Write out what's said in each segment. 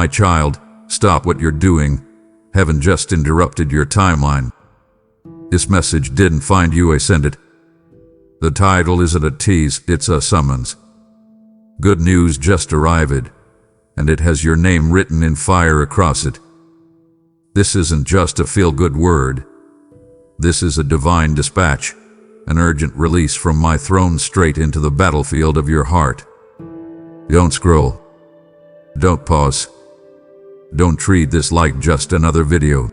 My child, stop what you're doing. Heaven just interrupted your timeline. This message didn't find you, I sent it. The title isn't a tease, it's a summons. Good news just arrived, and it has your name written in fire across it. This isn't just a feel-good word. This is a divine dispatch, an urgent release from my throne straight into the battlefield of your heart. Don't scroll. Don't pause. Don't treat this like just another video.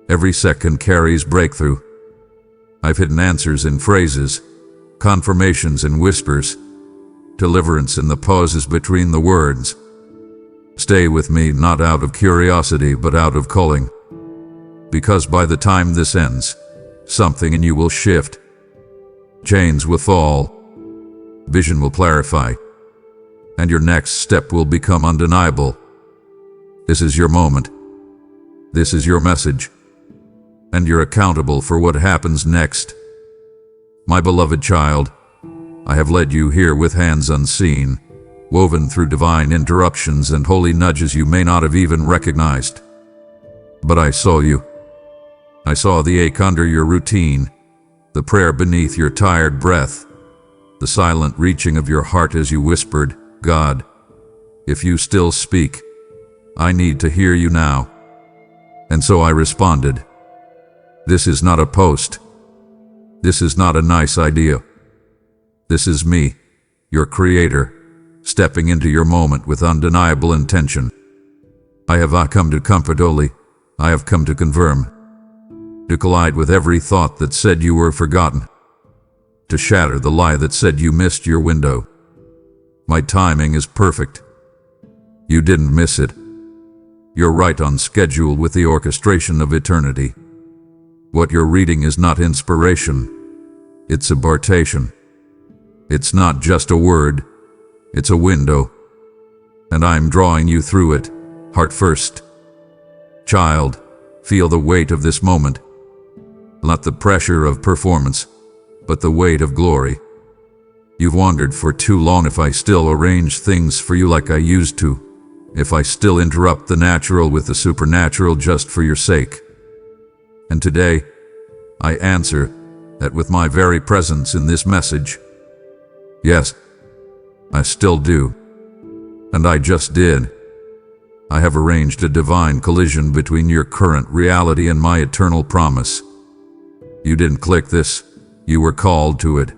Every second carries breakthrough. I've hidden answers in phrases, confirmations in whispers, deliverance in the pauses between the words. Stay with me, not out of curiosity, but out of calling. Because by the time this ends, something in you will shift. Chains will fall. Vision will clarify. And your next step will become undeniable. This is your moment. This is your message. And you're accountable for what happens next. My beloved child, I have led you here with hands unseen, woven through divine interruptions and holy nudges you may not have even recognized. But I saw you. I saw the ache under your routine, the prayer beneath your tired breath, the silent reaching of your heart as you whispered, God, if you still speak, I need to hear you now. And so I responded. This is not a post. This is not a nice idea. This is me, your creator, stepping into your moment with undeniable intention. I have come to comfort only. I have come to confirm. To collide with every thought that said you were forgotten. To shatter the lie that said you missed your window. My timing is perfect. You didn't miss it. You're right on schedule with the orchestration of eternity. What you're reading is not inspiration. It's abortation. It's not just a word. It's a window. And I'm drawing you through it, heart first. Child, feel the weight of this moment. Not the pressure of performance, but the weight of glory. You've wandered for too long. If I still arrange things for you like I used to, if I still interrupt the natural with the supernatural just for your sake. And today, I answer that with my very presence in this message. Yes, I still do. And I just did. I have arranged a divine collision between your current reality and my eternal promise. You didn't click this, you were called to it.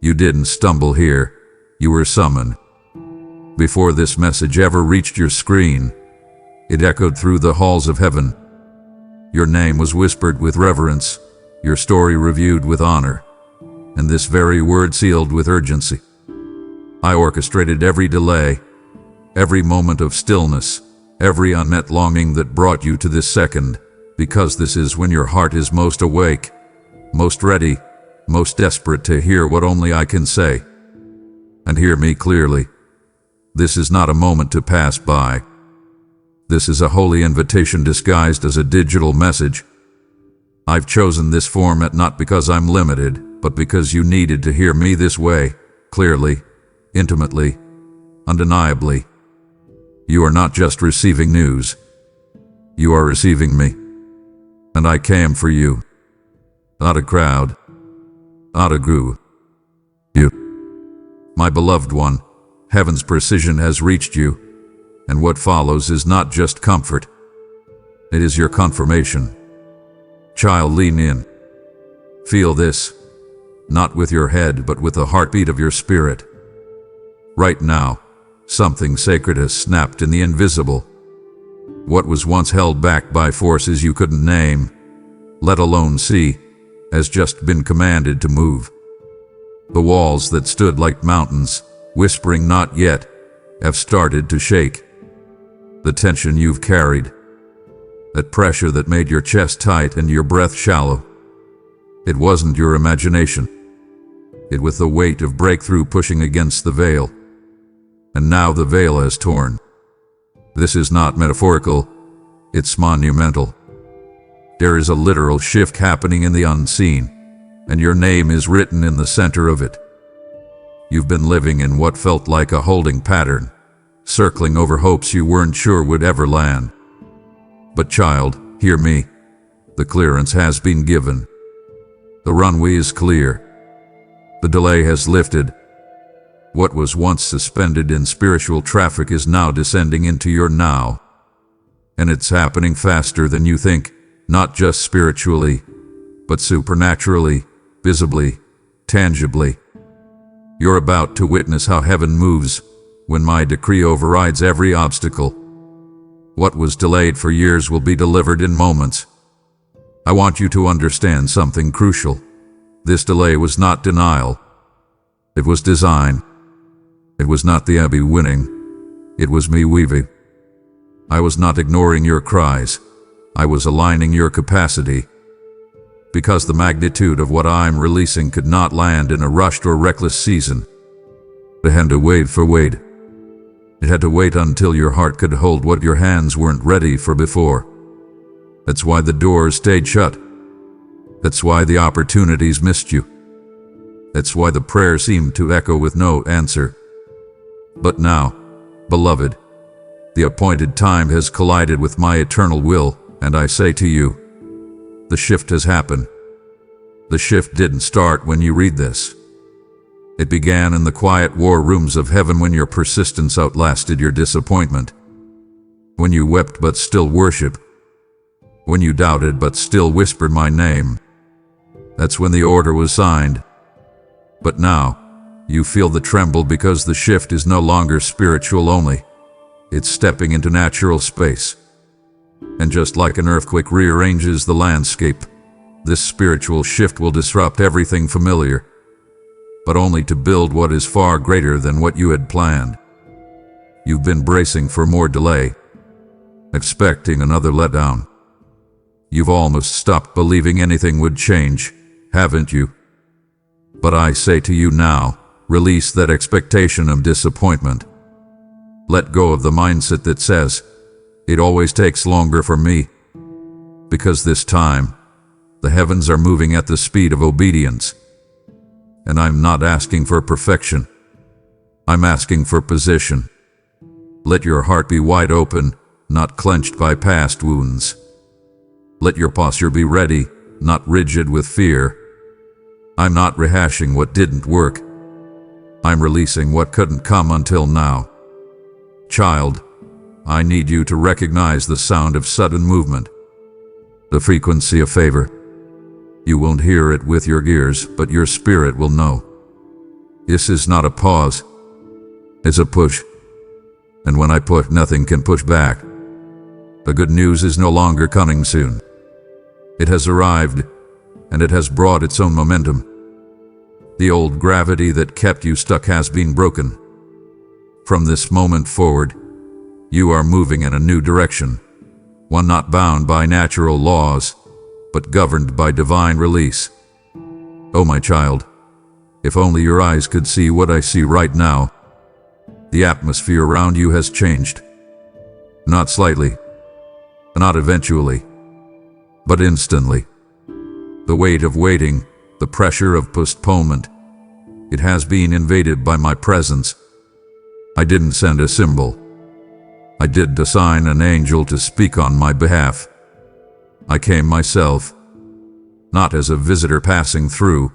You didn't stumble here, you were summoned. Before this message ever reached your screen, it echoed through the halls of heaven. Your name was whispered with reverence, your story reviewed with honor, and this very word sealed with urgency. I orchestrated every delay, every moment of stillness, every unmet longing that brought you to this second, because this is when your heart is most awake, most ready, most desperate to hear what only I can say. And hear me clearly. This is not a moment to pass by. This is a holy invitation disguised as a digital message. I've chosen this format not because I'm limited, but because you needed to hear me this way, clearly, intimately, undeniably. You are not just receiving news. You are receiving me. And I came for you. Not a crowd. Not a group. You. My beloved one, heaven's precision has reached you, and what follows is not just comfort. It is your confirmation. Child, lean in. Feel this, not with your head, but with the heartbeat of your spirit. Right now, something sacred has snapped in the invisible. What was once held back by forces you couldn't name, let alone see, has just been commanded to move. The walls that stood like mountains, whispering not yet, have started to shake. The tension you've carried, that pressure that made your chest tight and your breath shallow, it wasn't your imagination. It was the weight of breakthrough pushing against the veil. And now the veil has torn. This is not metaphorical, it's monumental. There is a literal shift happening in the unseen, and your name is written in the center of it. You've been living in what felt like a holding pattern, circling over hopes you weren't sure would ever land. But child, hear me. The clearance has been given. The runway is clear. The delay has lifted. What was once suspended in spiritual traffic is now descending into your now. And it's happening faster than you think, not just spiritually, but supernaturally, visibly, tangibly. You're about to witness how heaven moves when my decree overrides every obstacle. What was delayed for years will be delivered in moments. I want you to understand something crucial. This delay was not denial. It was design. It was not the Abbey winning. It was me weaving. I was not ignoring your cries. I was aligning your capacity. Because the magnitude of what I'm releasing could not land in a rushed or reckless season. It had to wait for weight. It had to wait until your heart could hold what your hands weren't ready for before. That's why the doors stayed shut. That's why the opportunities missed you. That's why the prayer seemed to echo with no answer. But now, beloved, the appointed time has collided with my eternal will, and I say to you, the shift has happened. The shift didn't start when you read this. It began in the quiet war rooms of heaven when your persistence outlasted your disappointment. When you wept but still worshiped. When you doubted but still whispered my name. That's when the order was signed. But now, you feel the tremble because the shift is no longer spiritual only. It's stepping into natural space. And just like an earthquake rearranges the landscape, this spiritual shift will disrupt everything familiar, but only to build what is far greater than what you had planned. You've been bracing for more delay, expecting another letdown. You've almost stopped believing anything would change, haven't you? But I say to you now, release that expectation of disappointment. Let go of the mindset that says, it always takes longer for me. Because this time, the heavens are moving at the speed of obedience. And I'm not asking for perfection. I'm asking for position. Let your heart be wide open, not clenched by past wounds. Let your posture be ready, not rigid with fear. I'm not rehashing what didn't work. I'm releasing what couldn't come until now. Child, I need you to recognize the sound of sudden movement, the frequency of favor. You won't hear it with your ears, but your spirit will know. This is not a pause. It's a push. And when I push, nothing can push back. The good news is no longer coming soon. It has arrived, and it has brought its own momentum. The old gravity that kept you stuck has been broken. From this moment forward, you are moving in a new direction, one not bound by natural laws, but governed by divine release. Oh, my child, if only your eyes could see what I see right now. The atmosphere around you has changed. Not slightly, not eventually, but instantly. The weight of waiting, the pressure of postponement, it has been invaded by my presence. I didn't send a symbol. I did assign an angel to speak on my behalf. I came myself, not as a visitor passing through,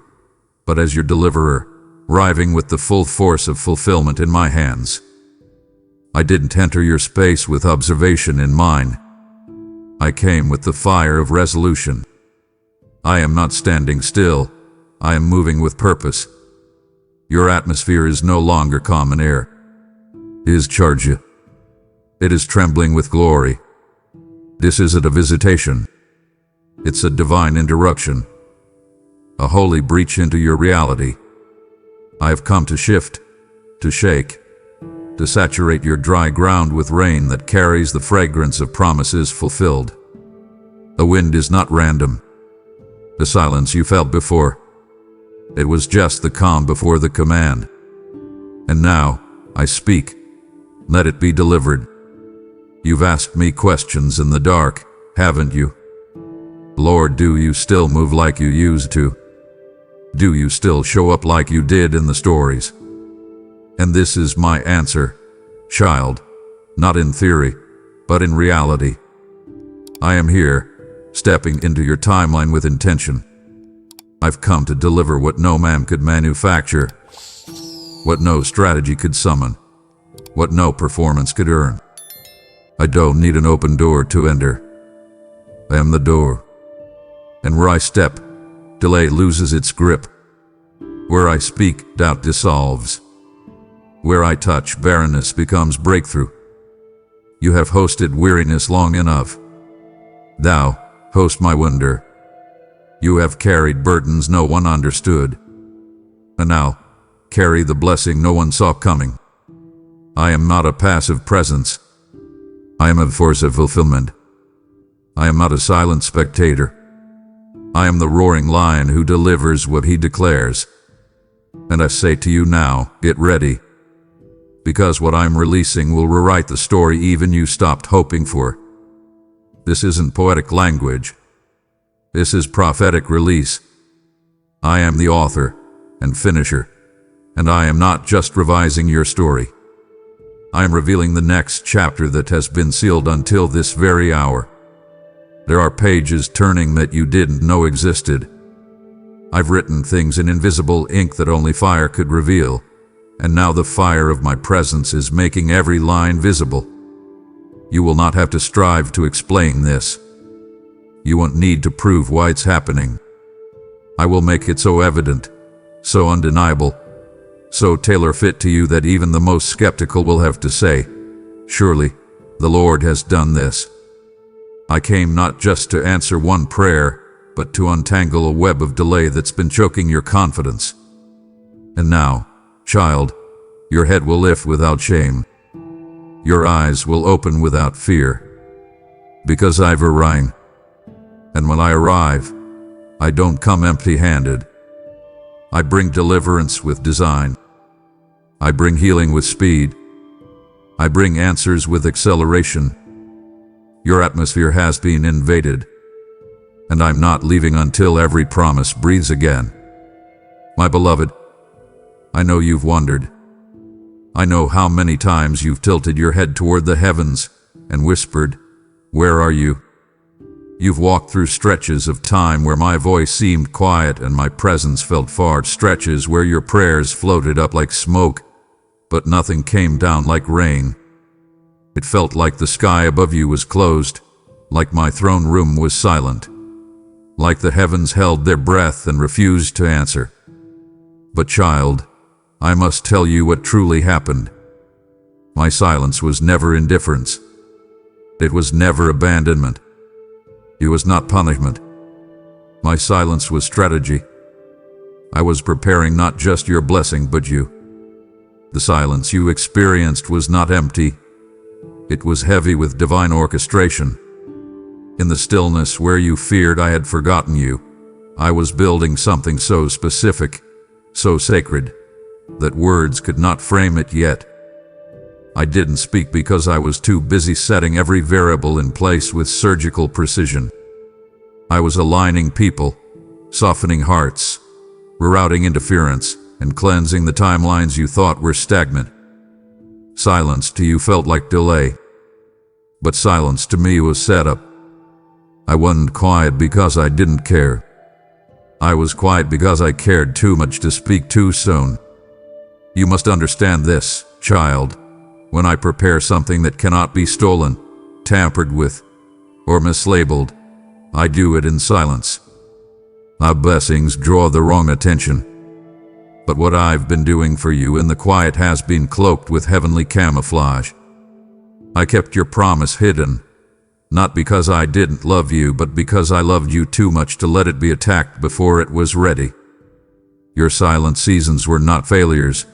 but as your deliverer, arriving with the full force of fulfillment in my hands. I didn't enter your space with observation in mind. I came with the fire of resolution. I am not standing still. I am moving with purpose. Your atmosphere is no longer common air. It is charged. It is trembling with glory. This isn't a visitation. It's a divine interruption, a holy breach into your reality. I have come to shift, to shake, to saturate your dry ground with rain that carries the fragrance of promises fulfilled. The wind is not random. The silence you felt before, it was just the calm before the command. And now, I speak. Let it be delivered. You've asked me questions in the dark, haven't you? Lord, do you still move like you used to? Do you still show up like you did in the stories? And this is my answer. child, not in theory, but in reality. I am here, stepping into your timeline with intention. I've come to deliver what no man could manufacture, what no strategy could summon, what no performance could earn. I don't need an open door to enter. I am the door. And where I step, delay loses its grip. Where I speak, doubt dissolves. Where I touch, barrenness becomes breakthrough. You have hosted weariness long enough. Thou, host my wonder. You have carried burdens no one understood. And now, carry the blessing no one saw coming. I am not a passive presence. I am a force of fulfillment. I am not a silent spectator. I am the roaring lion who delivers what he declares. And I say to you now, get ready. Because what I'm releasing will rewrite the story even you stopped hoping for. This isn't poetic language. This is prophetic release. I am the author and finisher, and I am not just revising your story. I am revealing the next chapter that has been sealed until this very hour. There are pages turning that you didn't know existed. I've written things in invisible ink that only fire could reveal, and now the fire of my presence is making every line visible. You will not have to strive to explain this. You won't need to prove why it's happening. I will make it so evident, so undeniable, so tailor-fit to you that even the most skeptical will have to say, surely, the Lord has done this. I came not just to answer one prayer, but to untangle a web of delay that's been choking your confidence. And now, child, your head will lift without shame. Your eyes will open without fear. Because I've arrived. And when I arrive, I don't come empty-handed. I bring deliverance with design. I bring healing with speed. I bring answers with acceleration. Your atmosphere has been invaded, and I'm not leaving until every promise breathes again. My beloved, I know you've wondered. I know how many times you've tilted your head toward the heavens and whispered, "Where are you?" You've walked through stretches of time where my voice seemed quiet and my presence felt far, stretches where your prayers floated up like smoke, but nothing came down like rain. It felt like the sky above you was closed, like my throne room was silent, like the heavens held their breath and refused to answer. But child, I must tell you what truly happened. My silence was never indifference. It was never abandonment. It was not punishment. My silence was strategy. I was preparing not just your blessing, but you. The silence you experienced was not empty. It was heavy with divine orchestration. In the stillness where you feared I had forgotten you, I was building something so specific, so sacred, that words could not frame it yet. I didn't speak because I was too busy setting every variable in place with surgical precision. I was aligning people, softening hearts, rerouting interference, and cleansing the timelines you thought were stagnant. Silence to you felt like delay, but silence to me was setup. I wasn't quiet because I didn't care. I was quiet because I cared too much to speak too soon. You must understand this, child. When I prepare something that cannot be stolen, tampered with, or mislabeled, I do it in silence. My blessings draw the wrong attention. But what I've been doing for you in the quiet has been cloaked with heavenly camouflage. I kept your promise hidden, not because I didn't love you, but because I loved you too much to let it be attacked before it was ready. Your silent seasons were not failures.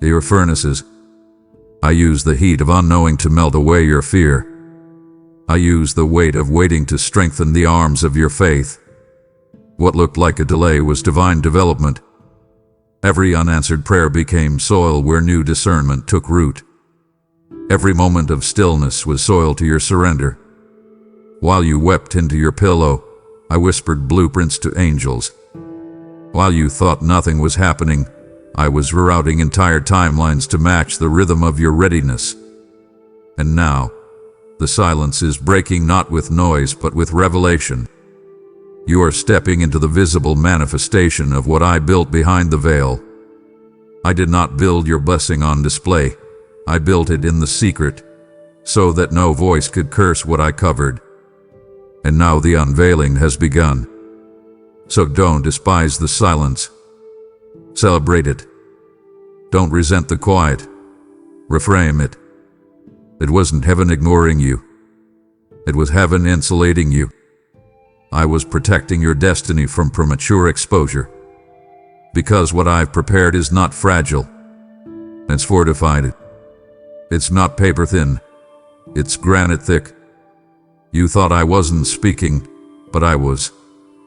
They were furnaces. I used the heat of unknowing to melt away your fear. I used the weight of waiting to strengthen the arms of your faith. What looked like a delay was divine development. Every unanswered prayer became soil where new discernment took root. Every moment of stillness was soil to your surrender. While you wept into your pillow, I whispered blueprints to angels. While you thought nothing was happening, I was rerouting entire timelines to match the rhythm of your readiness. And now, the silence is breaking not with noise but with revelation. You are stepping into the visible manifestation of what I built behind the veil. I did not build your blessing on display. I built it in the secret, so that no voice could curse what I covered. And now the unveiling has begun. So don't despise the silence. Celebrate it. Don't resent the quiet. Reframe it. It wasn't heaven ignoring you. It was heaven insulating you. I was protecting your destiny from premature exposure. Because what I've prepared is not fragile. It's fortified. It's not paper thin. It's granite thick. You thought I wasn't speaking, but I was.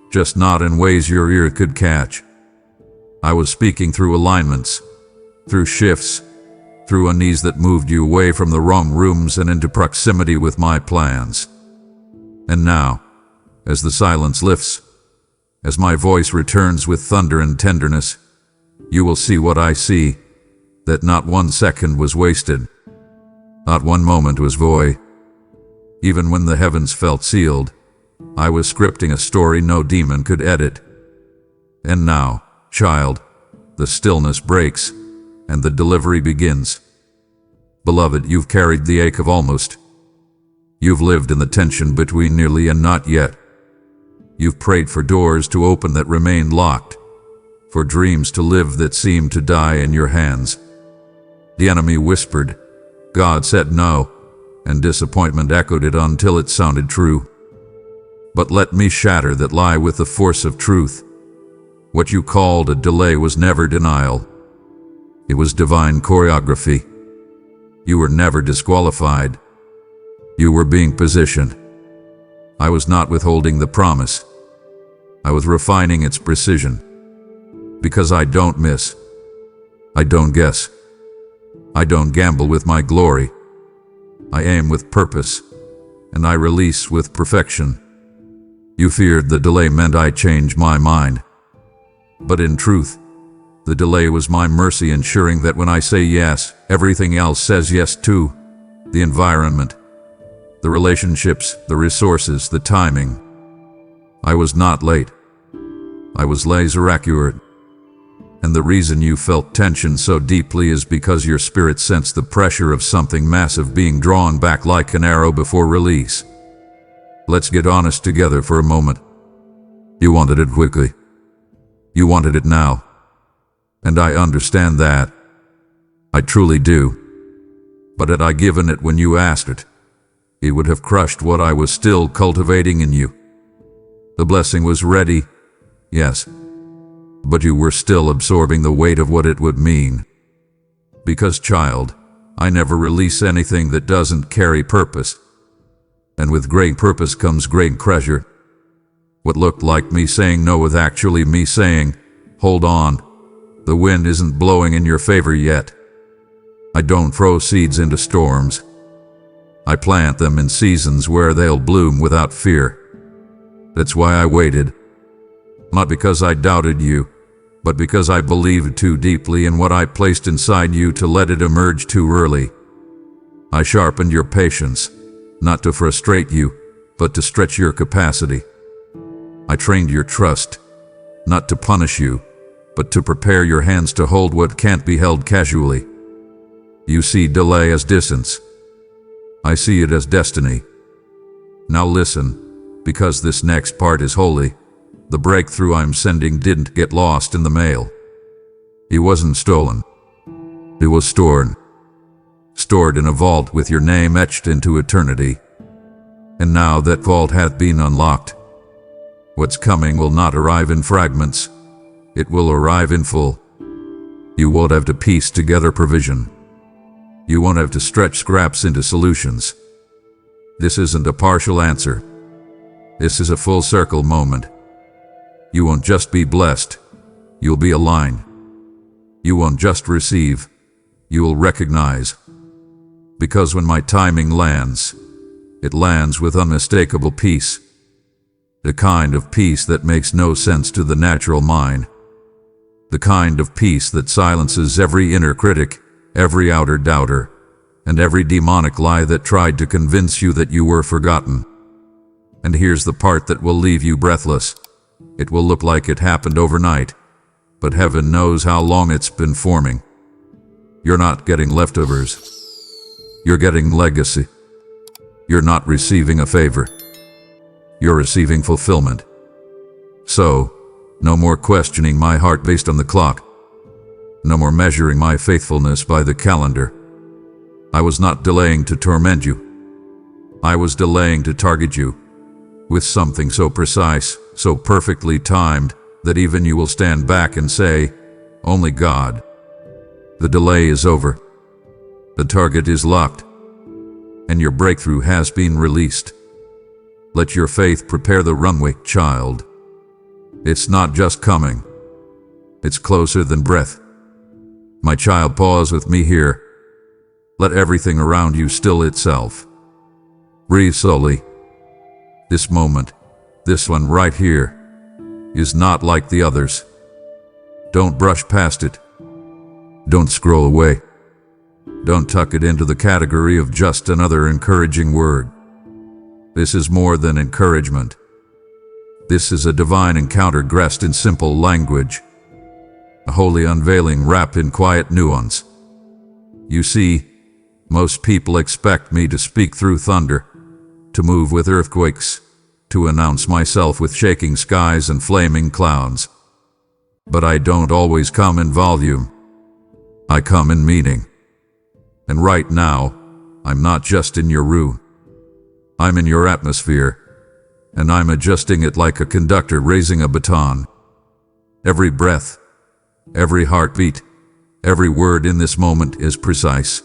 Just not in ways your ear could catch. I was speaking through alignments, through shifts, through unease that moved you away from the wrong rooms and into proximity with my plans. And now, as the silence lifts, as my voice returns with thunder and tenderness, you will see what I see, that not 1 second was wasted, not 1 moment was void. Even when the heavens felt sealed, I was scripting a story no demon could edit. And now, child, the stillness breaks, and the delivery begins. Beloved, you've carried the ache of almost. You've lived in the tension between nearly and not yet. You've prayed for doors to open that remained locked, for dreams to live that seemed to die in your hands. The enemy whispered, God said no, and disappointment echoed it until it sounded true. But let me shatter that lie with the force of truth. What you called a delay was never denial. It was divine choreography. You were never disqualified. You were being positioned. I was not withholding the promise. I was refining its precision. Because I don't miss. I don't guess. I don't gamble with my glory. I aim with purpose, and I release with perfection. You feared the delay meant I change my mind. But in truth, the delay was my mercy, ensuring that when I say yes, everything else says yes too. The environment, the relationships, the resources, the timing. I was not late. I was laser accurate. And the reason you felt tension so deeply is because your spirit sensed the pressure of something massive being drawn back like an arrow before release. Let's get honest together for a moment. You wanted it quickly. You wanted it now. And I understand that. I truly do. But had I given it when you asked it, it would have crushed what I was still cultivating in you. The blessing was ready, yes, but you were still absorbing the weight of what it would mean. Because, child, I never release anything that doesn't carry purpose. And with great purpose comes great treasure. What looked like me saying no was actually me saying, hold on, the wind isn't blowing in your favor yet. I don't throw seeds into storms. I plant them in seasons where they'll bloom without fear. That's why I waited. Not because I doubted you, but because I believed too deeply in what I placed inside you to let it emerge too early. I sharpened your patience, not to frustrate you, but to stretch your capacity. I trained your trust, not to punish you, but to prepare your hands to hold what can't be held casually. You see delay as distance. I see it as destiny. Now listen, because this next part is holy. The breakthrough I'm sending didn't get lost in the mail. It wasn't stolen. It was stored. Stored in a vault with your name etched into eternity. And now that vault hath been unlocked. What's coming will not arrive in fragments. It will arrive in full. You won't have to piece together provision. You won't have to stretch scraps into solutions. This isn't a partial answer. This is a full circle moment. You won't just be blessed, you'll be aligned. You won't just receive, you will recognize. Because when my timing lands, it lands with unmistakable peace. The kind of peace that makes no sense to the natural mind. The kind of peace that silences every inner critic, every outer doubter, and every demonic lie that tried to convince you that you were forgotten. And here's the part that will leave you breathless. It will look like it happened overnight, but heaven knows how long it's been forming. You're not getting leftovers. You're getting legacy. You're not receiving a favor. You're receiving fulfillment. So, no more questioning my heart based on the clock. No more measuring my faithfulness by the calendar. I was not delaying to torment you. I was delaying to target you with something so precise, so perfectly timed, that even you will stand back and say, "Only God." The delay is over. The target is locked, and your breakthrough has been released. Let your faith prepare the runway, child. It's not just coming. It's closer than breath. My child, pause with me here. Let everything around you still itself. Breathe slowly. This moment, this one right here, is not like the others. Don't brush past it. Don't scroll away. Don't tuck it into the category of just another encouraging word. This is more than encouragement. This is a divine encounter grasped in simple language, a holy unveiling wrapped in quiet nuance. You see, most people expect me to speak through thunder, to move with earthquakes, to announce myself with shaking skies and flaming clouds. But I don't always come in volume. I come in meaning. And right now, I'm not just in your room. I'm in your atmosphere, and I'm adjusting it like a conductor raising a baton. Every breath, every heartbeat, every word in this moment is precise.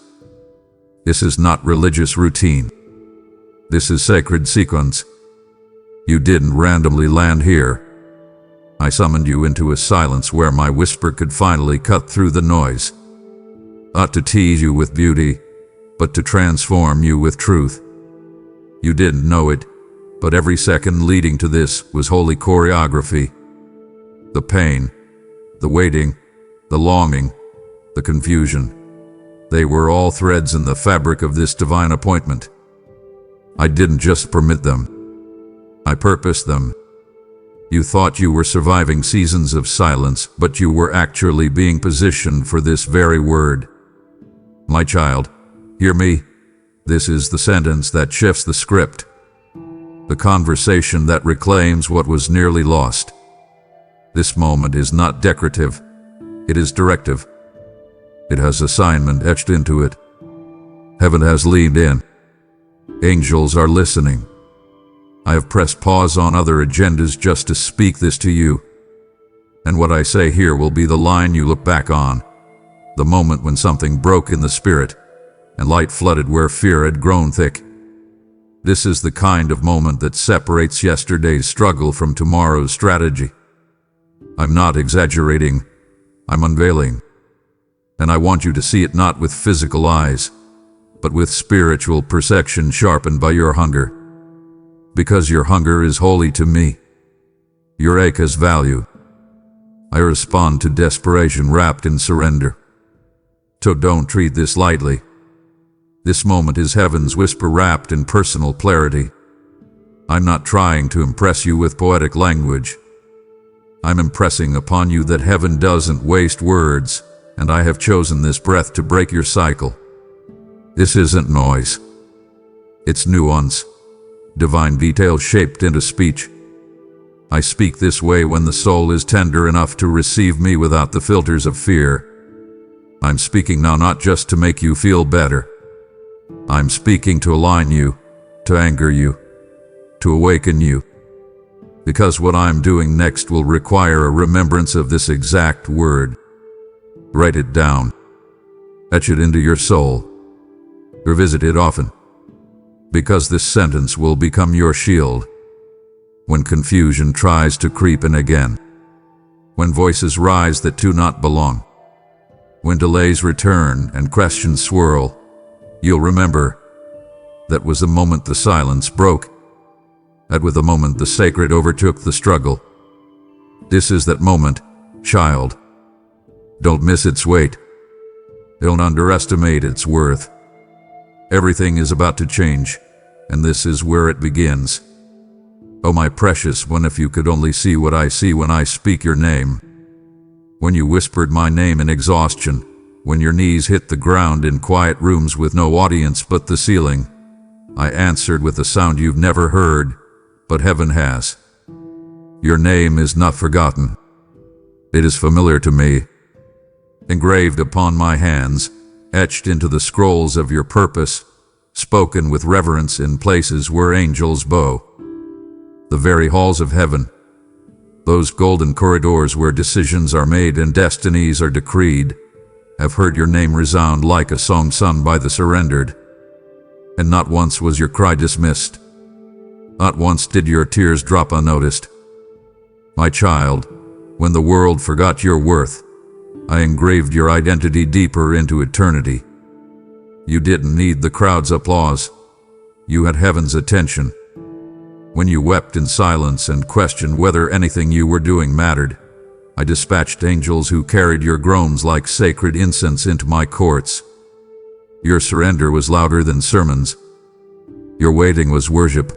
This is not religious routine. This is sacred sequence. You didn't randomly land here. I summoned you into a silence where my whisper could finally cut through the noise. Not to tease you with beauty, but to transform you with truth. You didn't know it, but every second leading to this was holy choreography. The pain, the waiting, the longing, the confusion, they were all threads in the fabric of this divine appointment. I didn't just permit them. I purposed them. You thought you were surviving seasons of silence, but you were actually being positioned for this very word. My child, hear me. This is the sentence that shifts the script. The conversation that reclaims what was nearly lost. This moment is not decorative. It is directive. It has assignment etched into it. Heaven has leaned in. Angels are listening. I have pressed pause on other agendas just to speak this to you. And what I say here will be the line you look back on. The moment when something broke in the spirit, and light flooded where fear had grown thick. This is the kind of moment that separates yesterday's struggle from tomorrow's strategy. I'm not exaggerating. I'm unveiling. And I want you to see it not with physical eyes, but with spiritual perception sharpened by your hunger. Because your hunger is holy to me. Your ache has value. I respond to desperation wrapped in surrender. So don't treat this lightly. This moment is heaven's whisper wrapped in personal clarity. I'm not trying to impress you with poetic language. I'm impressing upon you that heaven doesn't waste words, and I have chosen this breath to break your cycle. This isn't noise. It's nuance, divine detail shaped into speech. I speak this way when the soul is tender enough to receive me without the filters of fear. I'm speaking now not just to make you feel better. I'm speaking to align you, to anchor you, to awaken you. Because what I'm doing next will require a remembrance of this exact word. Write it down. Etch it into your soul. Revisit it often. Because this sentence will become your shield. When confusion tries to creep in again. When voices rise that do not belong. When delays return and questions swirl, you'll remember that was the moment the silence broke. That was the moment the sacred overtook the struggle. This is that moment, child. Don't miss its weight. Don't underestimate its worth. Everything is about to change, and this is where it begins. Oh, my precious one, if you could only see what I see when I speak your name. When you whispered my name in exhaustion, when your knees hit the ground in quiet rooms with no audience but the ceiling, I answered with a sound you've never heard, but heaven has. Your name is not forgotten. It is familiar to me, engraved upon my hands, etched into the scrolls of your purpose, spoken with reverence in places where angels bow. The very halls of heaven, those golden corridors where decisions are made and destinies are decreed, have heard your name resound like a song sung by the surrendered. And not once was your cry dismissed. Not once did your tears drop unnoticed. My child, when the world forgot your worth, I engraved your identity deeper into eternity. You didn't need the crowd's applause. You had heaven's attention. When you wept in silence and questioned whether anything you were doing mattered, I dispatched angels who carried your groans like sacred incense into my courts. Your surrender was louder than sermons. Your waiting was worship.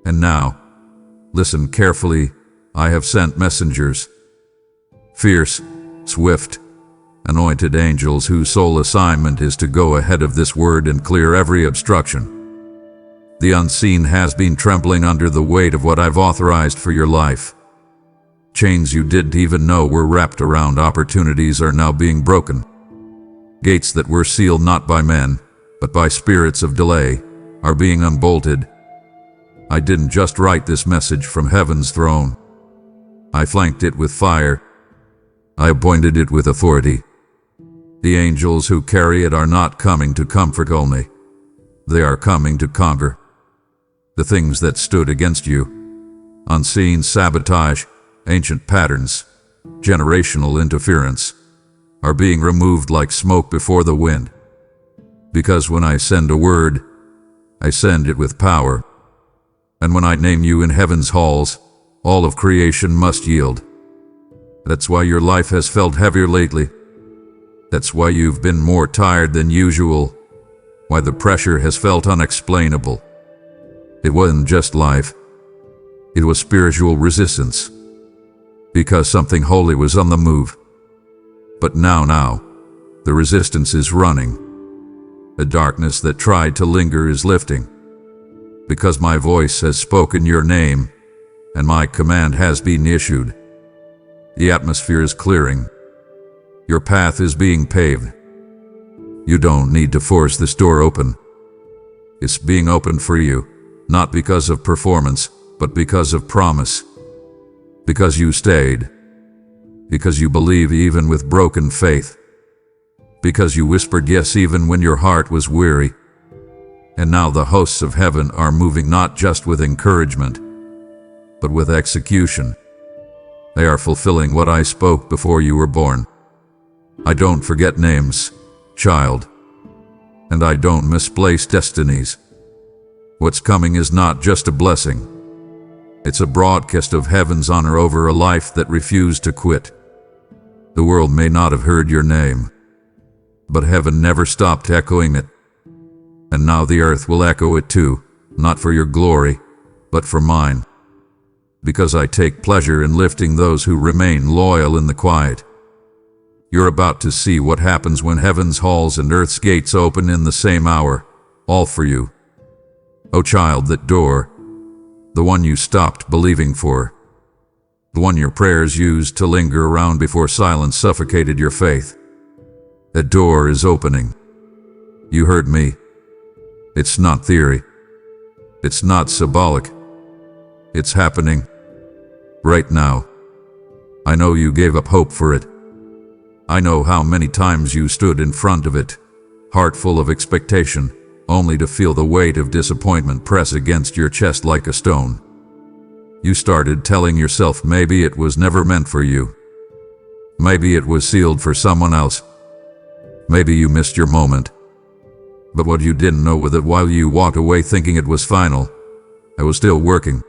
And now, listen carefully, I have sent messengers. Fierce, swift, anointed angels whose sole assignment is to go ahead of this word and clear every obstruction. The unseen has been trembling under the weight of what I've authorized for your life. Chains you didn't even know were wrapped around opportunities are now being broken. Gates that were sealed not by men, but by spirits of delay, are being unbolted. I didn't just write this message from heaven's throne. I flanked it with fire. I appointed it with authority. The angels who carry it are not coming to comfort only. They are coming to conquer. The things that stood against you, unseen sabotage, ancient patterns, generational interference, are being removed like smoke before the wind. Because when I send a word, I send it with power. And when I name you in heaven's halls, all of creation must yield. That's why your life has felt heavier lately. That's why you've been more tired than usual. Why the pressure has felt unexplainable. It wasn't just life. It was spiritual resistance. Because something holy was on the move. But now, the resistance is running. The darkness that tried to linger is lifting. Because my voice has spoken your name, and my command has been issued. The atmosphere is clearing. Your path is being paved. You don't need to force this door open. It's being opened for you, not because of performance, but because of promise. Because you stayed. Because you believe even with broken faith. Because you whispered yes even when your heart was weary. And now the hosts of heaven are moving not just with encouragement, but with execution. They are fulfilling what I spoke before you were born. I don't forget names, child. And I don't misplace destinies. What's coming is not just a blessing. It's a broadcast of heaven's honor over a life that refused to quit. The world may not have heard your name, but heaven never stopped echoing it. And now the earth will echo it too, not for your glory, but for mine. Because I take pleasure in lifting those who remain loyal in the quiet. You're about to see what happens when heaven's halls and earth's gates open in the same hour, all for you. Oh child, that door, the one you stopped believing for, the one your prayers used to linger around before silence suffocated your faith. That door is opening. You heard me. It's not theory. It's not symbolic. It's happening. Right now. I know you gave up hope for it. I know how many times you stood in front of it, heart full of expectation, only to feel the weight of disappointment press against your chest like a stone. You started telling yourself maybe it was never meant for you. Maybe it was sealed for someone else. Maybe you missed your moment. But what you didn't know was that while you walked away thinking it was final, I was still working.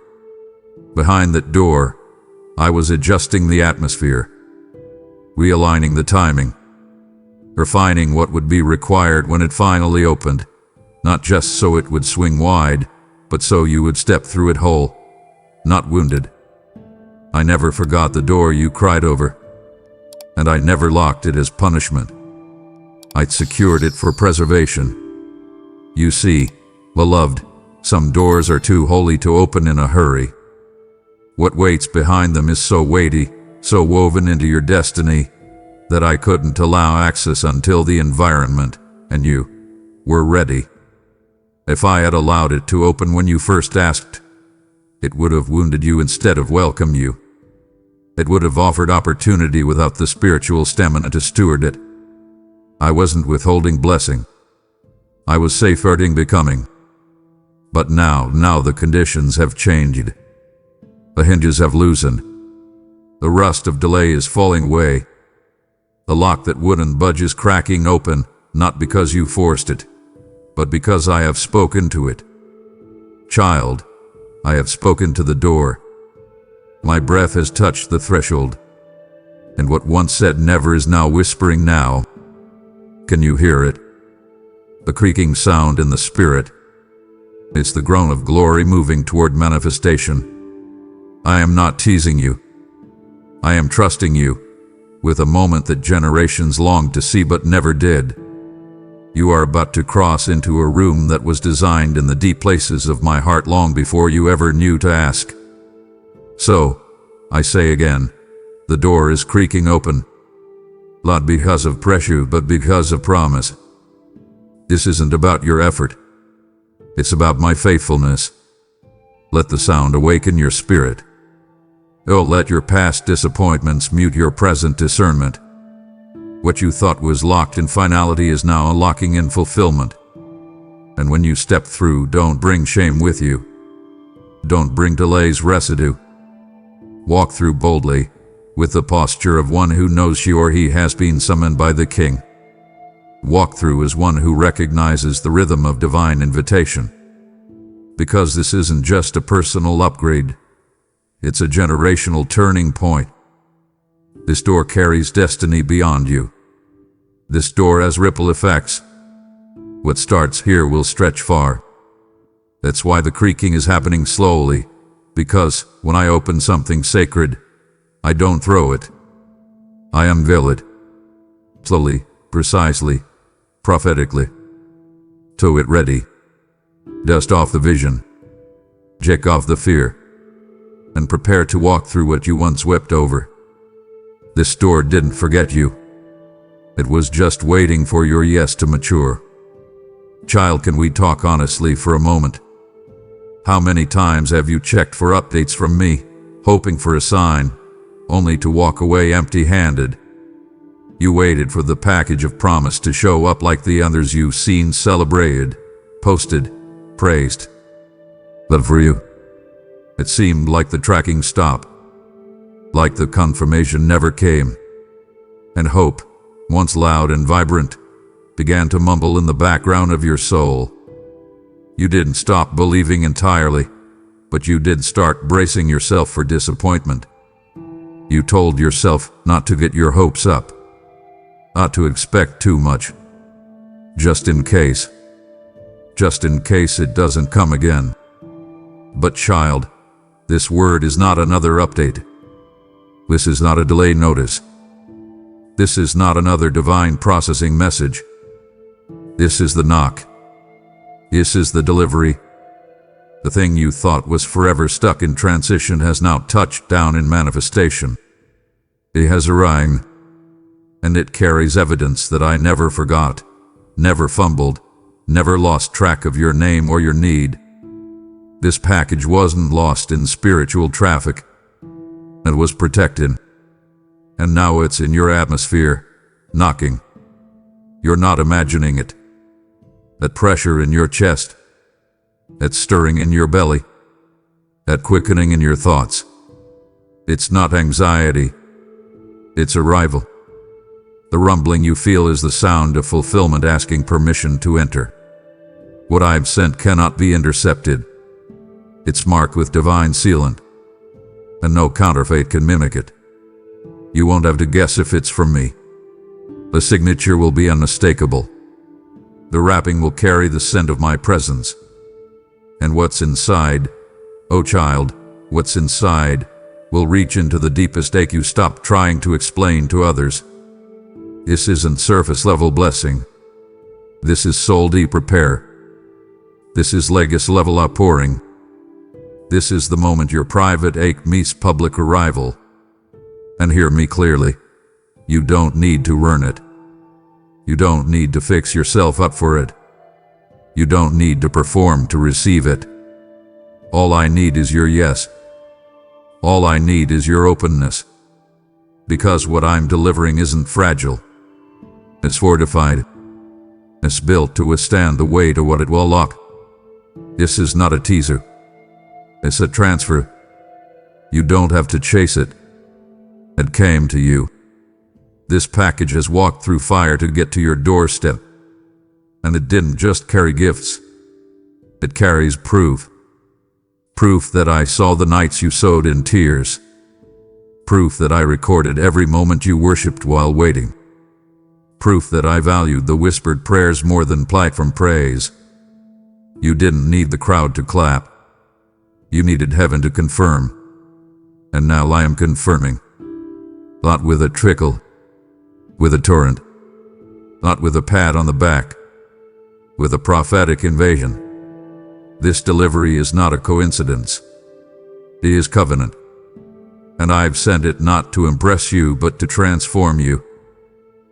Behind that door, I was adjusting the atmosphere. realigning the timing, refining what would be required when it finally opened, not just so it would swing wide, but so you would step through it whole, not wounded. I never forgot the door you cried over, and I never locked it as punishment. I'd secured it for preservation. You see, beloved, some doors are too holy to open in a hurry. What waits behind them is so weighty, so woven into your destiny, that I couldn't allow access until the environment, and you, were ready. If I had allowed it to open when you first asked, it would have wounded you instead of welcomed you. It would have offered opportunity without the spiritual stamina to steward it. I wasn't withholding blessing. I was safeguarding becoming. But now the conditions have changed. The hinges have loosened. The rust of delay is falling away. The lock that wouldn't budge is cracking open, not because you forced it, but because I have spoken to it. Child, I have spoken to the door. My breath has touched the threshold, and what once said never is now whispering now. Can you hear it? The creaking sound in the spirit. It's the groan of glory moving toward manifestation. I am not teasing you. I am trusting you, with a moment that generations longed to see but never did. You are about to cross into a room that was designed in the deep places of my heart long before you ever knew to ask. So, I say again, the door is creaking open. Not because of pressure, but because of promise. This isn't about your effort. It's about my faithfulness. Let the sound awaken your spirit. Oh, let your past disappointments mute your present discernment. What you thought was locked in finality is now unlocking in fulfillment. And when you step through, don't bring shame with you. Don't bring delay's residue. Walk through boldly, with the posture of one who knows she or he has been summoned by the King. Walk through as one who recognizes the rhythm of divine invitation. Because this isn't just a personal upgrade, it's a generational turning point. This door carries destiny beyond you. This door has ripple effects. What starts here will stretch far. That's why the creaking is happening slowly, because when I open something sacred, I don't throw it. I unveil it. Slowly, precisely, prophetically. Tow it ready. Dust off the vision. Check off the fear. And prepare to walk through what you once wept over. This door didn't forget you. It was just waiting for your yes to mature. Child, can we talk honestly for a moment? How many times have you checked for updates from me, hoping for a sign, only to walk away empty-handed? You waited for the package of promise to show up like the others you've seen celebrated, posted, praised. But for you, it seemed like the tracking stopped, like the confirmation never came, and hope, once loud and vibrant, began to mumble in the background of your soul. You didn't stop believing entirely, but you did start bracing yourself for disappointment. You told yourself not to get your hopes up, not to expect too much, just in case it doesn't come again. But child, this word is not another update. This is not a delay notice. This is not another divine processing message. This is the knock. This is the delivery. The thing you thought was forever stuck in transition has now touched down in manifestation. It has arrived, and it carries evidence that I never forgot, never fumbled, never lost track of your name or your need. This package wasn't lost in spiritual traffic. It was protected. And now it's in your atmosphere, knocking. You're not imagining it. That pressure in your chest, that stirring in your belly, that quickening in your thoughts. It's not anxiety. It's arrival. The rumbling you feel is the sound of fulfillment asking permission to enter. What I've sent cannot be intercepted. It's marked with divine sealant, and no counterfeit can mimic it. You won't have to guess if it's from me. The signature will be unmistakable. The wrapping will carry the scent of my presence. And what's inside, oh child, what's inside, will reach into the deepest ache you stop trying to explain to others. This isn't surface-level blessing. This is soul-deep repair. This is legacy-level outpouring. This is the moment your private ache meets public arrival. And hear me clearly. You don't need to earn it. You don't need to fix yourself up for it. You don't need to perform to receive it. All I need is your yes. All I need is your openness. Because what I'm delivering isn't fragile. It's fortified. It's built to withstand the weight of what it will unlock. This is not a teaser. It's a transfer. You don't have to chase it. It came to you. This package has walked through fire to get to your doorstep. And it didn't just carry gifts. It carries proof. Proof that I saw the nights you sowed in tears. Proof that I recorded every moment you worshipped while waiting. Proof that I valued the whispered prayers more than platform praise. You didn't need the crowd to clap. You needed heaven to confirm. And now I am confirming. Not with a trickle. With a torrent. Not with a pat on the back. With a prophetic invasion. This delivery is not a coincidence. It is covenant. And I've sent it not to impress you but to transform you.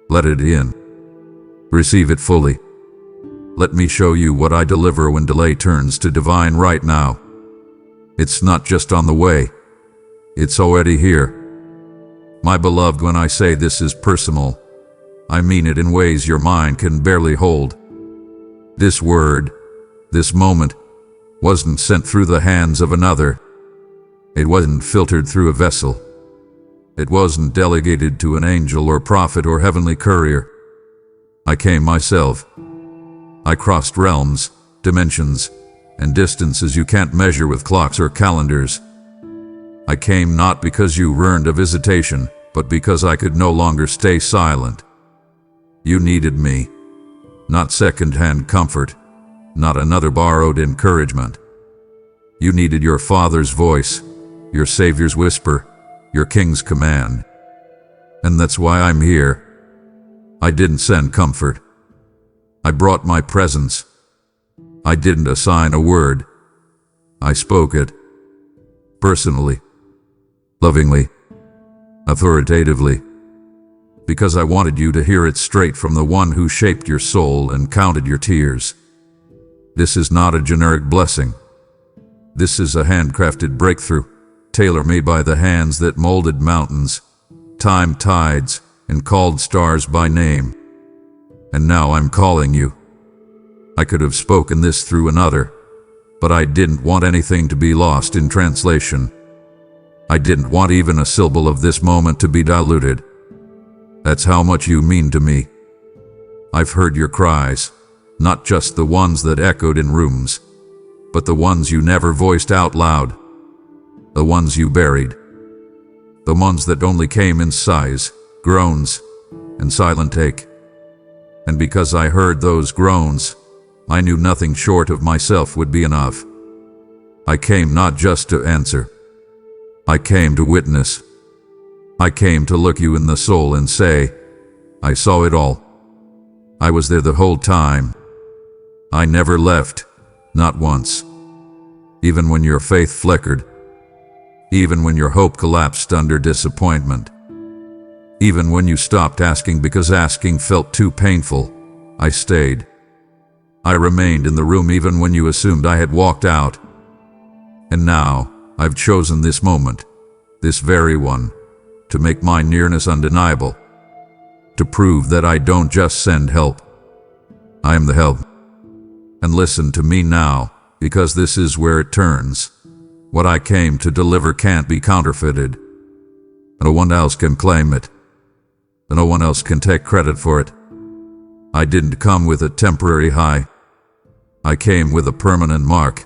Let it in. Receive it fully. Let me show you what I deliver when delay turns to divine right now. It's not just on the way. It's already here. My beloved, when I say this is personal, I mean it in ways your mind can barely hold. This word, this moment, wasn't sent through the hands of another. It wasn't filtered through a vessel. It wasn't delegated to an angel or prophet or heavenly courier. I came myself. I crossed realms, dimensions, and distances you can't measure with clocks or calendars. I came not because you earned a visitation, but because I could no longer stay silent. You needed me, not second-hand comfort, not another borrowed encouragement. You needed your Father's voice, your Savior's whisper, your King's command. And that's why I'm here. I didn't send comfort. I brought my presence. I didn't assign a word. I spoke it. Personally. Lovingly. Authoritatively. Because I wanted you to hear it straight from the one who shaped your soul and counted your tears. This is not a generic blessing. This is a handcrafted breakthrough, tailor-made by the hands that molded mountains, timed tides, and called stars by name. And now I'm calling you. I could have spoken this through another, but I didn't want anything to be lost in translation. I didn't want even a syllable of this moment to be diluted. That's how much you mean to me. I've heard your cries, not just the ones that echoed in rooms, but the ones you never voiced out loud. The ones you buried. The ones that only came in sighs, groans, and silent ache. And because I heard those groans, I knew nothing short of myself would be enough. I came not just to answer. I came to witness. I came to look you in the soul and say, I saw it all. I was there the whole time. I never left, not once. Even when your faith flickered. Even when your hope collapsed under disappointment. Even when you stopped asking because asking felt too painful, I stayed. I remained in the room even when you assumed I had walked out. And now, I've chosen this moment, this very one, to make my nearness undeniable. To prove that I don't just send help. I am the help. And listen to me now, because this is where it turns. What I came to deliver can't be counterfeited. No one else can claim it. No one else can take credit for it. I didn't come with a temporary high. I came with a permanent mark.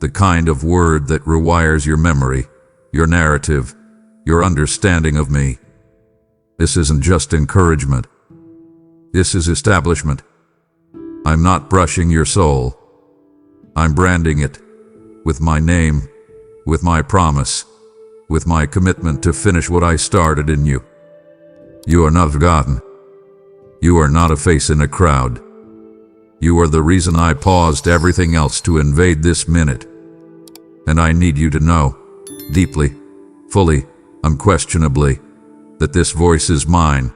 The kind of word that rewires your memory, your narrative, your understanding of me. This isn't just encouragement. This is establishment. I'm not brushing your soul. I'm branding it with my name, with my promise, with my commitment to finish what I started in you. You are not forgotten. You are not a face in a crowd. You are the reason I paused everything else to invade this minute. And I need you to know, deeply, fully, unquestionably, that this voice is mine.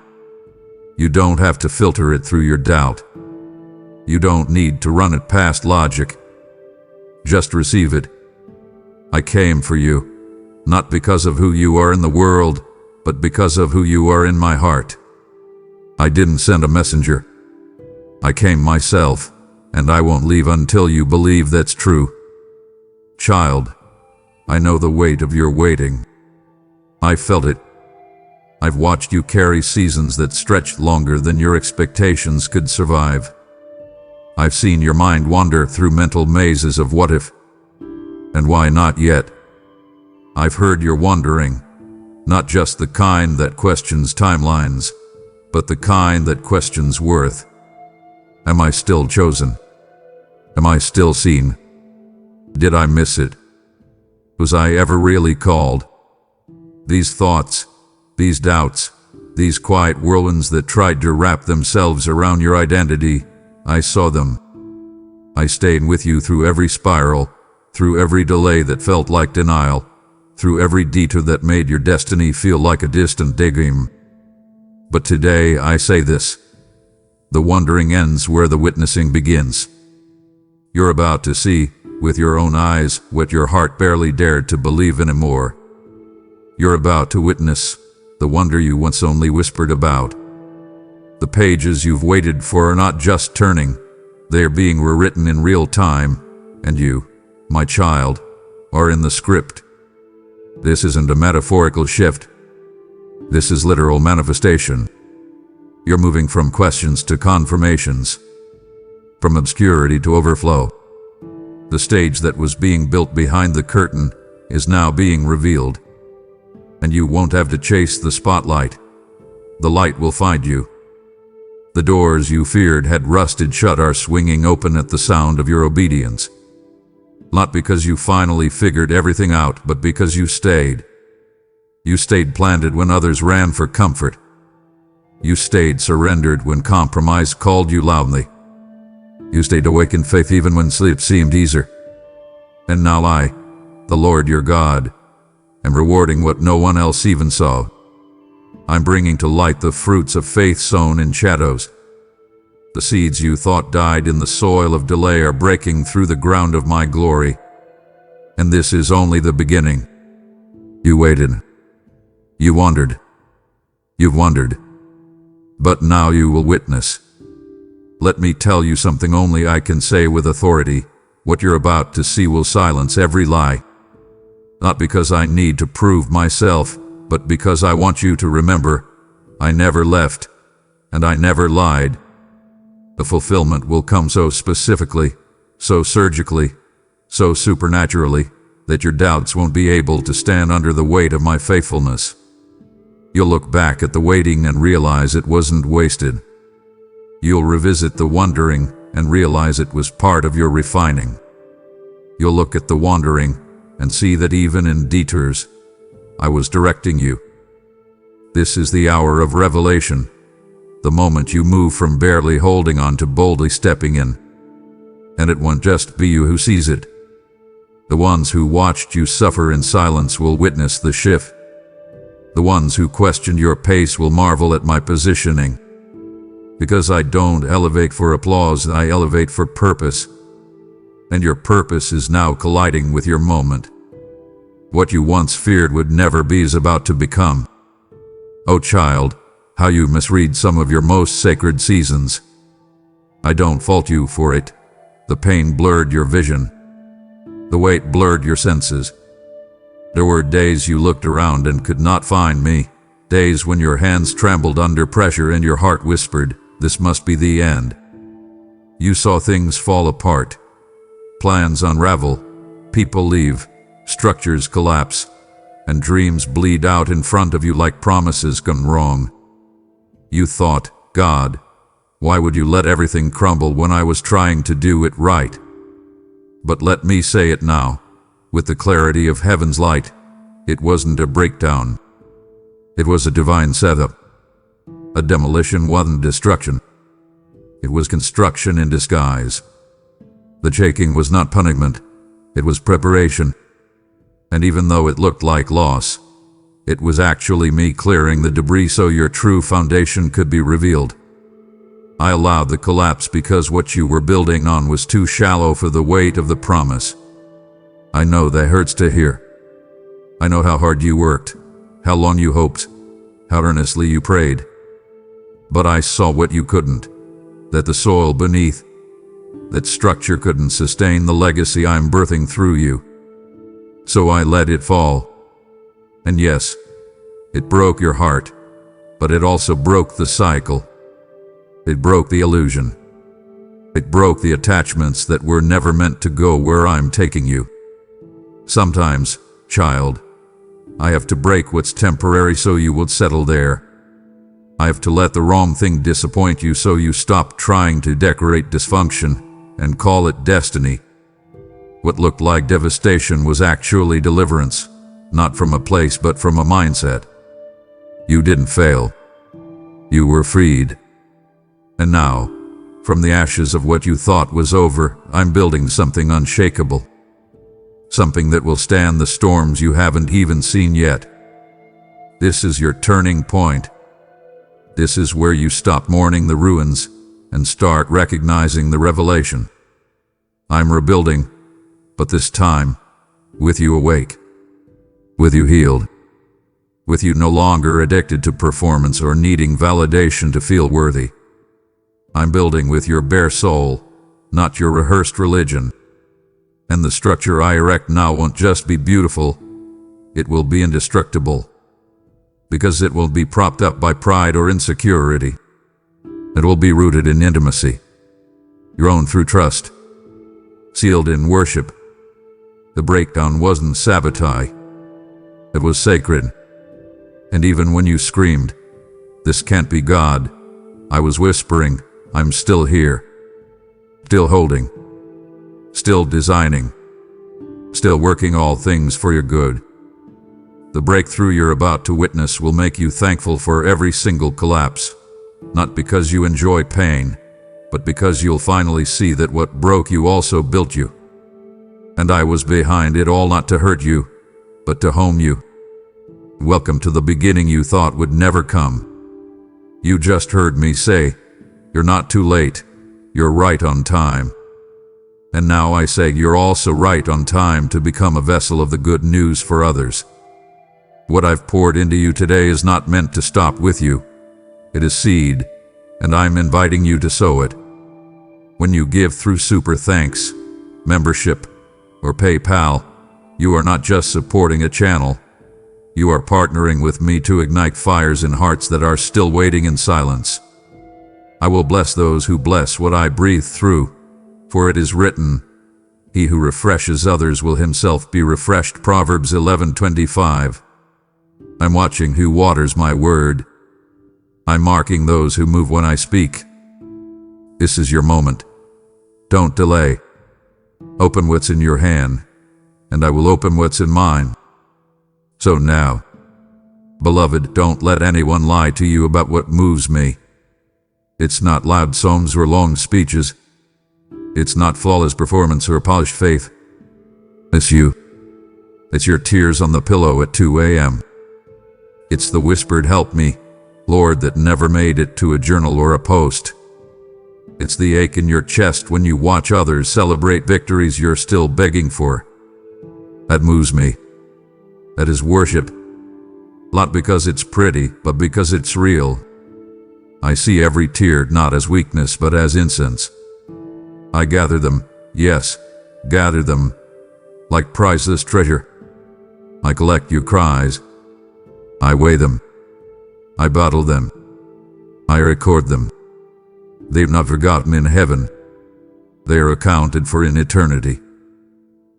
You don't have to filter it through your doubt. You don't need to run it past logic. Just receive it. I came for you, not because of who you are in the world, but because of who you are in my heart. I didn't send a messenger. I came myself, and I won't leave until you believe that's true. Child, I know the weight of your waiting. I felt it. I've watched you carry seasons that stretched longer than your expectations could survive. I've seen your mind wander through mental mazes of what if, and why not yet. I've heard your wondering, not just the kind that questions timelines, but the kind that questions worth. Am I still chosen? Am I still seen? Did I miss it? Was I ever really called? These thoughts, these doubts, these quiet whirlwinds that tried to wrap themselves around your identity, I saw them. I stayed with you through every spiral, through every delay that felt like denial, through every detour that made your destiny feel like a distant daydream. But today I say this: the wondering ends where the witnessing begins. You're about to see, with your own eyes, what your heart barely dared to believe anymore. You're about to witness the wonder you once only whispered about. The pages you've waited for are not just turning, they are being rewritten in real time, and you, my child, are in the script. This isn't a metaphorical shift. This is literal manifestation. You're moving from questions to confirmations, from obscurity to overflow. The stage that was being built behind the curtain is now being revealed. And you won't have to chase the spotlight. The light will find you. The doors you feared had rusted shut are swinging open at the sound of your obedience. Not because you finally figured everything out, but because you stayed. You stayed planted when others ran for comfort. You stayed surrendered when compromise called you loudly. You stayed awake in faith even when sleep seemed easier. And now I, the Lord your God, am rewarding what no one else even saw. I'm bringing to light the fruits of faith sown in shadows. The seeds you thought died in the soil of delay are breaking through the ground of my glory. And this is only the beginning. You waited. You wandered. You've wondered. But now you will witness. Let me tell you something only I can say with authority. What you're about to see will silence every lie. Not because I need to prove myself, but because I want you to remember, I never left, and I never lied. The fulfillment will come so specifically, so surgically, so supernaturally, that your doubts won't be able to stand under the weight of my faithfulness. You'll look back at the waiting and realize it wasn't wasted. You'll revisit the wondering and realize it was part of your refining. You'll look at the wandering and see that even in detours, I was directing you. This is the hour of revelation, the moment you move from barely holding on to boldly stepping in. And it won't just be you who sees it. The ones who watched you suffer in silence will witness the shift. The ones who questioned your pace will marvel at my positioning. Because I don't elevate for applause, I elevate for purpose. And your purpose is now colliding with your moment. What you once feared would never be is about to become. Oh child, how you misread some of your most sacred seasons. I don't fault you for it. The pain blurred your vision. The weight blurred your senses. There were days you looked around and could not find me. Days when your hands trembled under pressure and your heart whispered, "This must be the end." You saw things fall apart. Plans unravel. People leave. Structures collapse. And dreams bleed out in front of you like promises gone wrong. You thought, God, why would you let everything crumble when I was trying to do it right? But let me say it now, with the clarity of heaven's light, it wasn't a breakdown. It was a divine setup. A demolition wasn't destruction. It was construction in disguise. The shaking was not punishment, it was preparation. And even though it looked like loss, it was actually me clearing the debris so your true foundation could be revealed. I allowed the collapse because what you were building on was too shallow for the weight of the promise. I know that hurts to hear. I know how hard you worked, how long you hoped, how earnestly you prayed. But I saw what you couldn't, that the soil beneath, that structure couldn't sustain the legacy I'm birthing through you. So I let it fall. And yes, it broke your heart, but it also broke the cycle. It broke the illusion. It broke the attachments that were never meant to go where I'm taking you. Sometimes, child, I have to break what's temporary so you will settle there. I have to let the wrong thing disappoint you so you stop trying to decorate dysfunction and call it destiny. What looked like devastation was actually deliverance, not from a place but from a mindset. You didn't fail. You were freed. And now, from the ashes of what you thought was over, I'm building something unshakable. Something that will stand the storms you haven't even seen yet. This is your turning point. This is where you stop mourning the ruins and start recognizing the revelation. I'm rebuilding, but this time, with you awake, with you healed, with you no longer addicted to performance or needing validation to feel worthy. I'm building with your bare soul, not your rehearsed religion. And the structure I erect now won't just be beautiful, it will be indestructible. Because it will be propped up by pride or insecurity. It will be rooted in intimacy, grown through trust, sealed in worship. The breakdown wasn't sabotage, it was sacred. And even when you screamed, "This can't be God," I was whispering, "I'm still here, still holding, still designing, still working all things for your good." The breakthrough you're about to witness will make you thankful for every single collapse, not because you enjoy pain, but because you'll finally see that what broke you also built you. And I was behind it all not to hurt you, but to home you. Welcome to the beginning you thought would never come. You just heard me say, you're not too late, you're right on time. And now I say you're also right on time to become a vessel of the good news for others. What I've poured into you today is not meant to stop with you. It is seed, and I'm inviting you to sow it. When you give through Super Thanks, membership, or PayPal, you are not just supporting a channel. You are partnering with me to ignite fires in hearts that are still waiting in silence. I will bless those who bless what I breathe through, for it is written, "He who refreshes others will himself be refreshed." Proverbs 11:25. I'm watching who waters my word. I'm marking those who move when I speak. This is your moment. Don't delay. Open what's in your hand, and I will open what's in mine. So now, beloved, don't let anyone lie to you about what moves me. It's not loud songs or long speeches. It's not flawless performance or polished faith. It's you. It's your tears on the pillow at 2 a.m. It's the whispered "Help me, Lord," that never made it to a journal or a post. It's the ache in your chest when you watch others celebrate victories you're still begging for. That moves me. That is worship. Not because it's pretty, but because it's real. I see every tear not as weakness, but as incense. I gather them, yes, gather them, like priceless treasure. I collect your cries. I weigh them. I bottle them. I record them. They've not forgotten in heaven. They are accounted for in eternity.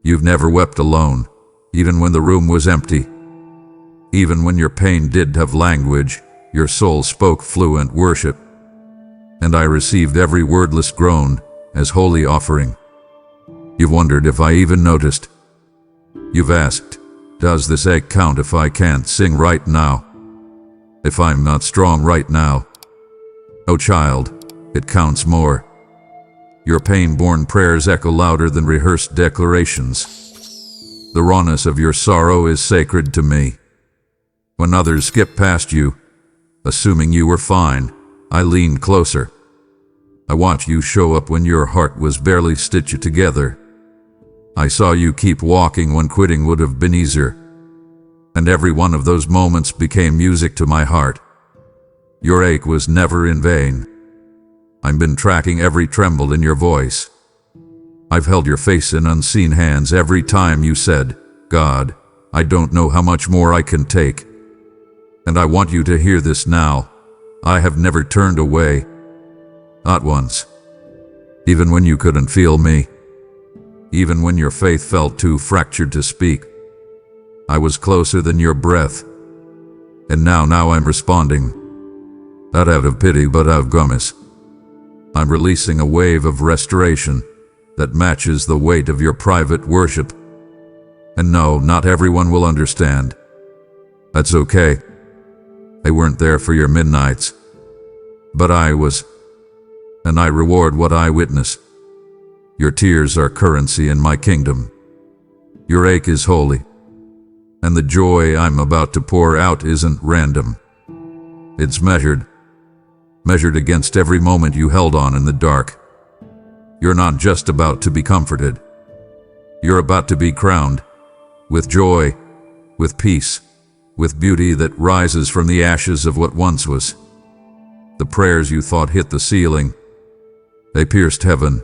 You've never wept alone, even when the room was empty. Even when your pain did have language, your soul spoke fluent worship, and I received every wordless groan as holy offering. You've wondered if I even noticed. You've asked, does this ache count if I can't sing right now? If I'm not strong right now? Oh child, it counts more. Your pain-born prayers echo louder than rehearsed declarations. The rawness of your sorrow is sacred to me. When others skip past you, assuming you were fine, I leaned closer. I watched you show up when your heart was barely stitched together. I saw you keep walking when quitting would have been easier. And every one of those moments became music to my heart. Your ache was never in vain. I've been tracking every tremble in your voice. I've held your face in unseen hands every time you said, God, I don't know how much more I can take. And I want you to hear this now. I have never turned away. Not once. Even when you couldn't feel me. Even when your faith felt too fractured to speak. I was closer than your breath. And now I'm responding. Not out of pity, but out of promise. I'm releasing a wave of restoration that matches the weight of your private worship. And no, not everyone will understand. That's okay. They weren't there for your midnights. But I was. And I reward what I witness. Your tears are currency in my kingdom. Your ache is holy. And the joy I'm about to pour out isn't random. It's measured. Measured against every moment you held on in the dark. You're not just about to be comforted. You're about to be crowned. With joy, with peace, with beauty that rises from the ashes of what once was. The prayers you thought hit the ceiling. They pierced heaven.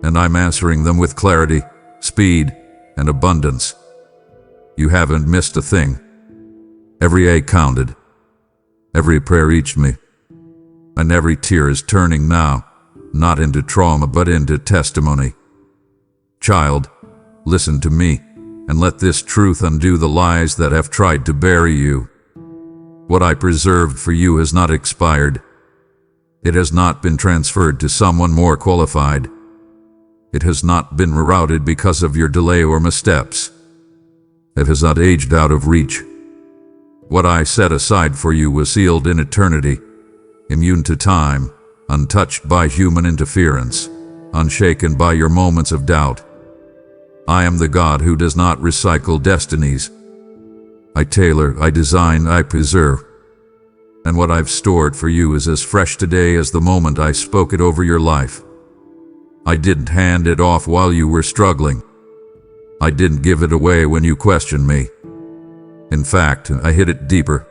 And I'm answering them with clarity, speed, and abundance. You haven't missed a thing. Every ache counted. Every prayer reached me. And every tear is turning now, not into trauma but into testimony. Child, listen to me, and let this truth undo the lies that have tried to bury you. What I preserved for you has not expired. It has not been transferred to someone more qualified. It has not been rerouted because of your delay or missteps. It has not aged out of reach. What I set aside for you was sealed in eternity, immune to time, untouched by human interference, unshaken by your moments of doubt. I am the God who does not recycle destinies. I tailor, I design, I preserve. And what I've stored for you is as fresh today as the moment I spoke it over your life. I didn't hand it off while you were struggling. I didn't give it away when you questioned me. In fact, I hid it deeper.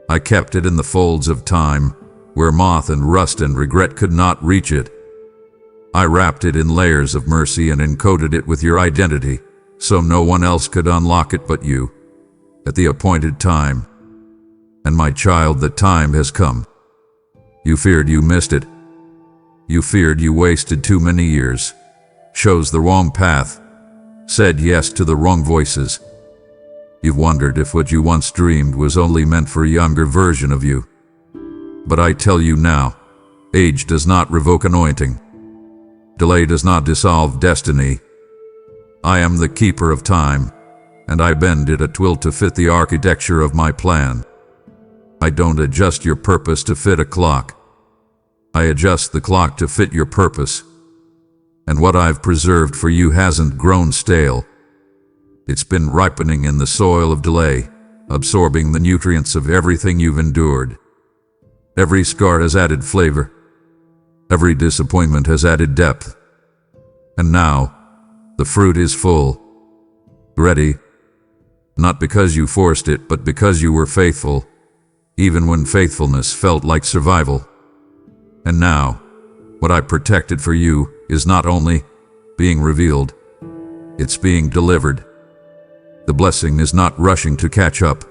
I kept it in the folds of time, where moth and rust and regret could not reach it. I wrapped it in layers of mercy and encoded it with your identity, so no one else could unlock it but you, at the appointed time. And my child, the time has come. You feared you missed it. You feared you wasted too many years, chose the wrong path, said yes to the wrong voices. You've wondered if what you once dreamed was only meant for a younger version of you. But I tell you now, age does not revoke anointing. Delay does not dissolve destiny. I am the keeper of time, and I bend it at will to fit the architecture of my plan. I don't adjust your purpose to fit a clock. I adjust the clock to fit your purpose. And what I've preserved for you hasn't grown stale. It's been ripening in the soil of delay, absorbing the nutrients of everything you've endured. Every scar has added flavor. Every disappointment has added depth. And now, the fruit is full. Ready. Not because you forced it, but because you were faithful, even when faithfulness felt like survival. And now, what I protected for you is not only being revealed, it's being delivered. The blessing is not rushing to catch up.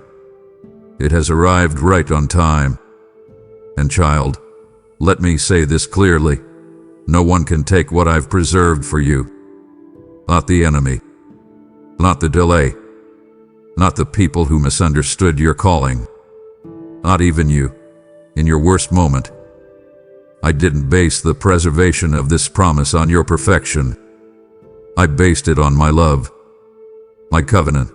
It has arrived right on time. And child, let me say this clearly. No one can take what I've preserved for you. Not the enemy. Not the delay. Not the people who misunderstood your calling. not even you, in your worst moment. I didn't base the preservation of this promise on your perfection. I based it on my love, my covenant,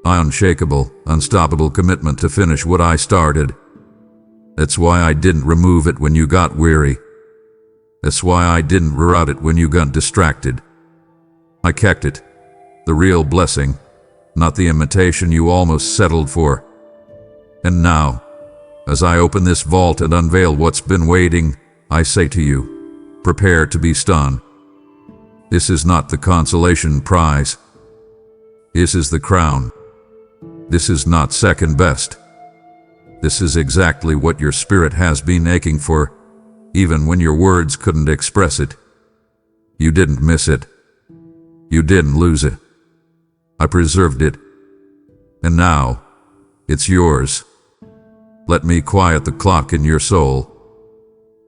my unshakable, unstoppable commitment to finish what I started. That's why I didn't remove it when you got weary. That's why I didn't reroute it when you got distracted. I kept it, the real blessing, not the imitation you almost settled for. And now, as I open this vault and unveil what's been waiting, I say to you, prepare to be stunned. This is not the consolation prize. This is the crown. This is not second best. This is exactly what your spirit has been aching for, even when your words couldn't express it. You didn't miss it. You didn't lose it. I preserved it. And now, it's yours. Let me quiet the clock in your soul.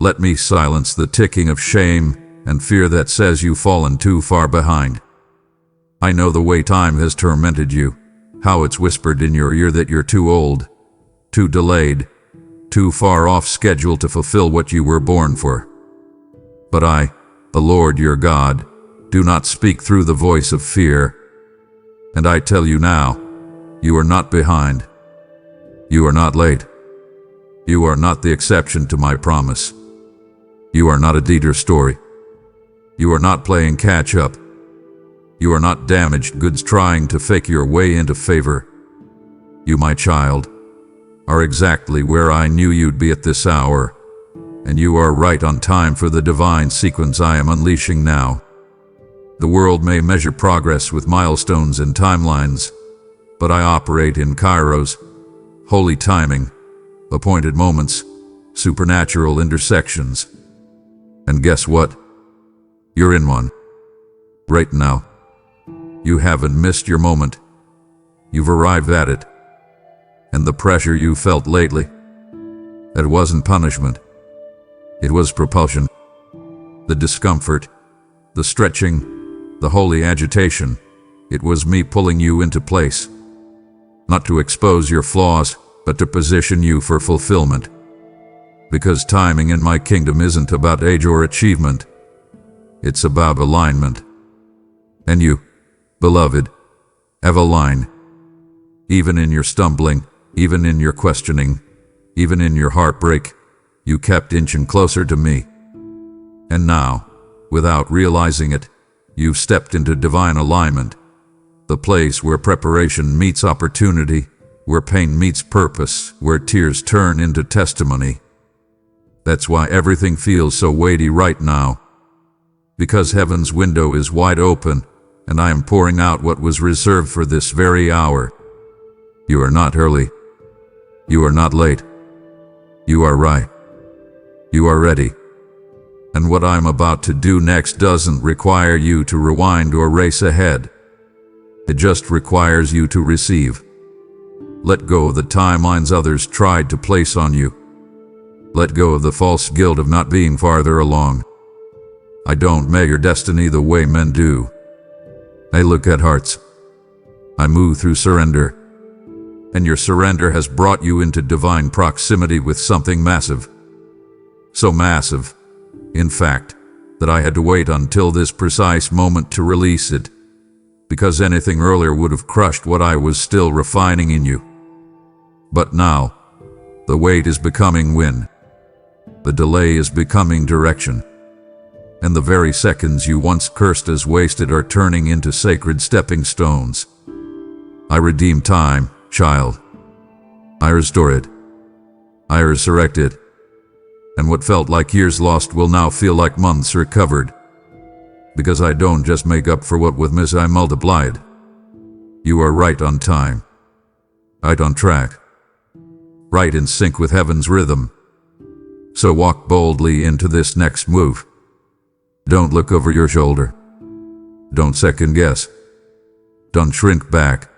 Let me silence the ticking of shame and fear that says you've fallen too far behind. I know the way time has tormented you, how it's whispered in your ear that you're too old, too delayed, too far off schedule to fulfill what you were born for. But I, the Lord your God, do not speak through the voice of fear. And I tell you now, you are not behind. You are not late. You are not the exception to my promise. You are not a Dieter story. You are not playing catch-up. You are not damaged goods trying to fake your way into favor. You, my child, are exactly where I knew you'd be at this hour, and you are right on time for the divine sequence I am unleashing now. The world may measure progress with milestones and timelines, but I operate in kairos, holy timing, appointed moments, supernatural intersections. And guess what? You're in one. Right now. You haven't missed your moment. You've arrived at it. And the pressure you felt lately, that wasn't punishment. It was propulsion. The discomfort, the stretching, the holy agitation, it was me pulling you into place. Not to expose your flaws, but to position you for fulfillment. Because timing in my kingdom isn't about age or achievement. It's about alignment. And you, beloved, have aligned. Even in your stumbling, even in your questioning, even in your heartbreak, you kept inching closer to me. And now, without realizing it, you've stepped into divine alignment, the place where preparation meets opportunity, where pain meets purpose, where tears turn into testimony. That's why everything feels so weighty right now. Because heaven's window is wide open, and I am pouring out what was reserved for this very hour. You are not early. You are not late. You are right. You are ready. And what I'm about to do next doesn't require you to rewind or race ahead. It just requires you to receive. Let go of the timelines others tried to place on you. Let go of the false guilt of not being farther along. I don't measure destiny the way men do. I look at hearts. I move through surrender. And your surrender has brought you into divine proximity with something massive. So massive, in fact, that I had to wait until this precise moment to release it, because anything earlier would have crushed what I was still refining in you. But now, the wait is becoming wind. The delay is becoming direction. And the very seconds you once cursed as wasted are turning into sacred stepping stones. I redeem time, child. I restore it. I resurrect it. And what felt like years lost will now feel like months recovered. Because I don't just make up for what was missed, I multiplied. You are right on time. Right on track. Right in sync with heaven's rhythm. So walk boldly into this next move. Don't look over your shoulder. Don't second guess. Don't shrink back.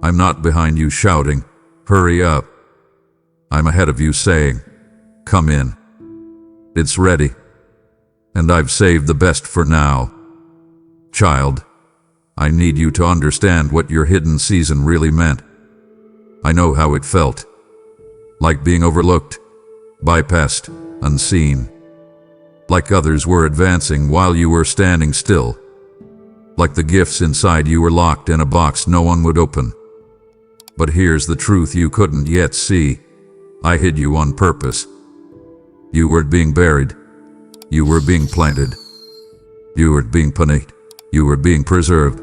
I'm not behind you shouting, hurry up. I'm ahead of you saying, come in. It's ready. And I've saved the best for now. Child, I need you to understand what your hidden season really meant. I know how it felt. like being overlooked, bypassed, unseen. Like others were advancing while you were standing still. Like the gifts inside you were locked in a box no one would open. But here's the truth you couldn't yet see. I hid you on purpose. You weren't being buried. You were being planted. You weren't being punished. You were being preserved.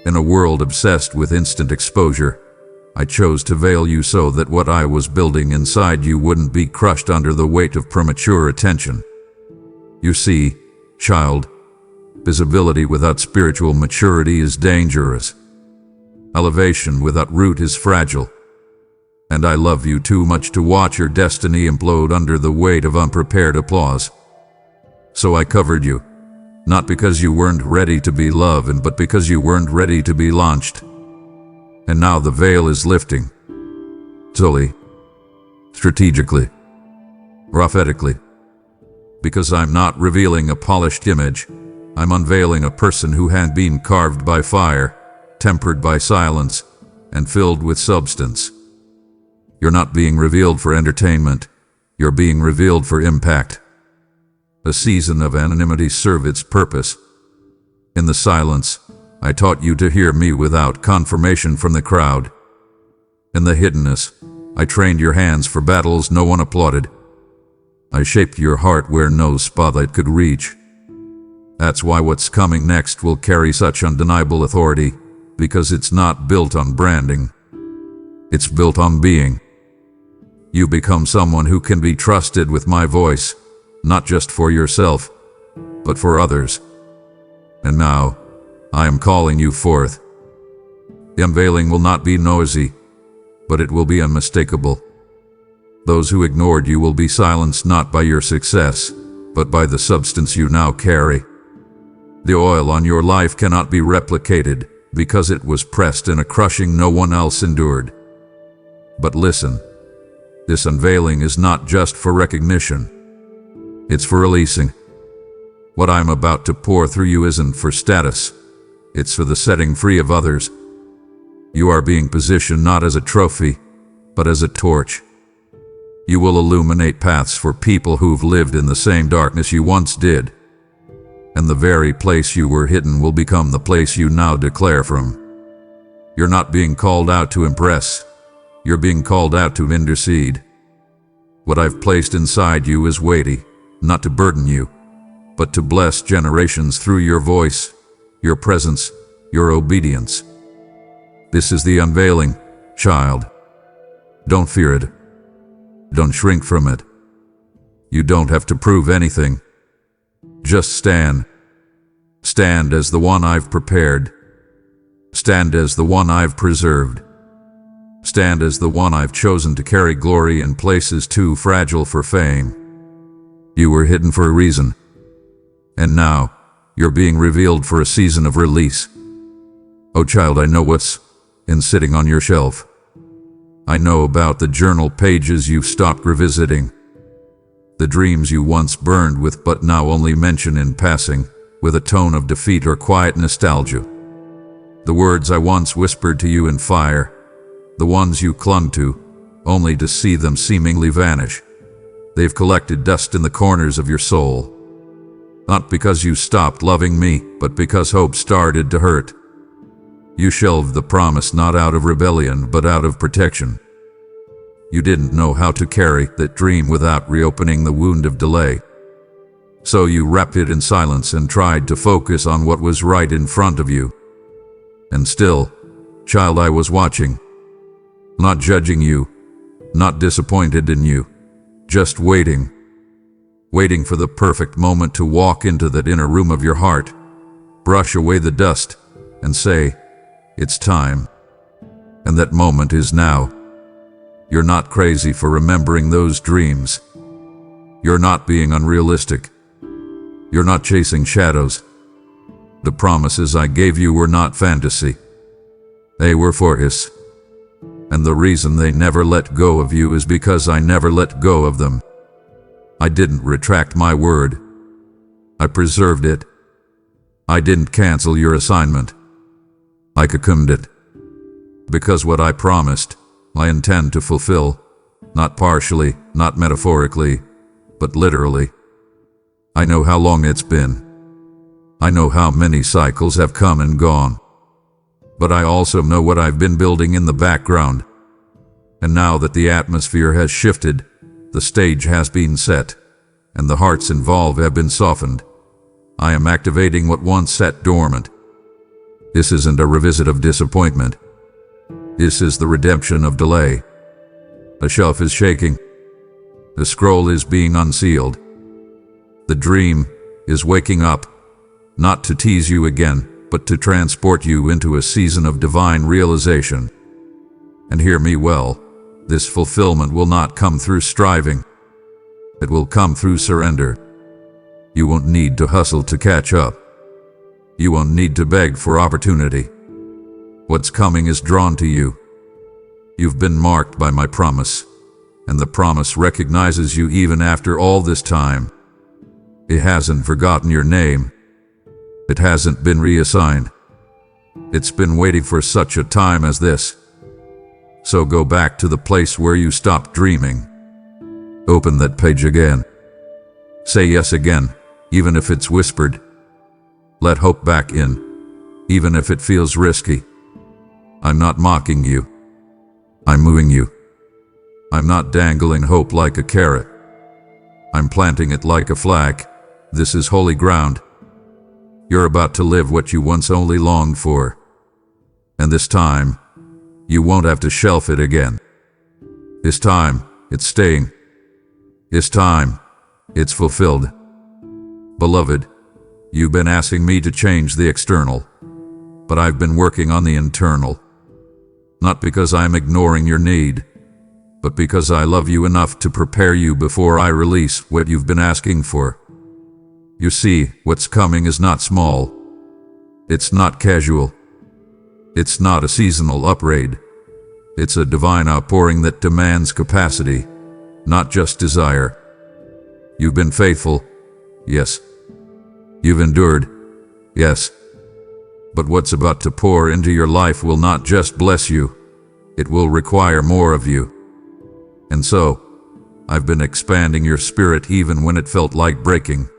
In a world obsessed with instant exposure, I chose to veil you so that what I was building inside you wouldn't be crushed under the weight of premature attention. You see, child, visibility without spiritual maturity is dangerous. Elevation without root is fragile. And I love you too much to watch your destiny implode under the weight of unprepared applause. So I covered you, not because you weren't ready to be loved, but because you weren't ready to be launched. And now the veil is lifting. Slowly, strategically, prophetically. Because I'm not revealing a polished image, I'm unveiling a person who had been carved by fire, tempered by silence, and filled with substance. You're not being revealed for entertainment, you're being revealed for impact. A season of anonymity served its purpose. In the silence, I taught you to hear me without confirmation from the crowd. In the hiddenness, I trained your hands for battles no one applauded. I shaped your heart where no spotlight could reach. That's why what's coming next will carry such undeniable authority, because it's not built on branding. It's built on being. You become someone who can be trusted with my voice, not just for yourself, but for others. And now, I am calling you forth. The unveiling will not be noisy, but it will be unmistakable. Those who ignored you will be silenced not by your success, but by the substance you now carry. The oil on your life cannot be replicated, because it was pressed in a crushing no one else endured. But listen, this unveiling is not just for recognition. It's for releasing. What I'm about to pour through you isn't for status. It's for the setting free of others. You are being positioned not as a trophy, but as a torch. You will illuminate paths for people who've lived in the same darkness you once did. And the very place you were hidden will become the place you now declare from. You're not being called out to impress. You're being called out to intercede. What I've placed inside you is weighty, not to burden you, but to bless generations through your voice, your presence, your obedience. This is the unveiling, child. Don't fear it. Don't shrink from it. You don't have to prove anything. Just stand. Stand as the one I've prepared. Stand as the one I've preserved. Stand as the one I've chosen to carry glory in places too fragile for fame. You were hidden for a reason. And now, you're being revealed for a season of release. Oh child, I know what's sitting on your shelf. I know about the journal pages you've stopped revisiting. The dreams you once burned with but now only mention in passing, with a tone of defeat or quiet nostalgia. The words I once whispered to you in fire, the ones you clung to, only to see them seemingly vanish. They've collected dust in the corners of your soul. Not because you stopped loving me, but because hope started to hurt. You shelved the promise not out of rebellion, but out of protection. You didn't know how to carry that dream without reopening the wound of delay. So you wrapped it in silence and tried to focus on what was right in front of you. And still, child, I was watching. Not judging you, not disappointed in you, just waiting. Waiting for the perfect moment to walk into that inner room of your heart, brush away the dust, and say, it's time. And that moment is now. You're not crazy for remembering those dreams. You're not being unrealistic. You're not chasing shadows. The promises I gave you were not fantasy. They were for us. And the reason they never let go of you is because I never let go of them. I didn't retract my word. I preserved it. I didn't cancel your assignment. I cocooned it. Because what I promised, I intend to fulfill, Not partially, not metaphorically, but literally. I know how long it's been. I know how many cycles have come and gone. But I also know what I've been building in the background. And now that the atmosphere has shifted, the stage has been set, and the hearts involved have been softened, I am activating what once sat dormant. This isn't a revisit of disappointment. This is the redemption of delay. A shelf is shaking. The scroll is being unsealed. The dream is waking up, not to tease you again, but to transport you into a season of divine realization. And hear me well, this fulfillment will not come through striving. It will come through surrender. You won't need to hustle to catch up. You won't need to beg for opportunity. What's coming is drawn to you. You've been marked by my promise, and the promise recognizes you even after all this time. It hasn't forgotten your name. It hasn't been reassigned. It's been waiting for such a time as this. So go back to the place where you stopped dreaming. Open that page again. Say yes again, even if it's whispered. Let hope back in, even if it feels risky. I'm not mocking you. I'm moving you. I'm not dangling hope like a carrot. I'm planting it like a flag. This is holy ground. You're about to live what you once only longed for. And this time, you won't have to shelf it again. This time, it's staying. This time, it's fulfilled. Beloved, you've been asking me to change the external, but I've been working on the internal. Not because I'm ignoring your need, but because I love you enough to prepare you before I release what you've been asking for. You see, what's coming is not small. It's not casual. It's not a seasonal upgrade. It's a divine outpouring that demands capacity, not just desire. You've been faithful, yes. You've endured, yes. But what's about to pour into your life will not just bless you, it will require more of you. And so, I've been expanding your spirit even when it felt like breaking.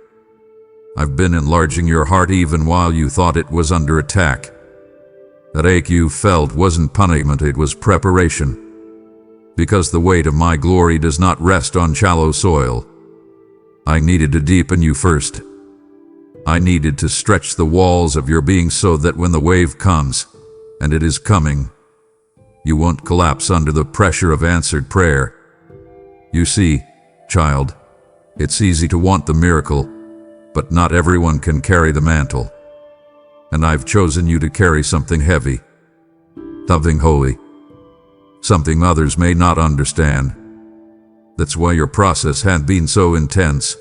I've been enlarging your heart even while you thought it was under attack. That ache you felt wasn't punishment, it was preparation. Because the weight of my glory does not rest on shallow soil. I needed to deepen you first. I needed to stretch the walls of your being so that when the wave comes, and it is coming, you won't collapse under the pressure of answered prayer. You see, child, it's easy to want the miracle, but not everyone can carry the mantle. And I've chosen you to carry something heavy, something holy, something others may not understand. That's why your process has been so intense.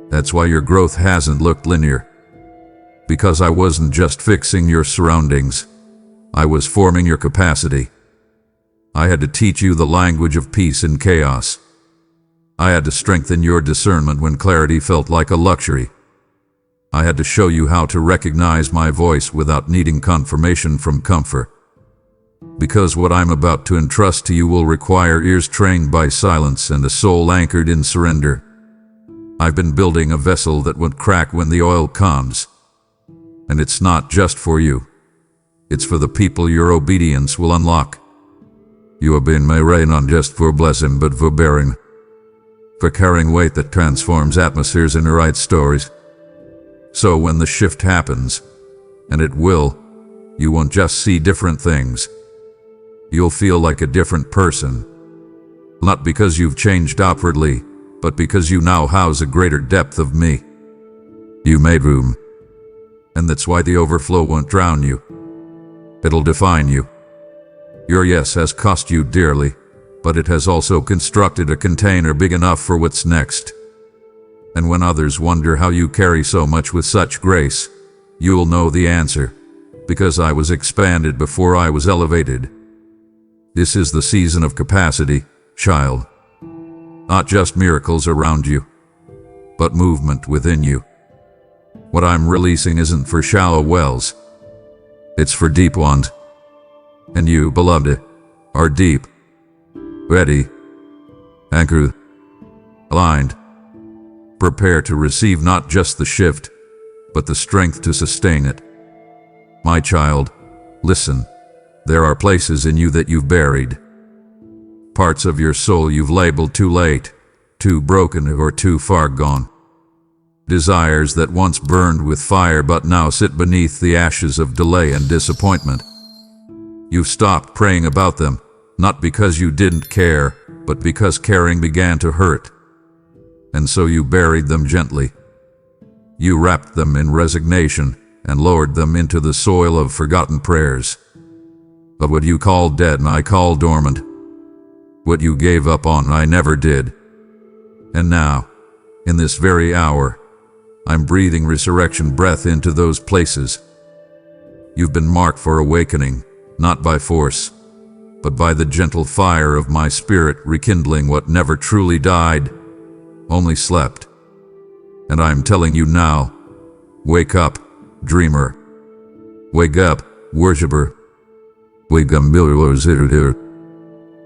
That's why your growth hasn't looked linear. Because I wasn't just fixing your surroundings, I was forming your capacity. I had to teach you the language of peace in chaos. I had to strengthen your discernment when clarity felt like a luxury. I had to show you how to recognize my voice without needing confirmation from comfort. Because what I'm about to entrust to you will require ears trained by silence and a soul anchored in surrender. I've been building a vessel that won't crack when the oil comes. And it's not just for you. It's for the people your obedience will unlock. You have been my rain not just for blessing but for bearing. For carrying weight that transforms atmospheres into right stories. So when the shift happens, and it will, you won't just see different things. You'll feel like a different person. Not because you've changed outwardly, but because you now house a greater depth of me. You made room. And that's why the overflow won't drown you. It'll define you. Your yes has cost you dearly, but it has also constructed a container big enough for what's next. And when others wonder how you carry so much with such grace, you'll know the answer, because I was expanded before I was elevated. This is the season of capacity, child. Not just miracles around you, but movement within you. What I'm releasing isn't for shallow wells. It's for deep ones. And you, beloved, are deep, ready, Anchored, aligned. Prepare to receive not just the shift, but the strength to sustain it. My child, listen. There are places in you that you've buried. Parts of your soul you've labeled too late, too broken, or too far gone. Desires that once burned with fire but now sit beneath the ashes of delay and disappointment. You've stopped praying about them, not because you didn't care, but because caring began to hurt. And so you buried them gently. You wrapped them in resignation and lowered them into the soil of forgotten prayers. But what you called dead I call dormant. What you gave up on I never did. And now, in this very hour, I'm breathing resurrection breath into those places. You've been marked for awakening, not by force, but by the gentle fire of my spirit rekindling what never truly died, only slept. And I'm telling you now, wake up, dreamer. Wake up, worshiper. Wake up, builder.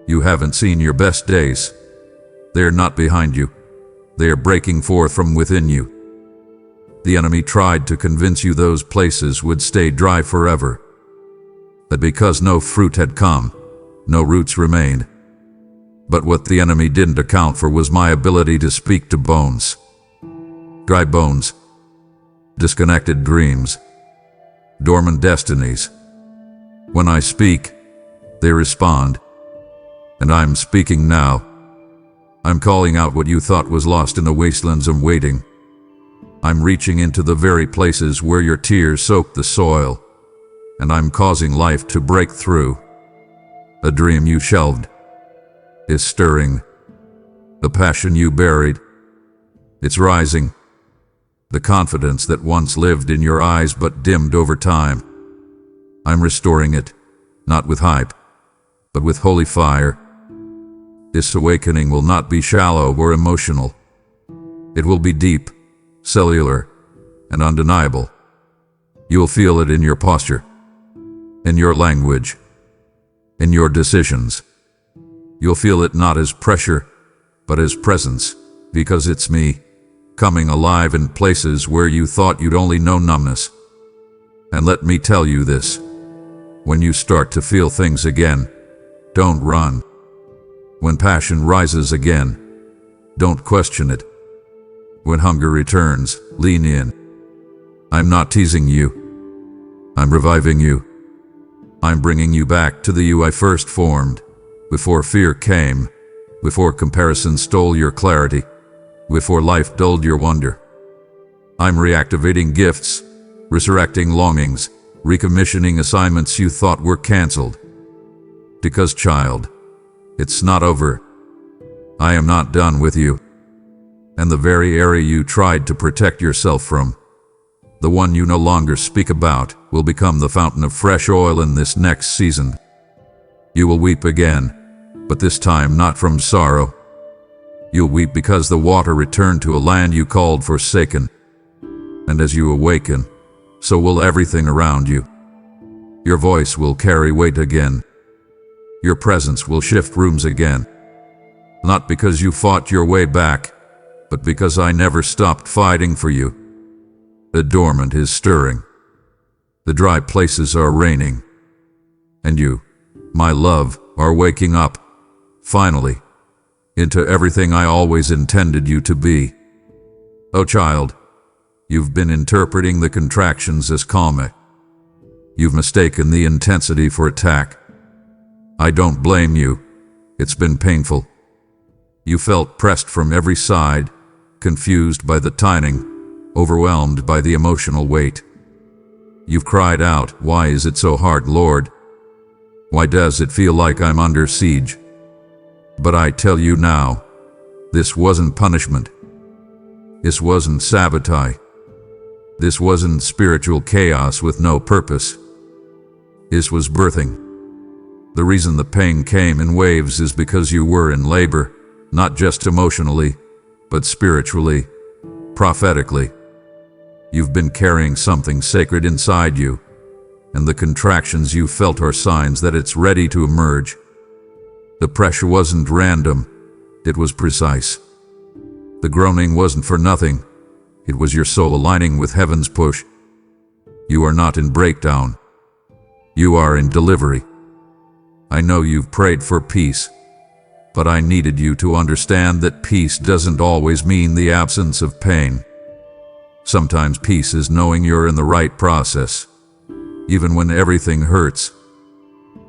You haven't seen your best days. They're not behind you. They are breaking forth from within you. The enemy tried to convince you those places would stay dry forever. That because no fruit had come, no roots remained. But what the enemy didn't account for was my ability to speak to bones. Dry bones. Disconnected dreams. Dormant destinies. When I speak, they respond. And I'm speaking now. I'm calling out what you thought was lost in the wastelands of waiting. I'm reaching into the very places where your tears soaked the soil, and I'm causing life to break through. A dream you shelved is stirring. The passion you buried, it's rising. The confidence that once lived in your eyes but dimmed over time, I'm restoring it, not with hype, but with holy fire. This awakening will not be shallow or emotional. It will be deep, cellular, and undeniable. You'll feel it in your posture, in your language, in your decisions. You'll feel it not as pressure, but as presence, because it's me, coming alive in places where you thought you'd only know numbness. And let me tell you this, when you start to feel things again, don't run. When passion rises again, don't question it. When hunger returns, lean in. I'm not teasing you. I'm reviving you. I'm bringing you back to the you I first formed, before fear came, before comparison stole your clarity, before life dulled your wonder. I'm reactivating gifts, resurrecting longings, recommissioning assignments you thought were canceled. Because, child, it's not over. I am not done with you. And the very area you tried to protect yourself from, the one you no longer speak about, will become the fountain of fresh oil in this next season. You will weep again, but this time not from sorrow. You'll weep because the water returned to a land you called forsaken. And as you awaken, so will everything around you. Your voice will carry weight again. Your presence will shift rooms again. Not because you fought your way back, but because I never stopped fighting for you. The dormant is stirring. The dry places are raining. And you, my love, are waking up, finally, into everything I always intended you to be. Oh child, you've been interpreting the contractions as calm. You've mistaken the intensity for attack. I don't blame you. It's been painful. You felt pressed from every side, confused by the timing, overwhelmed by the emotional weight. You've cried out, "Why is it so hard, Lord? Why does it feel like I'm under siege?" But I tell you now, this wasn't punishment. This wasn't sabotage. This wasn't spiritual chaos with no purpose. This was birthing. The reason the pain came in waves is because you were in labor, not just emotionally, but spiritually, prophetically. You've been carrying something sacred inside you, and the contractions you felt are signs that it's ready to emerge. The pressure wasn't random, It was precise. The groaning wasn't for nothing. It was your soul aligning with heaven's push. You are not in breakdown. You are in delivery. I know you've prayed for peace, but I needed you to understand that peace doesn't always mean the absence of pain. Sometimes peace is knowing you're in the right process, even when everything hurts.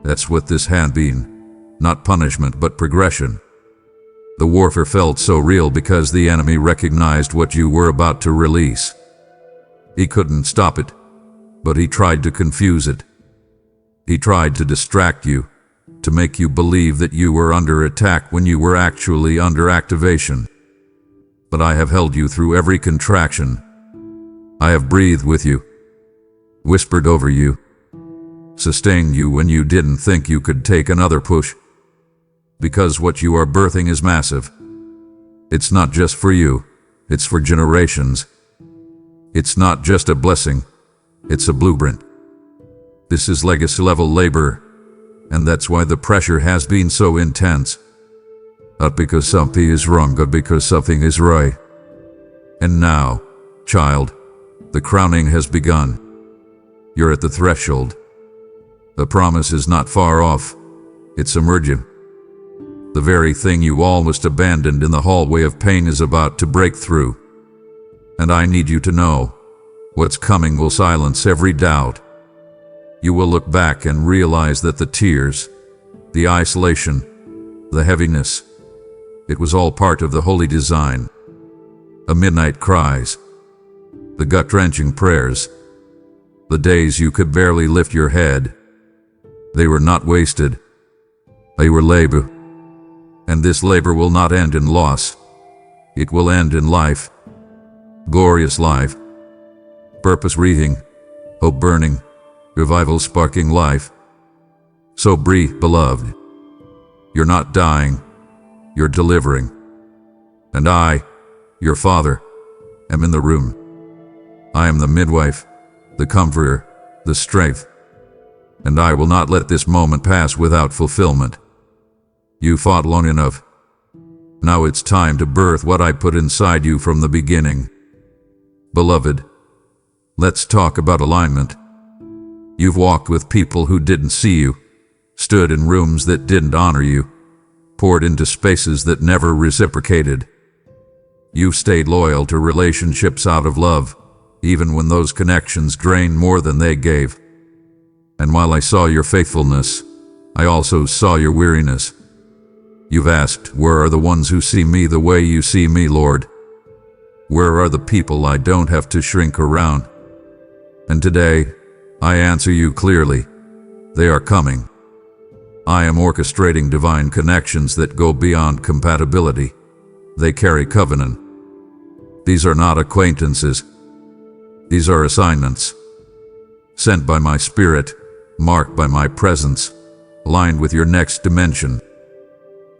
That's what this had been, not punishment but progression. The warfare felt so real because the enemy recognized what you were about to release. He couldn't stop it, but he tried to confuse it. He tried to distract you, to make you believe that you were under attack when you were actually under activation. But I have held you through every contraction. I have breathed with you, whispered over you, sustained you when you didn't think you could take another push. Because what you are birthing is massive. It's not just for you, it's for generations. It's not just a blessing, it's a blueprint. This is legacy-level labor, and that's why the pressure has been so intense. Not because something is wrong, but because something is right. And now, child, the crowning has begun. You're at the threshold. The promise is not far off. It's emerging. The very thing you almost abandoned in the hallway of pain is about to break through. And I need you to know, what's coming will silence every doubt. You will look back and realize that the tears, the isolation, the heaviness, it was all part of the holy design. The midnight cries, the gut-wrenching prayers, the days you could barely lift your head. They were not wasted. They were labor. And this labor will not end in loss. It will end in life. Glorious life. Purpose breathing, hope burning, revival sparking life. So breathe, beloved. You're not dying. You're delivering. And I, your father, am in the room. I am the midwife, the comforter, the strength. And I will not let this moment pass without fulfillment. You fought long enough. Now it's time to birth what I put inside you from the beginning. Beloved, let's talk about alignment. You've walked with people who didn't see you, stood in rooms that didn't honor you, poured into spaces that never reciprocated. You've stayed loyal to relationships out of love, even when those connections drained more than they gave. And while I saw your faithfulness, I also saw your weariness. You've asked, where are the ones who see me the way you see me, Lord? Where are the people I don't have to shrink around? And today, I answer you clearly. They are coming. I am orchestrating divine connections that go beyond compatibility. They carry covenant. These are not acquaintances. These are assignments. Sent by my spirit, marked by my presence, aligned with your next dimension.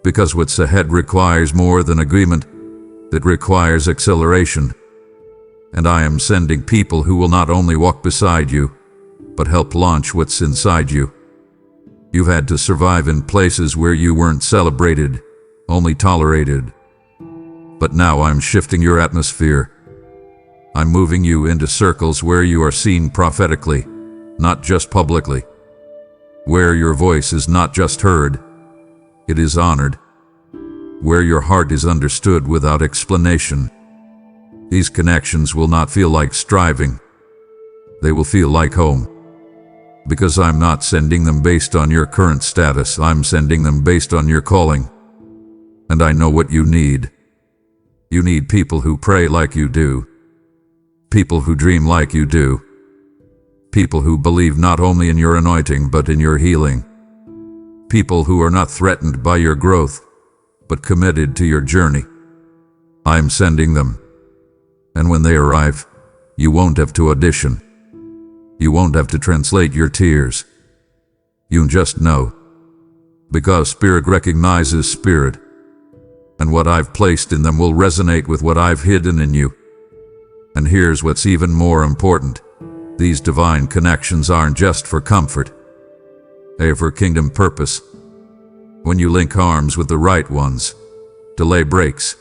Because what's ahead requires more than agreement. It requires acceleration. And I am sending people who will not only walk beside you, but help launch what's inside you. You've had to survive in places where you weren't celebrated, only tolerated. But now I'm shifting your atmosphere. I'm moving you into circles where you are seen prophetically, not just publicly. Where your voice is not just heard, it is honored. Where your heart is understood without explanation. These connections will not feel like striving. They will feel like home. Because I'm not sending them based on your current status, I'm sending them based on your calling. And I know what you need. You need people who pray like you do. People who dream like you do. People who believe not only in your anointing but in your healing. People who are not threatened by your growth, but committed to your journey. I'm sending them. And when they arrive, you won't have to audition. You won't have to translate your tears. You just know. Because spirit recognizes spirit. And what I've placed in them will resonate with what I've hidden in you. And here's what's even more important. These divine connections aren't just for comfort. They are for kingdom purpose. When you link arms with the right ones, delay breaks.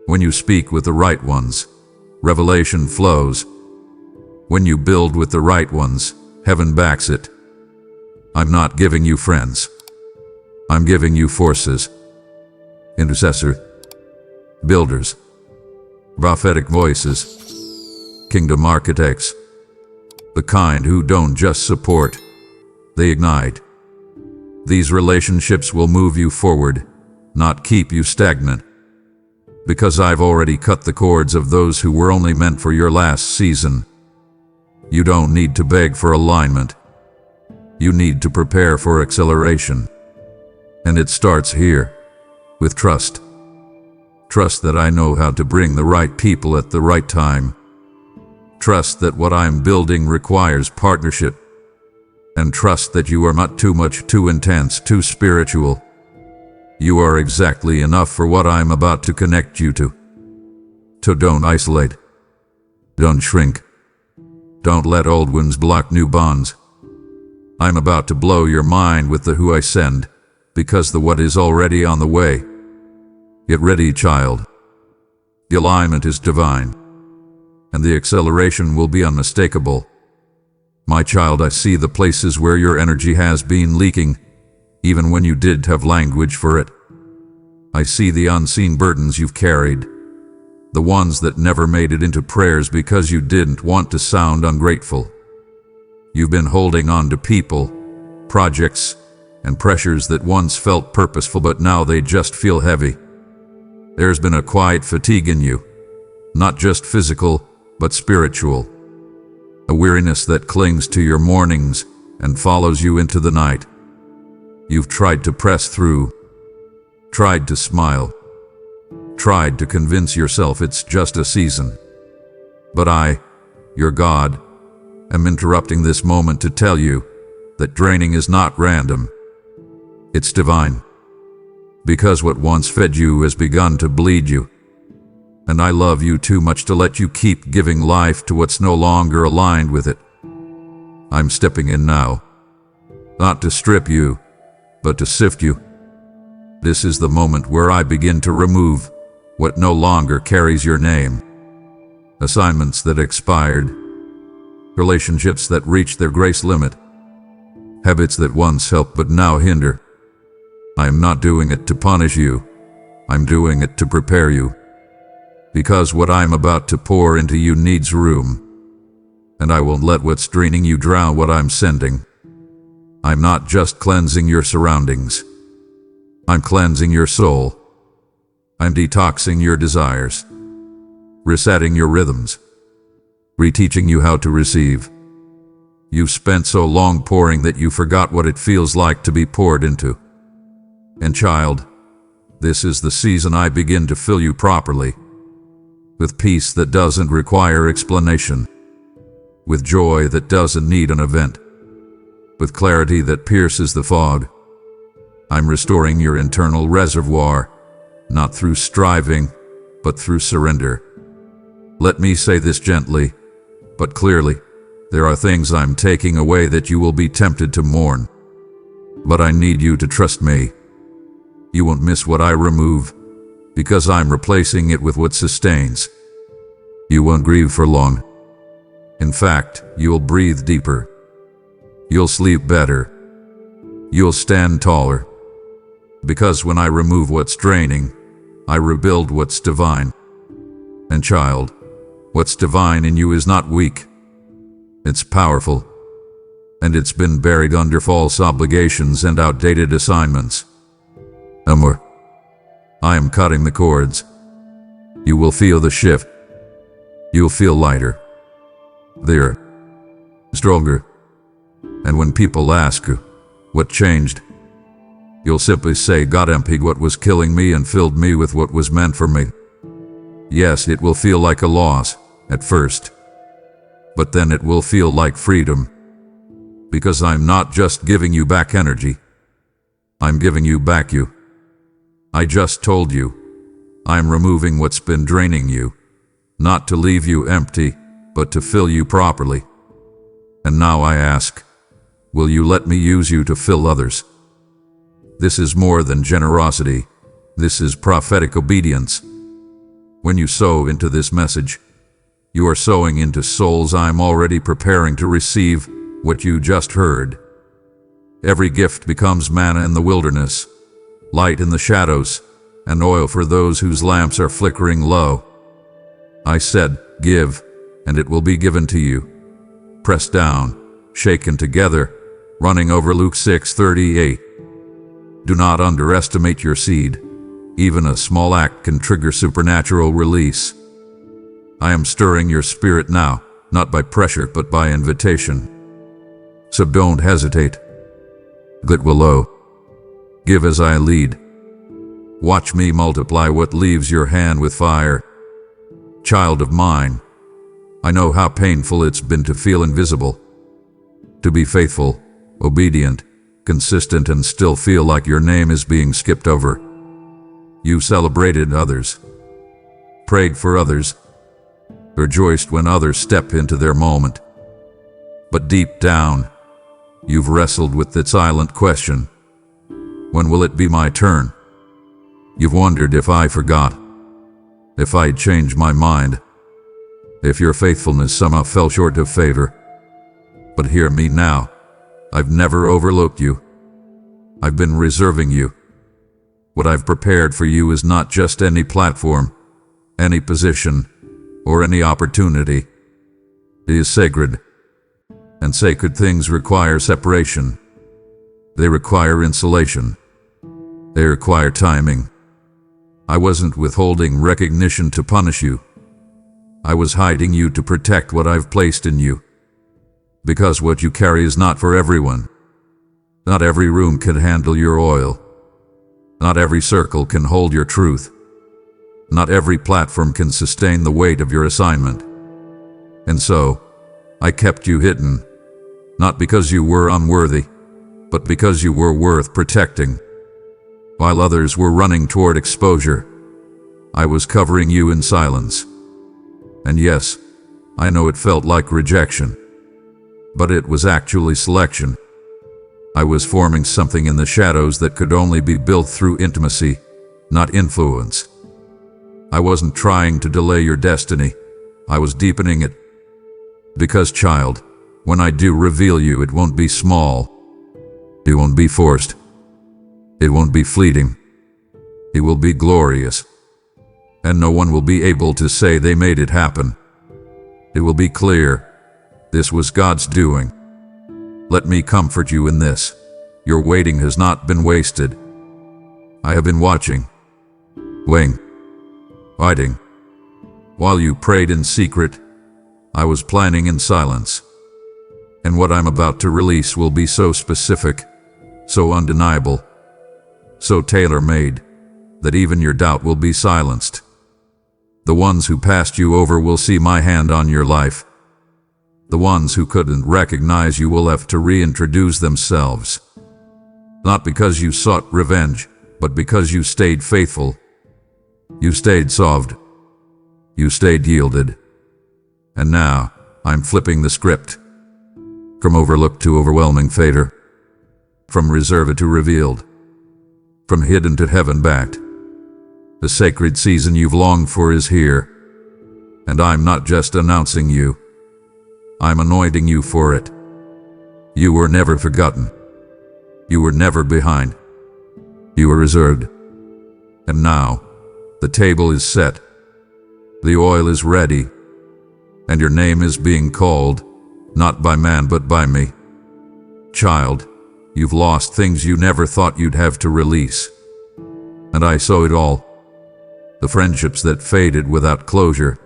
When you speak with the right ones, revelation flows. When you build with the right ones, heaven backs it. I'm not giving you friends. I'm giving you forces. Intercessor, builders, prophetic voices, kingdom architects, the kind who don't just support, they ignite. These relationships will move you forward, not keep you stagnant. Because I've already cut the cords of those who were only meant for your last season. You don't need to beg for alignment. You need to prepare for acceleration. And it starts here, with trust. Trust that I know how to bring the right people at the right time. Trust that what I'm building requires partnership. And trust that you are not too much, too intense, too spiritual. You are exactly enough for what I'm about to connect you to. So don't isolate. Don't shrink. Don't let old wounds block new bonds. I'm about to blow your mind with the who I send, because the what is already on the way. Get ready, child. The alignment is divine, and the acceleration will be unmistakable. My child, I see the places where your energy has been leaking, even when you did have language for it. I see the unseen burdens you've carried, the ones that never made it into prayers because you didn't want to sound ungrateful. You've been holding on to people, projects, and pressures that once felt purposeful but now they just feel heavy. There's been a quiet fatigue in you, not just physical, but spiritual. A weariness that clings to your mornings and follows you into the night. You've tried to press through, tried to smile, tried to convince yourself it's just a season. But I, your God, am interrupting this moment to tell you that draining is not random. It's divine. Because what once fed you has begun to bleed you. And I love you too much to let you keep giving life to what's no longer aligned with it. I'm stepping in now, not to strip you, but to sift you. This is the moment where I begin to remove what no longer carries your name. Assignments that expired, relationships that reached their grace limit, habits that once helped but now hinder. I am not doing it to punish you. I'm doing it to prepare you. Because what I'm about to pour into you needs room. And I won't let what's draining you drown what I'm sending. I'm not just cleansing your surroundings. I'm cleansing your soul. I'm detoxing your desires. Resetting your rhythms. Reteaching you how to receive. You've spent so long pouring that you forgot what it feels like to be poured into. And child, this is the season I begin to fill you properly. With peace that doesn't require explanation. With joy that doesn't need an event. With clarity that pierces the fog. I'm restoring your internal reservoir, not through striving, but through surrender. Let me say this gently, but clearly. There are things I'm taking away that you will be tempted to mourn. But I need you to trust me. You won't miss what I remove, because I'm replacing it with what sustains. You won't grieve for long. In fact, you'll breathe deeper. You'll sleep better. You'll stand taller. Because when I remove what's draining, I rebuild what's divine. And child, what's divine in you is not weak. It's powerful. And it's been buried under false obligations and outdated assignments. Amor, I am cutting the cords. You will feel the shift. You'll feel lighter. There. Stronger. And when people ask you, what changed? You'll simply say, God emptied what was killing me and filled me with what was meant for me. Yes, it will feel like a loss, at first. But then it will feel like freedom. Because I'm not just giving you back energy. I'm giving you back you. I just told you. I'm removing what's been draining you. Not to leave you empty, but to fill you properly. And now I ask, will you let me use you to fill others? This is more than generosity. This is prophetic obedience. When you sow into this message, you are sowing into souls I'm already preparing to receive what you just heard. Every gift becomes manna in the wilderness, light in the shadows, and oil for those whose lamps are flickering low. I said, give, and it will be given to you. Pressed down, shaken together, running over. Luke 6:38. Do not underestimate your seed. Even a small act can trigger supernatural release. I am stirring your spirit now, not by pressure but by invitation. So don't hesitate. Glit willow. Give as I lead. Watch me multiply what leaves your hand with fire. Child of mine, I know how painful it's been to feel invisible, to be faithful, obedient, consistent, and still feel like your name is being skipped over. You celebrated others, prayed for others, rejoiced when others step into their moment. But deep down, you've wrestled with the silent question, when will it be my turn? You've wondered if I forgot, if I'd changed my mind, if your faithfulness somehow fell short of favor. But hear me now, I've never overlooked you. I've been reserving you. What I've prepared for you is not just any platform, any position, or any opportunity. It is sacred, and sacred things require separation. They require insulation. They require timing. I wasn't withholding recognition to punish you. I was hiding you to protect what I've placed in you. Because what you carry is not for everyone. Not every room can handle your oil. Not every circle can hold your truth. Not every platform can sustain the weight of your assignment. And so, I kept you hidden, not because you were unworthy, but because you were worth protecting. While others were running toward exposure, I was covering you in silence. And yes, I know it felt like rejection, but it was actually selection. I was forming something in the shadows that could only be built through intimacy, not influence. I wasn't trying to delay your destiny. I was deepening it. Because, child, when I do reveal you, it won't be small. It won't be forced. It won't be fleeting. It will be glorious. And no one will be able to say they made it happen. It will be clear. This was God's doing. Let me comfort you in this. Your waiting has not been wasted. I have been watching, waiting, fighting. While you prayed in secret, I was planning in silence. And what I'm about to release will be so specific, so undeniable, so tailor-made, that even your doubt will be silenced. The ones who passed you over will see my hand on your life. The ones who couldn't recognize you will have to reintroduce themselves. Not because you sought revenge, but because you stayed faithful. You stayed soft. You stayed yielded. And now, I'm flipping the script. From overlooked to overwhelming favor. From reserved to revealed. From hidden to heaven-backed. The sacred season you've longed for is here. And I'm not just announcing you. I'm anointing you for it. You were never forgotten. You were never behind. You were reserved. And now, the table is set. The oil is ready. And your name is being called, not by man but by me. Child, you've lost things you never thought you'd have to release. And I saw it all. The friendships that faded without closure.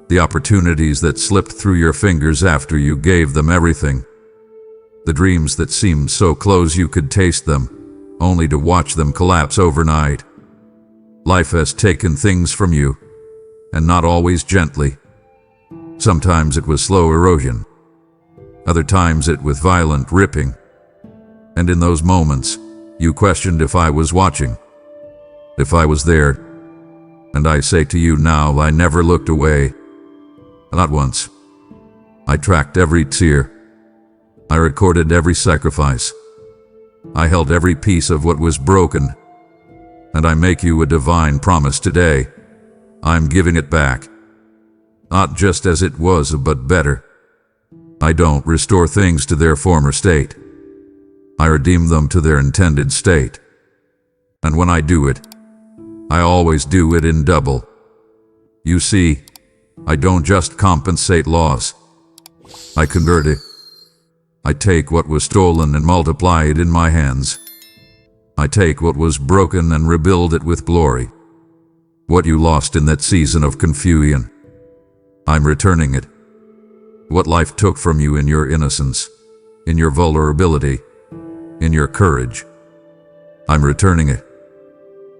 The opportunities that slipped through your fingers after you gave them everything. The dreams that seemed so close you could taste them, only to watch them collapse overnight. Life has taken things from you, and not always gently. Sometimes it was slow erosion. Other times it with violent ripping. And in those moments, you questioned if I was watching, if I was there. And I say to you now, I never looked away. Not once. I tracked every tear. I recorded every sacrifice. I held every piece of what was broken. And I make you a divine promise today. I'm giving it back. Not just as it was, but better. I don't restore things to their former state. I redeem them to their intended state. And when I do it, I always do it in double. You see, I don't just compensate loss. I convert it. I take what was stolen and multiply it in my hands. I take what was broken and rebuild it with glory. What you lost in that season of confusion, I'm returning it. What life took from you in your innocence, in your vulnerability, in your courage, I'm returning it.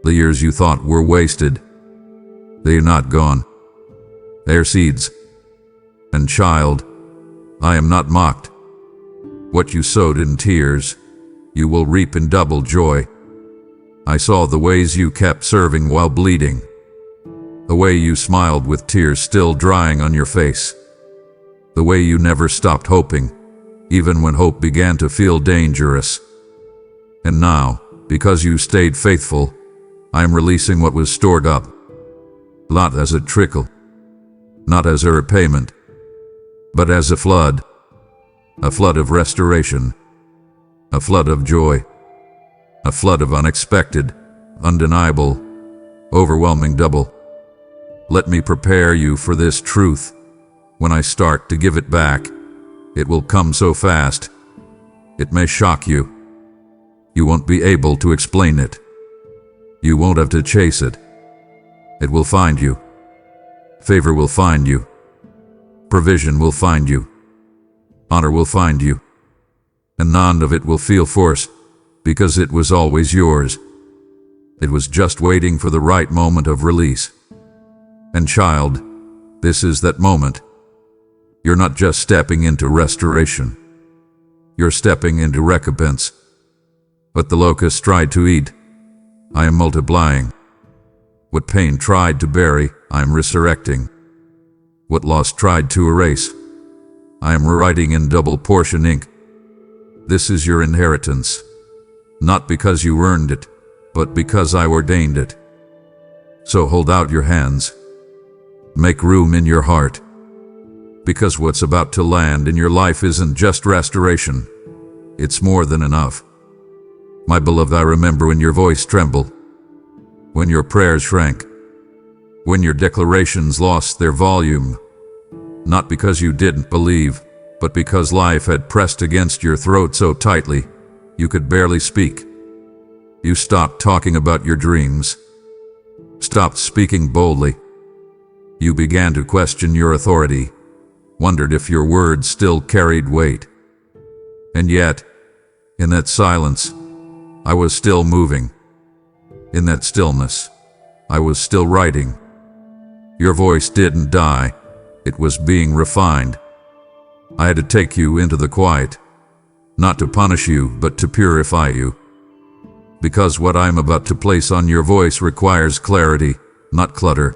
The years you thought were wasted, they are not gone. They are seeds. And child, I am not mocked. What you sowed in tears, you will reap in double joy. I saw the ways you kept serving while bleeding, the way you smiled with tears still drying on your face, the way you never stopped hoping, even when hope began to feel dangerous. And now, because you stayed faithful, I am releasing what was stored up, not as a trickle, not as a repayment, but as a flood of restoration, a flood of joy, a flood of unexpected, undeniable, overwhelming double. Let me prepare you for this truth. When I start to give it back, it will come so fast, it may shock you. You won't be able to explain it. You won't have to chase it. It will find you. Favor will find you. Provision will find you. Honor will find you. And none of it will feel forced, because it was always yours. It was just waiting for the right moment of release. And child, this is that moment. You're not just stepping into restoration. You're stepping into recompense. What the locust tried to eat, I am multiplying. What pain tried to bury, I am resurrecting. What loss tried to erase, I am rewriting in double portion ink. This is your inheritance, not because you earned it, but because I ordained it. So hold out your hands. Make room in your heart. Because what's about to land in your life isn't just restoration. It's more than enough. My beloved, I remember when your voice trembled, when your prayers shrank, when your declarations lost their volume, not because you didn't believe, but because life had pressed against your throat so tightly you could barely speak. You stopped talking about your dreams, stopped speaking boldly. You began to question your authority, wondered if your words still carried weight. And yet, in that silence, I was still moving. In that stillness, I was still writing. Your voice didn't die. It was being refined. I had to take you into the quiet, not to punish you, but to purify you. Because what I'm about to place on your voice requires clarity, not clutter.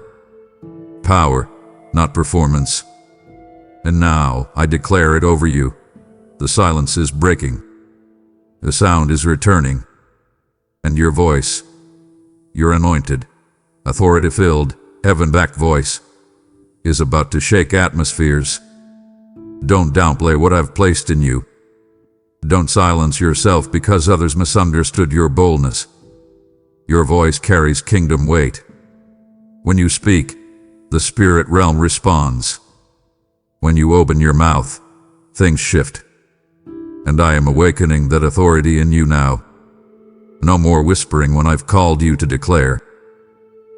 Power, not performance. And now I declare it over you. The silence is breaking. The sound is returning. And your voice, your anointed, authority-filled, heaven-backed voice, is about to shake atmospheres. Don't downplay what I've placed in you. Don't silence yourself because others misunderstood your boldness. Your voice carries kingdom weight. When you speak, the spirit realm responds. When you open your mouth, things shift. And I am awakening that authority in you now. No more whispering when I've called you to declare.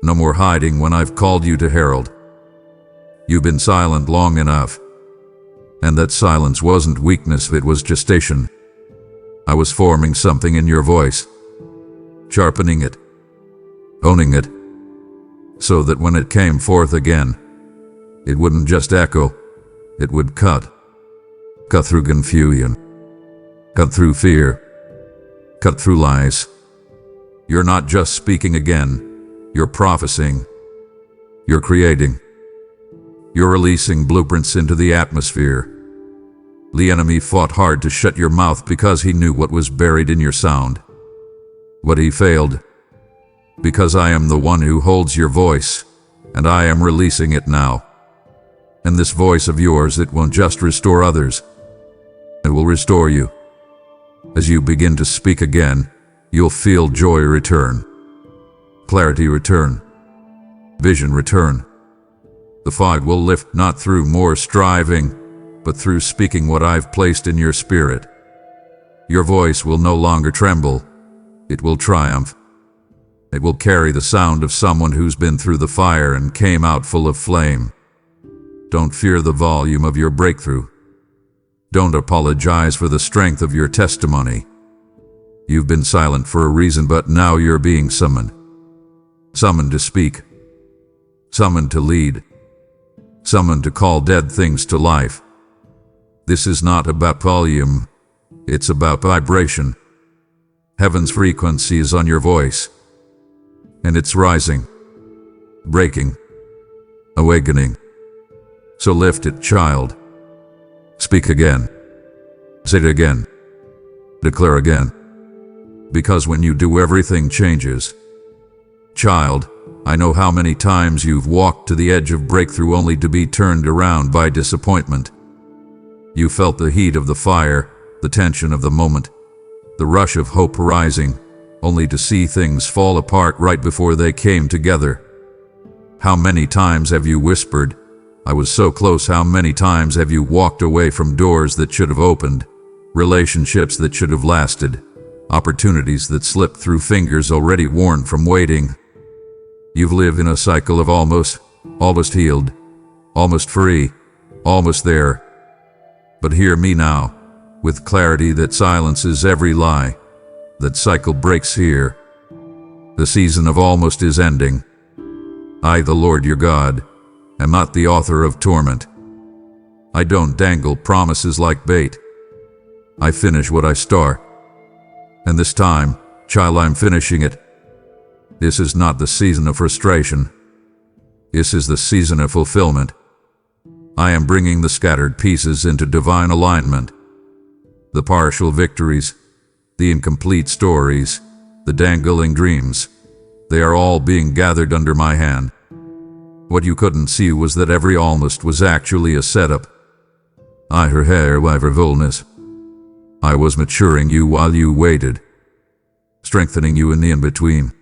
No more hiding when I've called you to herald. You've been silent long enough. And that silence wasn't weakness, it was gestation. I was forming something in your voice, sharpening it, owning it, so that when it came forth again, it wouldn't just echo, it would cut through confusion, cut through fear, cut through lies. You're not just speaking again, you're prophesying, you're creating, you're releasing blueprints into the atmosphere. The enemy fought hard to shut your mouth because he knew what was buried in your sound. But he failed. because I am the one who holds your voice, and I am releasing it now. And this voice of yours, it won't just restore others, it will restore you. As you begin to speak again, you'll feel joy return, clarity return, vision return. The fog will lift not through more striving, but through speaking what I've placed in your spirit. Your voice will no longer tremble, it will triumph. It will carry the sound of someone who's been through the fire and came out full of flame. Don't fear the volume of your breakthrough. Don't apologize for the strength of your testimony. You've been silent for a reason, but now you're being summoned. Summoned to speak. Summoned to lead. Summoned to call dead things to life. This is not about volume, it's about vibration. Heaven's frequency is on your voice, and it's rising, breaking, awakening. So lift it, child. Speak again. Say it again. Declare again. Because when you do, everything changes. Child, I know how many times you've walked to the edge of breakthrough only to be turned around by disappointment. You felt the heat of the fire, the tension of the moment, the rush of hope rising, only to see things fall apart right before they came together. How many times have you whispered, "I was so close"? How many times have you walked away from doors that should have opened, relationships that should have lasted, opportunities that slipped through fingers already worn from waiting? You've lived in a cycle of almost healed, almost free, almost there. But hear me now, with clarity that silences every lie. That cycle breaks here. The season of almost is ending. I, the Lord your God, am not the author of torment. I don't dangle promises like bait. I finish what I start. And this time, child, I'm finishing it. This is not the season of frustration. This is the season of fulfillment. I am bringing the scattered pieces into divine alignment. The partial victories, the incomplete stories, the dangling dreams, they are all being gathered under my hand. What you couldn't see was that every almost was actually a setup. I was maturing you while you waited, strengthening you in the in-between,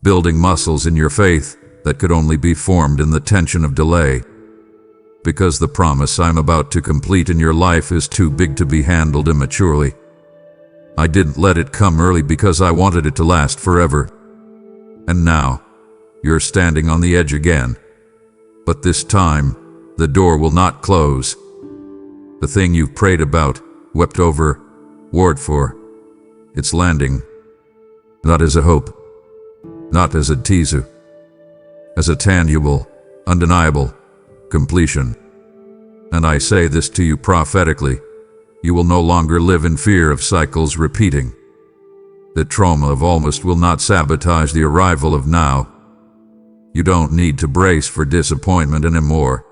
building muscles in your faith that could only be formed in the tension of delay. Because the promise I'm about to complete in your life is too big to be handled immaturely. I didn't let it come early because I wanted it to last forever. And now, you're standing on the edge again. But this time, the door will not close. The thing you've prayed about, wept over, warred for, it's landing. Not as a hope, not as a teaser, as a tangible, undeniable completion. And I say this to you prophetically, you will no longer live in fear of cycles repeating. The trauma of almost will not sabotage the arrival of now. You don't need to brace for disappointment anymore.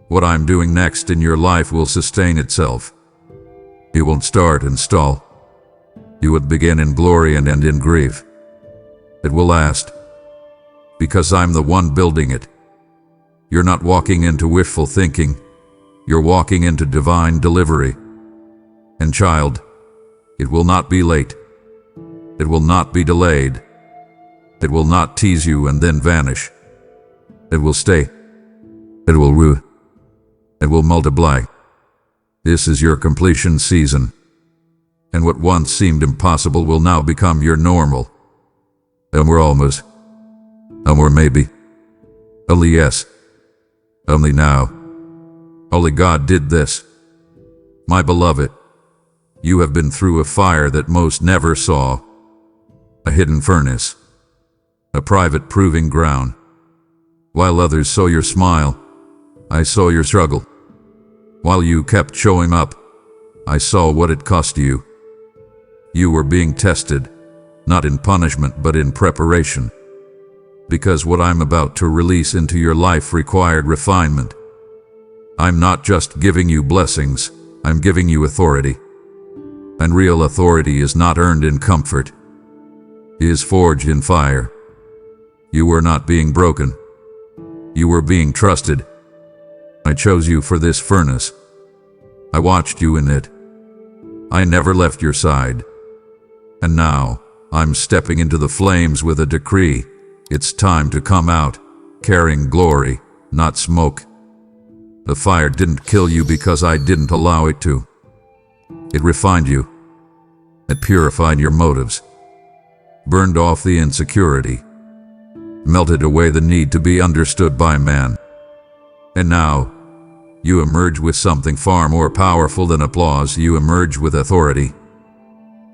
What I'm doing next in your life will sustain itself. It won't start and stall. You would begin in glory and end in grief. It will last, because I'm the one building it. You're not walking into wishful thinking, you're walking into divine delivery. And child, it will not be late. It will not be delayed. It will not tease you and then vanish. It will stay. It will root. It will multiply. This is your completion season. And what once seemed impossible will now become your normal. And we're almost. And we're maybe. Only yes. Only now. Only God did this. My beloved, you have been through a fire that most never saw. A hidden furnace. A private proving ground. While others saw your smile, I saw your struggle. While you kept showing up, I saw what it cost you. You were being tested, not in punishment but in preparation. Because what I'm about to release into your life required refinement. I'm not just giving you blessings, I'm giving you authority. And real authority is not earned in comfort. is forged in fire. You were not being broken. You were being trusted. I chose you for this furnace. I watched you in it. I never left your side. And now, I'm stepping into the flames with a decree. It's time to come out, carrying glory, not smoke. The fire didn't kill you because I didn't allow it to. It refined you. It purified your motives, burned off the insecurity, melted away the need to be understood by man. And now, you emerge with something far more powerful than applause. You emerge with authority.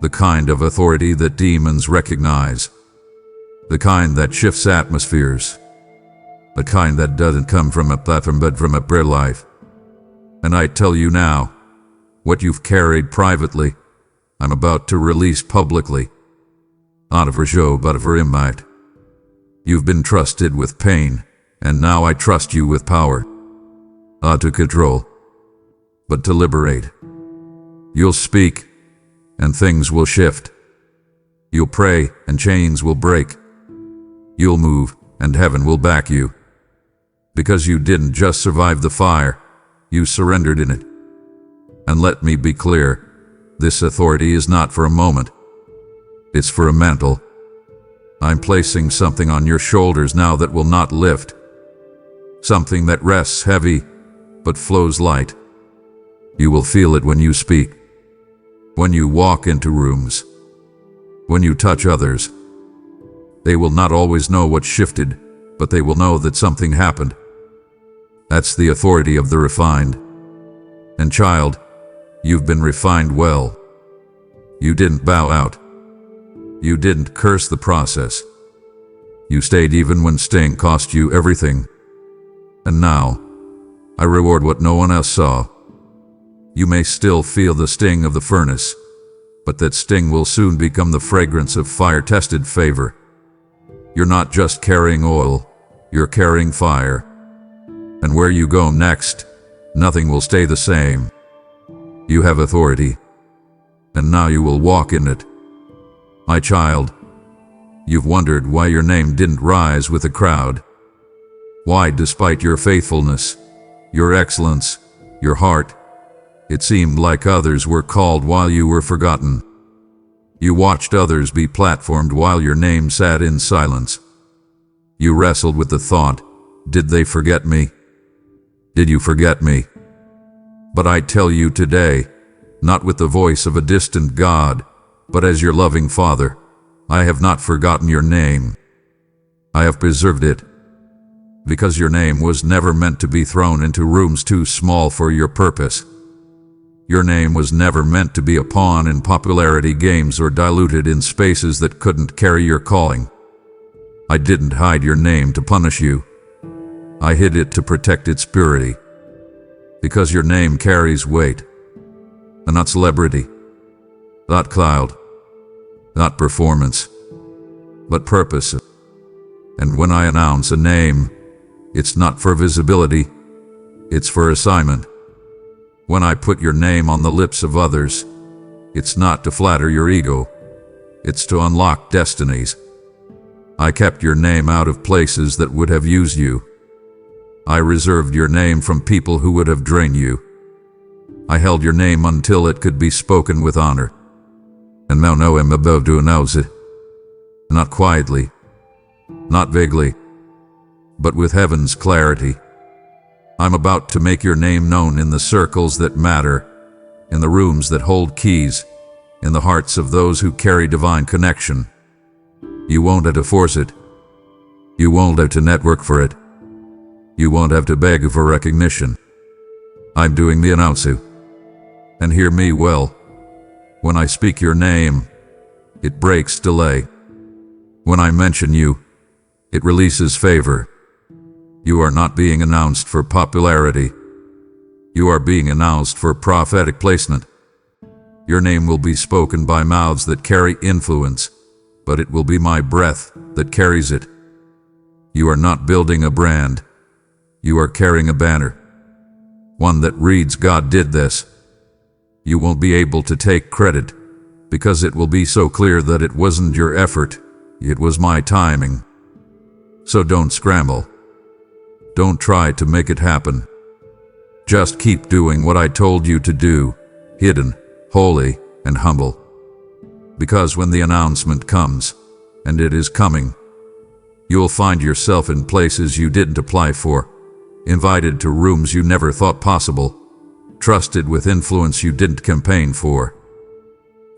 The kind of authority that demons recognize. The kind that shifts atmospheres. The kind that doesn't come from a platform but from a prayer life. And I tell you now, what you've carried privately, I'm about to release publicly. Not for show, but for impact. You've been trusted with pain, and now I trust you with power. Not to control, but to liberate. You'll speak, and things will shift. You'll pray, and chains will break. You'll move, and heaven will back you. Because you didn't just survive the fire, you surrendered in it. And let me be clear, this authority is not for a moment. It's for a mantle. I'm placing something on your shoulders now that will not lift. Something that rests heavy, but flows light. You will feel it when you speak. When you walk into rooms. When you touch others. They will not always know what shifted, but they will know that something happened. That's the authority of the refined. And child, you've been refined well. You didn't bow out. You didn't curse the process. You stayed even when staying cost you everything. And now, I reward what no one else saw. You may still feel the sting of the furnace, but that sting will soon become the fragrance of fire-tested favor. You're not just carrying oil, you're carrying fire. And where you go next, nothing will stay the same. You have authority, and now you will walk in it. My child, you've wondered why your name didn't rise with the crowd. Why, despite your faithfulness, your excellence, your heart, it seemed like others were called while you were forgotten. You watched others be platformed while your name sat in silence. You wrestled with the thought, did they forget me? Did you forget me? But I tell you today, not with the voice of a distant God, but as your loving Father, I have not forgotten your name. I have preserved it. Because your name was never meant to be thrown into rooms too small for your purpose. Your name was never meant to be a pawn in popularity games or diluted in spaces that couldn't carry your calling. I didn't hide your name to punish you. I hid it to protect its purity. Because your name carries weight. And not celebrity. Not cloud. Not performance. But purpose. And when I announce a name, it's not for visibility. It's for assignment. When I put your name on the lips of others, it's not to flatter your ego. It's to unlock destinies. I kept your name out of places that would have used you. I reserved your name from people who would have drained you. I held your name until it could be spoken with honor. And now know I'm about to announce it. Not quietly, not vaguely, but with heaven's clarity. I'm about to make your name known in the circles that matter, in the rooms that hold keys, in the hearts of those who carry divine connection. You won't have to force it. You won't have to network for it. You won't have to beg for recognition. I'm doing the announcing. And hear me well. When I speak your name, it breaks delay. When I mention you, it releases favor. You are not being announced for popularity. You are being announced for prophetic placement. Your name will be spoken by mouths that carry influence, but it will be my breath that carries it. You are not building a brand. You are carrying a banner. One that reads, God did this. You won't be able to take credit, because it will be so clear that it wasn't your effort, It was my timing. So don't scramble. Don't try to make it happen. Just keep doing what I told you to do, hidden, holy, and humble. Because when the announcement comes, and it is coming, you'll find yourself in places you didn't apply for, invited to rooms you never thought possible, trusted with influence you didn't campaign for.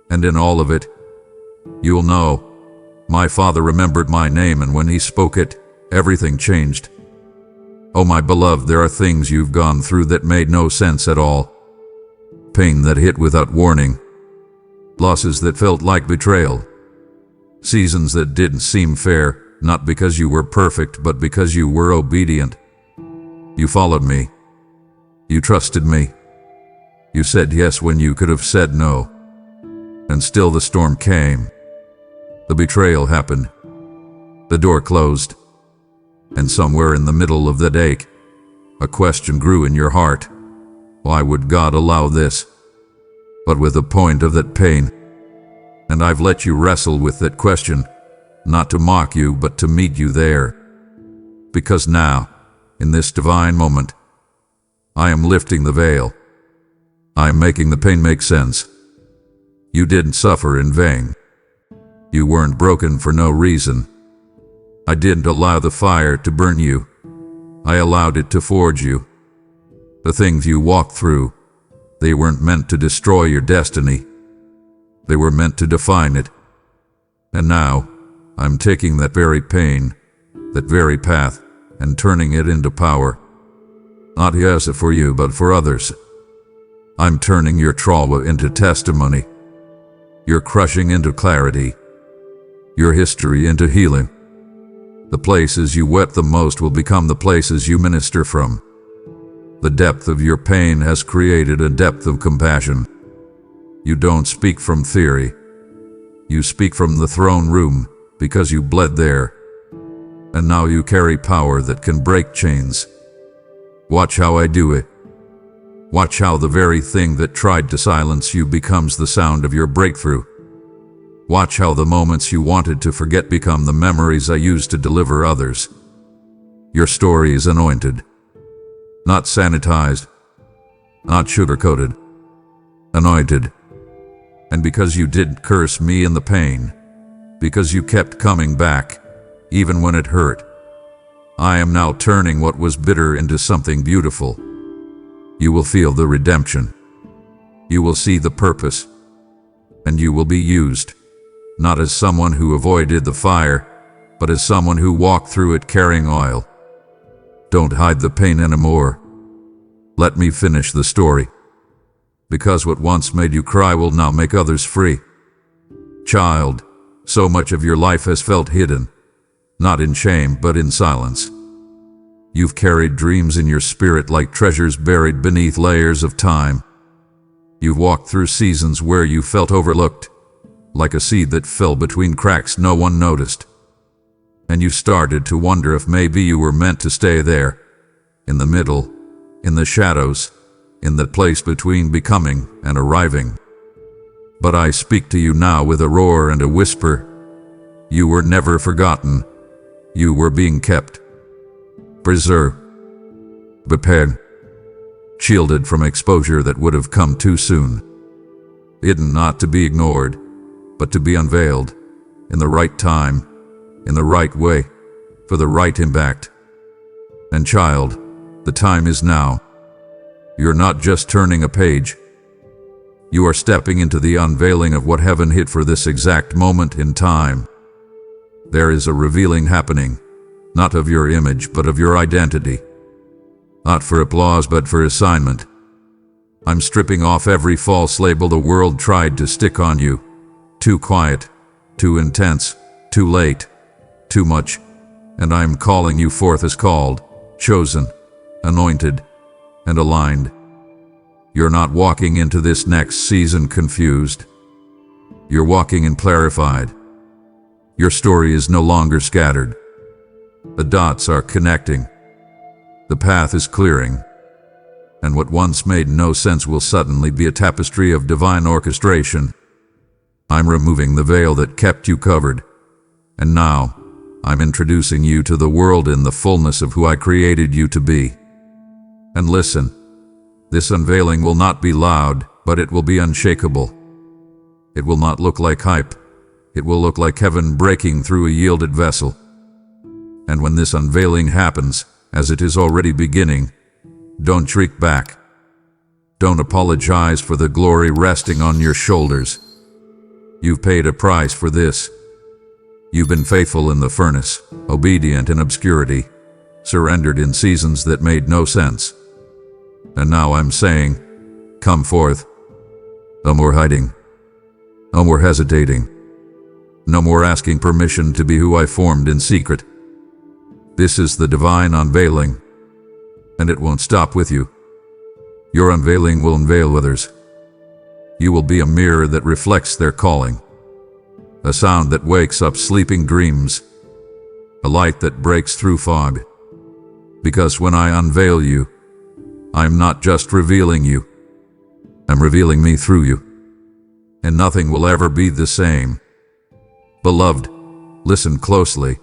And in all of it, you'll know, my Father remembered my name, and when he spoke it, everything changed. Oh, my beloved, there are things you've gone through that made no sense at all. Pain that hit without warning. Losses that felt like betrayal. Seasons that didn't seem fair, not because you were perfect, but because you were obedient. You followed me. You trusted me. You said yes when you could have said no. And still the storm came. The betrayal happened. The door closed. And somewhere in the middle of that ache, a question grew in your heart. Why would God allow this? But with the point of that pain. And I've let you wrestle with that question, not to mock you, but to meet you there. Because now, in this divine moment, I am lifting the veil. I am making the pain make sense. You didn't suffer in vain. You weren't broken for no reason. I didn't allow the fire to burn you. I allowed it to forge you. The things you walked through, they weren't meant to destroy your destiny. They were meant to define it. And now, I'm taking that very pain, that very path, and turning it into power. Not just for you, but for others. I'm turning your trauma into testimony. Your crushing into clarity. Your history into healing. The places you wept the most will become the places you minister from. The depth of your pain has created a depth of compassion. You don't speak from theory. You speak from the throne room because you bled there. And now you carry power that can break chains. Watch how I do it. Watch how the very thing that tried to silence you becomes the sound of your breakthrough. Watch how the moments you wanted to forget become the memories I use to deliver others. Your story is anointed. Not sanitized. Not sugar-coated. Anointed. And because you didn't curse me in the pain, because you kept coming back, even when it hurt, I am now turning what was bitter into something beautiful. You will feel the redemption. You will see the purpose. And you will be used, not as someone who avoided the fire, but as someone who walked through it carrying oil. Don't hide the pain anymore. Let me finish the story. Because what once made you cry will now make others free. Child, so much of your life has felt hidden, not in shame, but in silence. You've carried dreams in your spirit like treasures buried beneath layers of time. You've walked through seasons where you felt overlooked, like a seed that fell between cracks no one noticed. And you started to wonder if maybe you were meant to stay there, in the middle, in the shadows, in the place between becoming and arriving. But I speak to you now with a roar and a whisper. You were never forgotten. You were being kept, preserved, prepared, shielded from exposure that would have come too soon. Hidden not to be ignored, but to be unveiled, in the right time, in the right way, for the right impact. And child, the time is now. You're not just turning a page. You are stepping into the unveiling of what heaven hid for this exact moment in time. There is a revealing happening, not of your image, but of your identity. Not for applause, but for assignment. I'm stripping off every false label the world tried to stick on you. Too quiet, too intense, too late, too much. And I'm calling you forth as called, chosen, anointed, and aligned. You're not walking into this next season confused. You're walking in clarified. Your story is no longer scattered. The dots are connecting. The path is clearing. And what once made no sense will suddenly be a tapestry of divine orchestration. I'm removing the veil that kept you covered, And now, I'm introducing you to the world in the fullness of who I created you to be. And listen, this unveiling will not be loud, but it will be unshakable. It will not look like hype. It will look like heaven breaking through a yielded vessel. And when this unveiling happens, as it is already beginning, don't shrink back. Don't apologize for the glory resting on your shoulders. You've paid a price for this. You've been faithful in the furnace, obedient in obscurity, surrendered in seasons that made no sense. And now I'm saying, come forth. No more hiding. No more hesitating. No more asking permission to be who I formed in secret. This is the divine unveiling, and it won't stop with you. Your unveiling will unveil others. You will be a mirror that reflects their calling, a sound that wakes up sleeping dreams, a light that breaks through fog. Because when I unveil you, I'm not just revealing you, I'm revealing me through you. And nothing will ever be the same. Beloved, listen closely.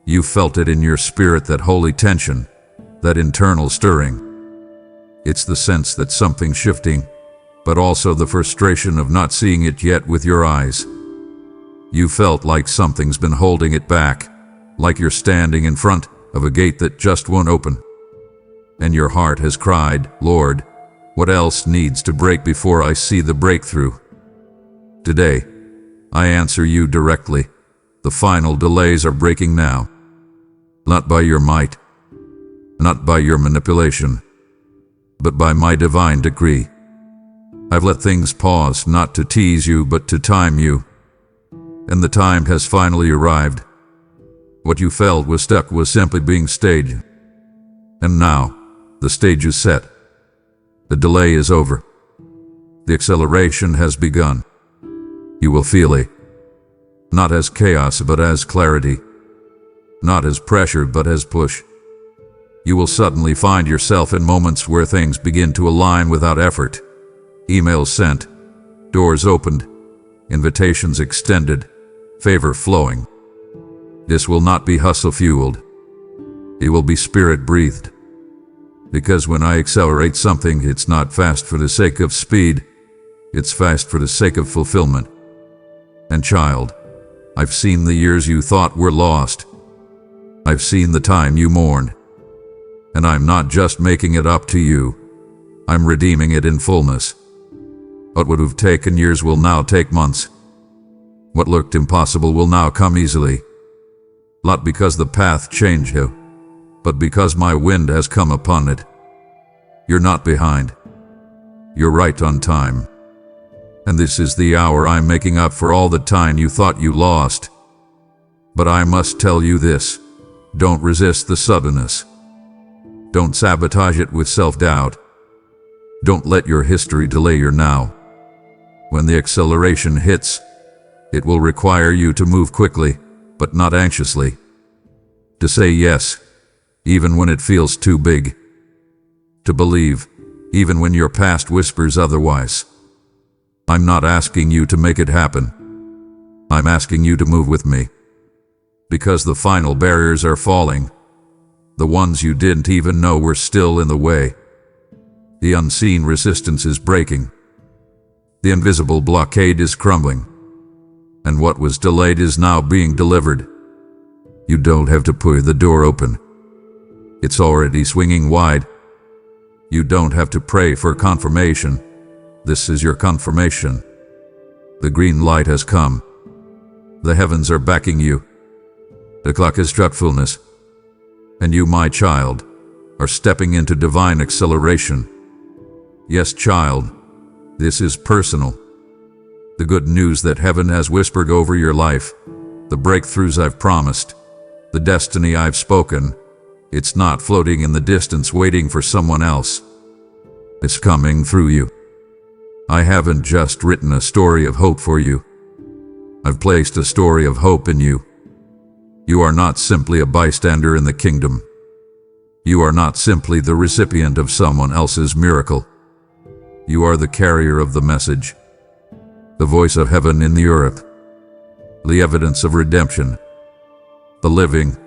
You felt it in your spirit, that holy tension, that internal stirring. It's the sense that something's shifting, but also the frustration of not seeing it yet with your eyes. You felt like something's been holding it back, like you're standing in front of a gate that just won't open. And your heart has cried, Lord, what else needs to break before I see the breakthrough? Today, I answer you directly. The final delays are breaking now. Not by your might, not by your manipulation, but by my divine decree. I've let things pause, not to tease you, but to time you. And the time has finally arrived. What you felt was stuck was simply being staged. And now, the stage is set. The delay is over. The acceleration has begun. You will feel it. Not as chaos, but as clarity. Not as pressure, but as push. You will suddenly find yourself in moments where things begin to align without effort. Emails sent, doors opened, invitations extended, favor flowing. This will not be hustle-fueled. It will be spirit-breathed. Because when I accelerate something, it's not fast for the sake of speed. It's fast for the sake of fulfillment. And child, I've seen the years you thought were lost. I've seen the time you mourned. And I'm not just making it up to you. I'm redeeming it in fullness. What would have taken years will now take months. What looked impossible will now come easily. Not because the path changed you, but because my wind has come upon it. You're not behind. You're right on time. And this is the hour I'm making up for all the time you thought you lost. But I must tell you this. Don't resist the suddenness. Don't sabotage it with self-doubt. Don't let your history delay your now. When the acceleration hits, it will require you to move quickly, but not anxiously. To say yes, even when it feels too big. To believe, even when your past whispers otherwise. I'm not asking you to make it happen. I'm asking you to move with me. Because the final barriers are falling. The ones you didn't even know were still in the way. The unseen resistance is breaking. The invisible blockade is crumbling. And what was delayed is now being delivered. You don't have to push the door open. It's already swinging wide. You don't have to pray for confirmation. This is your confirmation. The green light has come. The heavens are backing you. The clock has struck fullness. And you, my child, are stepping into divine acceleration. Yes, child, this is personal. The good news that heaven has whispered over your life, the breakthroughs I've promised, the destiny I've spoken, it's not floating in the distance waiting for someone else. It's coming through you. I haven't just written a story of hope for you. I've placed a story of hope in you. You are not simply a bystander in the kingdom. You are not simply the recipient of someone else's miracle. You are the carrier of the message, the voice of heaven in the earth, the evidence of redemption, the living,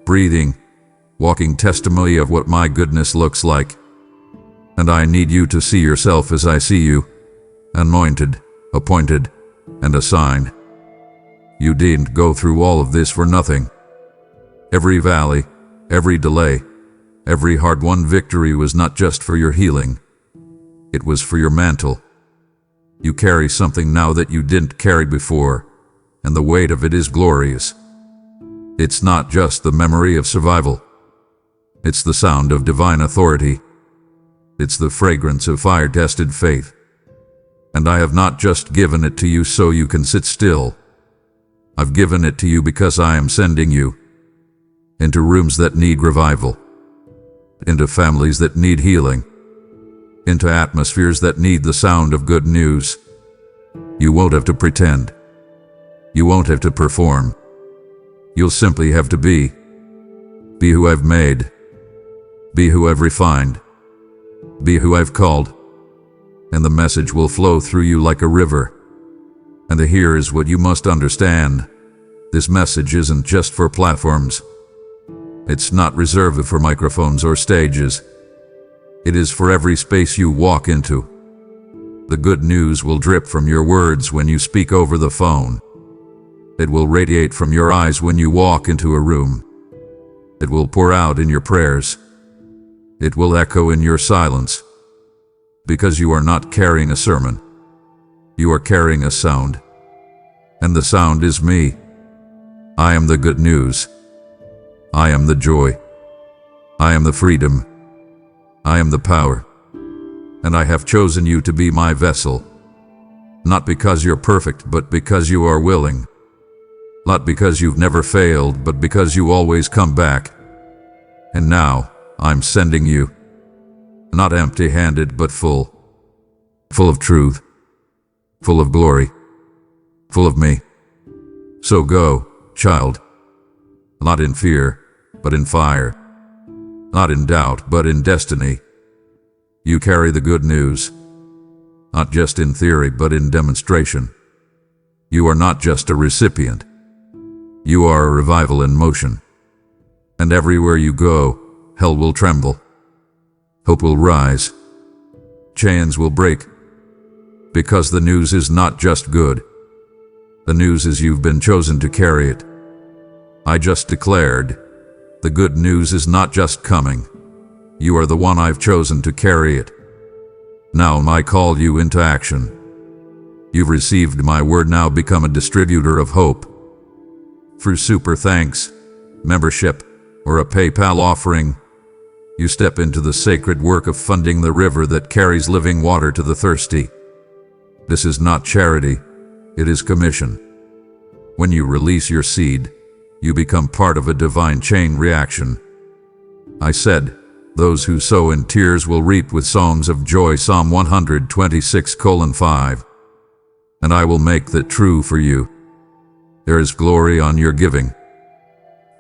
breathing, walking testimony of what my goodness looks like. And I need you to see yourself as I see you, anointed, appointed, and assigned. You didn't go through all of this for nothing. Every valley, every delay, every hard-won victory was not just for your healing. It was for your mantle. You carry something now that you didn't carry before, and the weight of it is glorious. It's not just the memory of survival. It's the sound of divine authority. It's the fragrance of fire-tested faith. And I have not just given it to you so you can sit still. I've given it to you because I am sending you into rooms that need revival, into families that need healing, into atmospheres that need the sound of good news. You won't have to pretend. You won't have to perform. You'll simply have to be. Be who I've made. Be who I've refined. Be who I've called. And the message will flow through you like a river. And here is what you must understand. This message isn't just for platforms. It's not reserved for microphones or stages. It is for every space you walk into. The good news will drip from your words when you speak over the phone. It will radiate from your eyes when you walk into a room. It will pour out in your prayers. It will echo in your silence. Because you are not carrying a sermon. You are carrying a sound. And the sound is me. I am the good news. I am the joy. I am the freedom. I am the power. And I have chosen you to be my vessel. Not because you're perfect, but because you are willing. Not because you've never failed, but because you always come back. And now, I'm sending you. Not empty-handed, but full. Full of truth. Full of glory. Full of me. So go, child. Not in fear, but in fire. Not in doubt, but in destiny. You carry the good news. Not just in theory, but in demonstration. You are not just a recipient. You are a revival in motion. And everywhere you go, hell will tremble. Hope will rise. Chains will break. Because the news is not just good. The news is you've been chosen to carry it. I just declared, the good news is not just coming. You are the one I've chosen to carry it. Now I call you into action. You've received my word, now become a distributor of hope. Through super thanks, membership, or a PayPal offering, you step into the sacred work of funding the river that carries living water to the thirsty. This is not charity, it is commission. When you release your seed, you become part of a divine chain reaction. I said, those who sow in tears will reap with songs of joy, Psalm 126:5. And I will make that true for you. There is glory on your giving.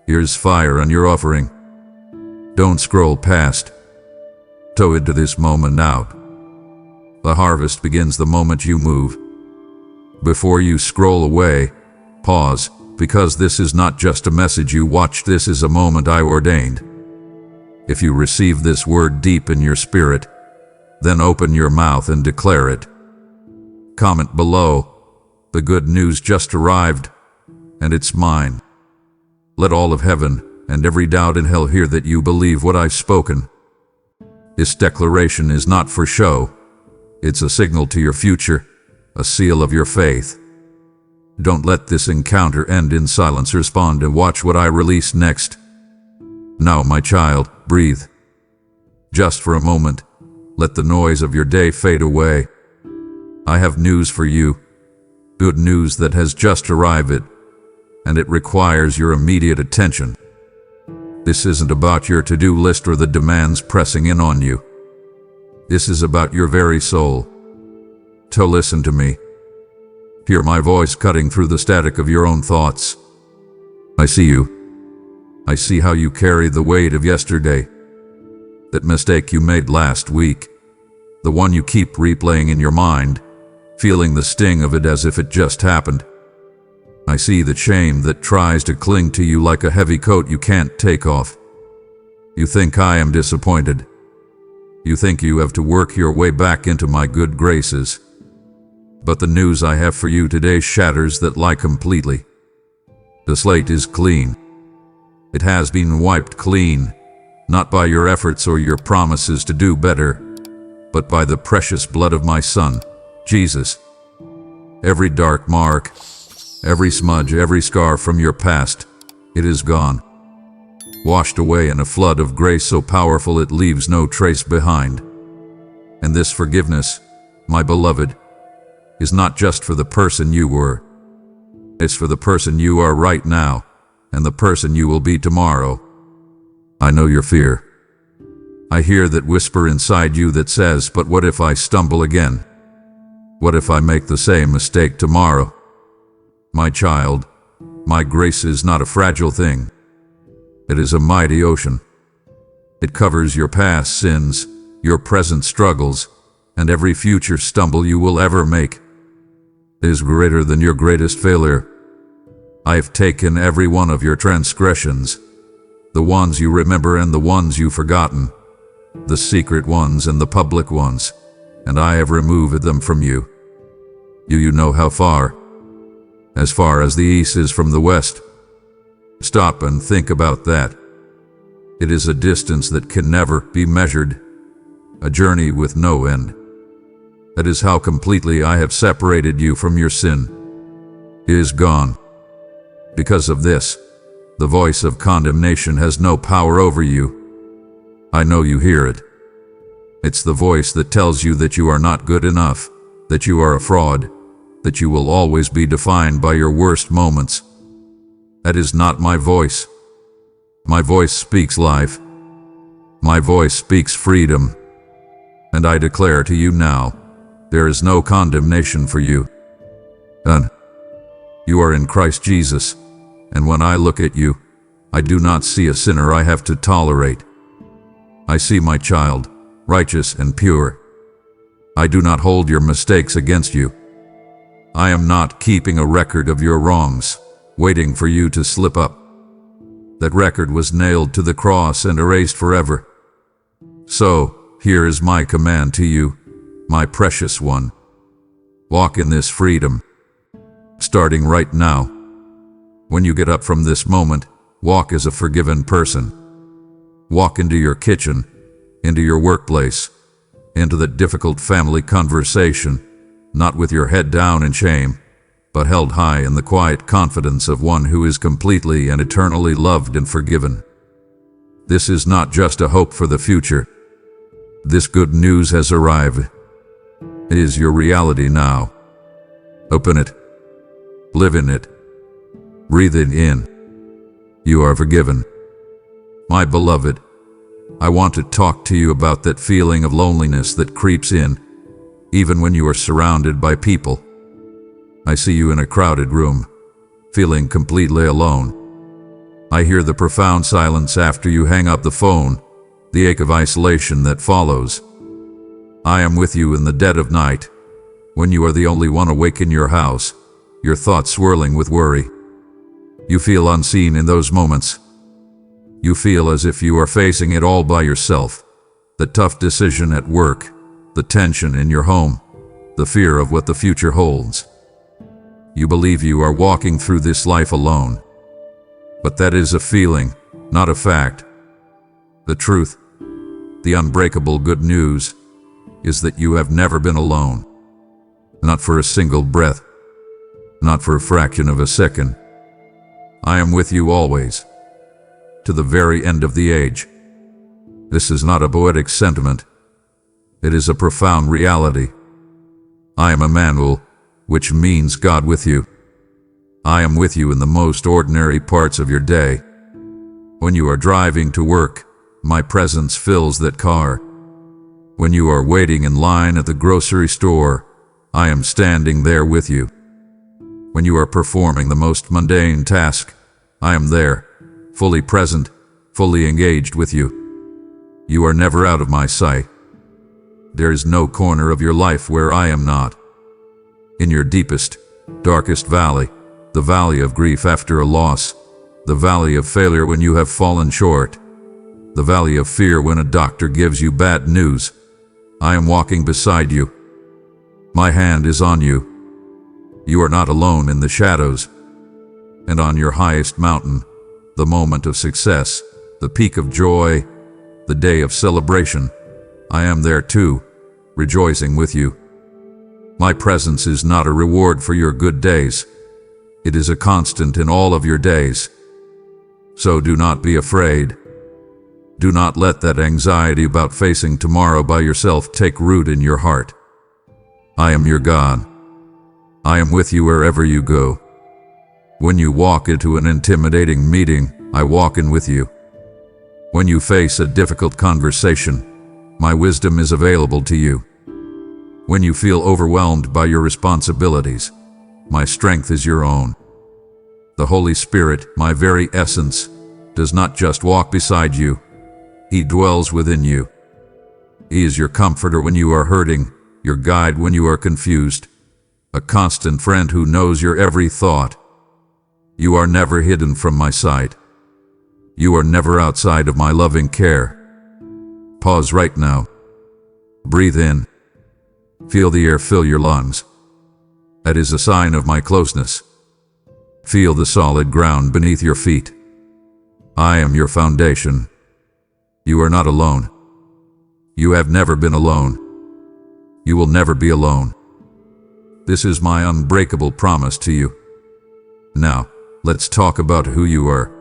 Here's fire on your offering. Don't scroll past. Toe into this moment now. The harvest begins the moment you move. Before you scroll away, pause, because this is not just a message you watch, this is a moment I ordained. If you receive this word deep in your spirit, then open your mouth and declare it. Comment below, the good news just arrived, and it's mine. Let all of heaven and every doubt in hell hear that you believe what I've spoken. This declaration is not for show. It's a signal to your future, a seal of your faith. Don't let this encounter end in silence. Respond and watch what I release next. Now, my child, breathe. Just for a moment, let the noise of your day fade away. I have news for you. Good news that has just arrived, and it requires your immediate attention. This isn't about your to-do list or the demands pressing in on you. This is about your very soul. So listen to me. Hear my voice cutting through the static of your own thoughts. I see you. I see how you carry the weight of yesterday. That mistake you made last week. The one you keep replaying in your mind, feeling the sting of it as if it just happened. I see the shame that tries to cling to you like a heavy coat you can't take off. You think I am disappointed. You think you have to work your way back into my good graces. But the news I have for you today shatters that lie completely. The slate is clean. It has been wiped clean, not by your efforts or your promises to do better, but by the precious blood of my Son, Jesus. Every dark mark, every smudge, every scar from your past, it is gone. Washed away in a flood of grace so powerful it leaves no trace behind. And this forgiveness, my beloved, is not just for the person you were. It's for the person you are right now and the person you will be tomorrow. I know your fear. I hear that whisper inside you that says, but what if I stumble again? What if I make the same mistake tomorrow? My child, my grace is not a fragile thing. It is a mighty ocean. It covers your past sins, your present struggles, and every future stumble you will ever make. It is greater than your greatest failure. I have taken every one of your transgressions, the ones you remember and the ones you've forgotten, the secret ones and the public ones, and I have removed them from you. You know how far? As far as the east is from the west. Stop and think about that. It is a distance that can never be measured, a journey with no end. That is how completely I have separated you from your sin. It is gone. Because of this, the voice of condemnation has no power over you. I know you hear it. It's the voice that tells you that you are not good enough, that you are a fraud, that you will always be defined by your worst moments. That is not my voice. My voice speaks life. My voice speaks freedom. And I declare to you now, there is no condemnation for you. None. You are in Christ Jesus, and when I look at you, I do not see a sinner I have to tolerate. I see my child, righteous and pure. I do not hold your mistakes against you. I am not keeping a record of your wrongs, waiting for you to slip up. That record was nailed to the cross and erased forever. So, here is my command to you, my precious one. Walk in this freedom. Starting right now. When you get up from this moment, walk as a forgiven person. Walk into your kitchen, into your workplace, into the difficult family conversation, not with your head down in shame, but held high in the quiet confidence of one who is completely and eternally loved and forgiven. This is not just a hope for the future. This good news has arrived. It is your reality now. Open it. Live in it. Breathe it in. You are forgiven. My beloved, I want to talk to you about that feeling of loneliness that creeps in, even when you are surrounded by people. I see you in a crowded room, feeling completely alone. I hear the profound silence after you hang up the phone, the ache of isolation that follows. I am with you in the dead of night, when you are the only one awake in your house, your thoughts swirling with worry. You feel unseen in those moments. You feel as if you are facing it all by yourself. The tough decision at work, the tension in your home, the fear of what the future holds. You believe you are walking through this life alone. But that is a feeling, not a fact. The truth, the unbreakable good news, is that you have never been alone. Not for a single breath. Not for a fraction of a second. I am with you always. To the very end of the age. This is not a poetic sentiment. It is a profound reality. I am Emmanuel, which means God with you. I am with you in the most ordinary parts of your day. When you are driving to work, my presence fills that car. When you are waiting in line at the grocery store, I am standing there with you. When you are performing the most mundane task, I am there, fully present, fully engaged with you. You are never out of my sight. There is no corner of your life where I am not. In your deepest, darkest valley, the valley of grief after a loss, the valley of failure when you have fallen short, the valley of fear when a doctor gives you bad news. I am walking beside you. My hand is on you. You are not alone in the shadows. And on your highest mountain, the moment of success, the peak of joy, the day of celebration, I am there too, rejoicing with you. My presence is not a reward for your good days. It is a constant in all of your days. So do not be afraid. Do not let that anxiety about facing tomorrow by yourself take root in your heart. I am your God. I am with you wherever you go. When you walk into an intimidating meeting, I walk in with you. When you face a difficult conversation, my wisdom is available to you. When you feel overwhelmed by your responsibilities, my strength is your own. The Holy Spirit, my very essence, does not just walk beside you. He dwells within you. He is your comforter when you are hurting, your guide when you are confused, a constant friend who knows your every thought. You are never hidden from my sight. You are never outside of my loving care. Pause right now. Breathe in. Feel the air fill your lungs. That is a sign of my closeness. Feel the solid ground beneath your feet. I am your foundation. You are not alone. You have never been alone. You will never be alone. This is my unbreakable promise to you. Now, let's talk about who you are.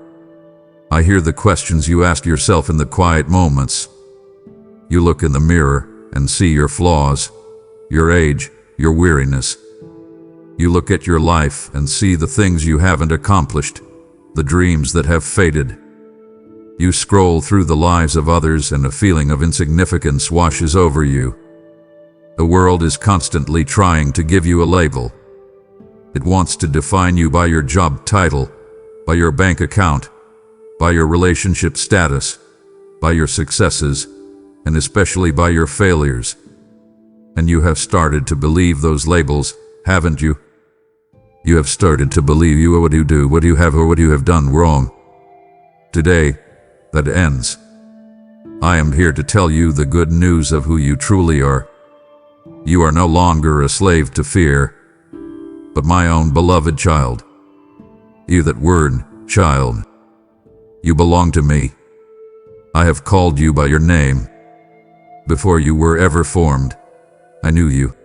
I hear the questions you ask yourself in the quiet moments. You look in the mirror and see your flaws, your age, your weariness. You look at your life and see the things you haven't accomplished, the dreams that have faded. You scroll through the lives of others and a feeling of insignificance washes over you. The world is constantly trying to give you a label. It wants to define you by your job title, by your bank account, by your relationship status, by your successes, and especially by your failures. And you have started to believe those labels, haven't you? You have started to believe you are what you do, what you have, or what you have done wrong. Today, that ends. I am here to tell you the good news of who you truly are. You are no longer a slave to fear, but my own beloved child. You that word, child. You belong to me. I have called you by your name. Before you were ever formed, I knew you.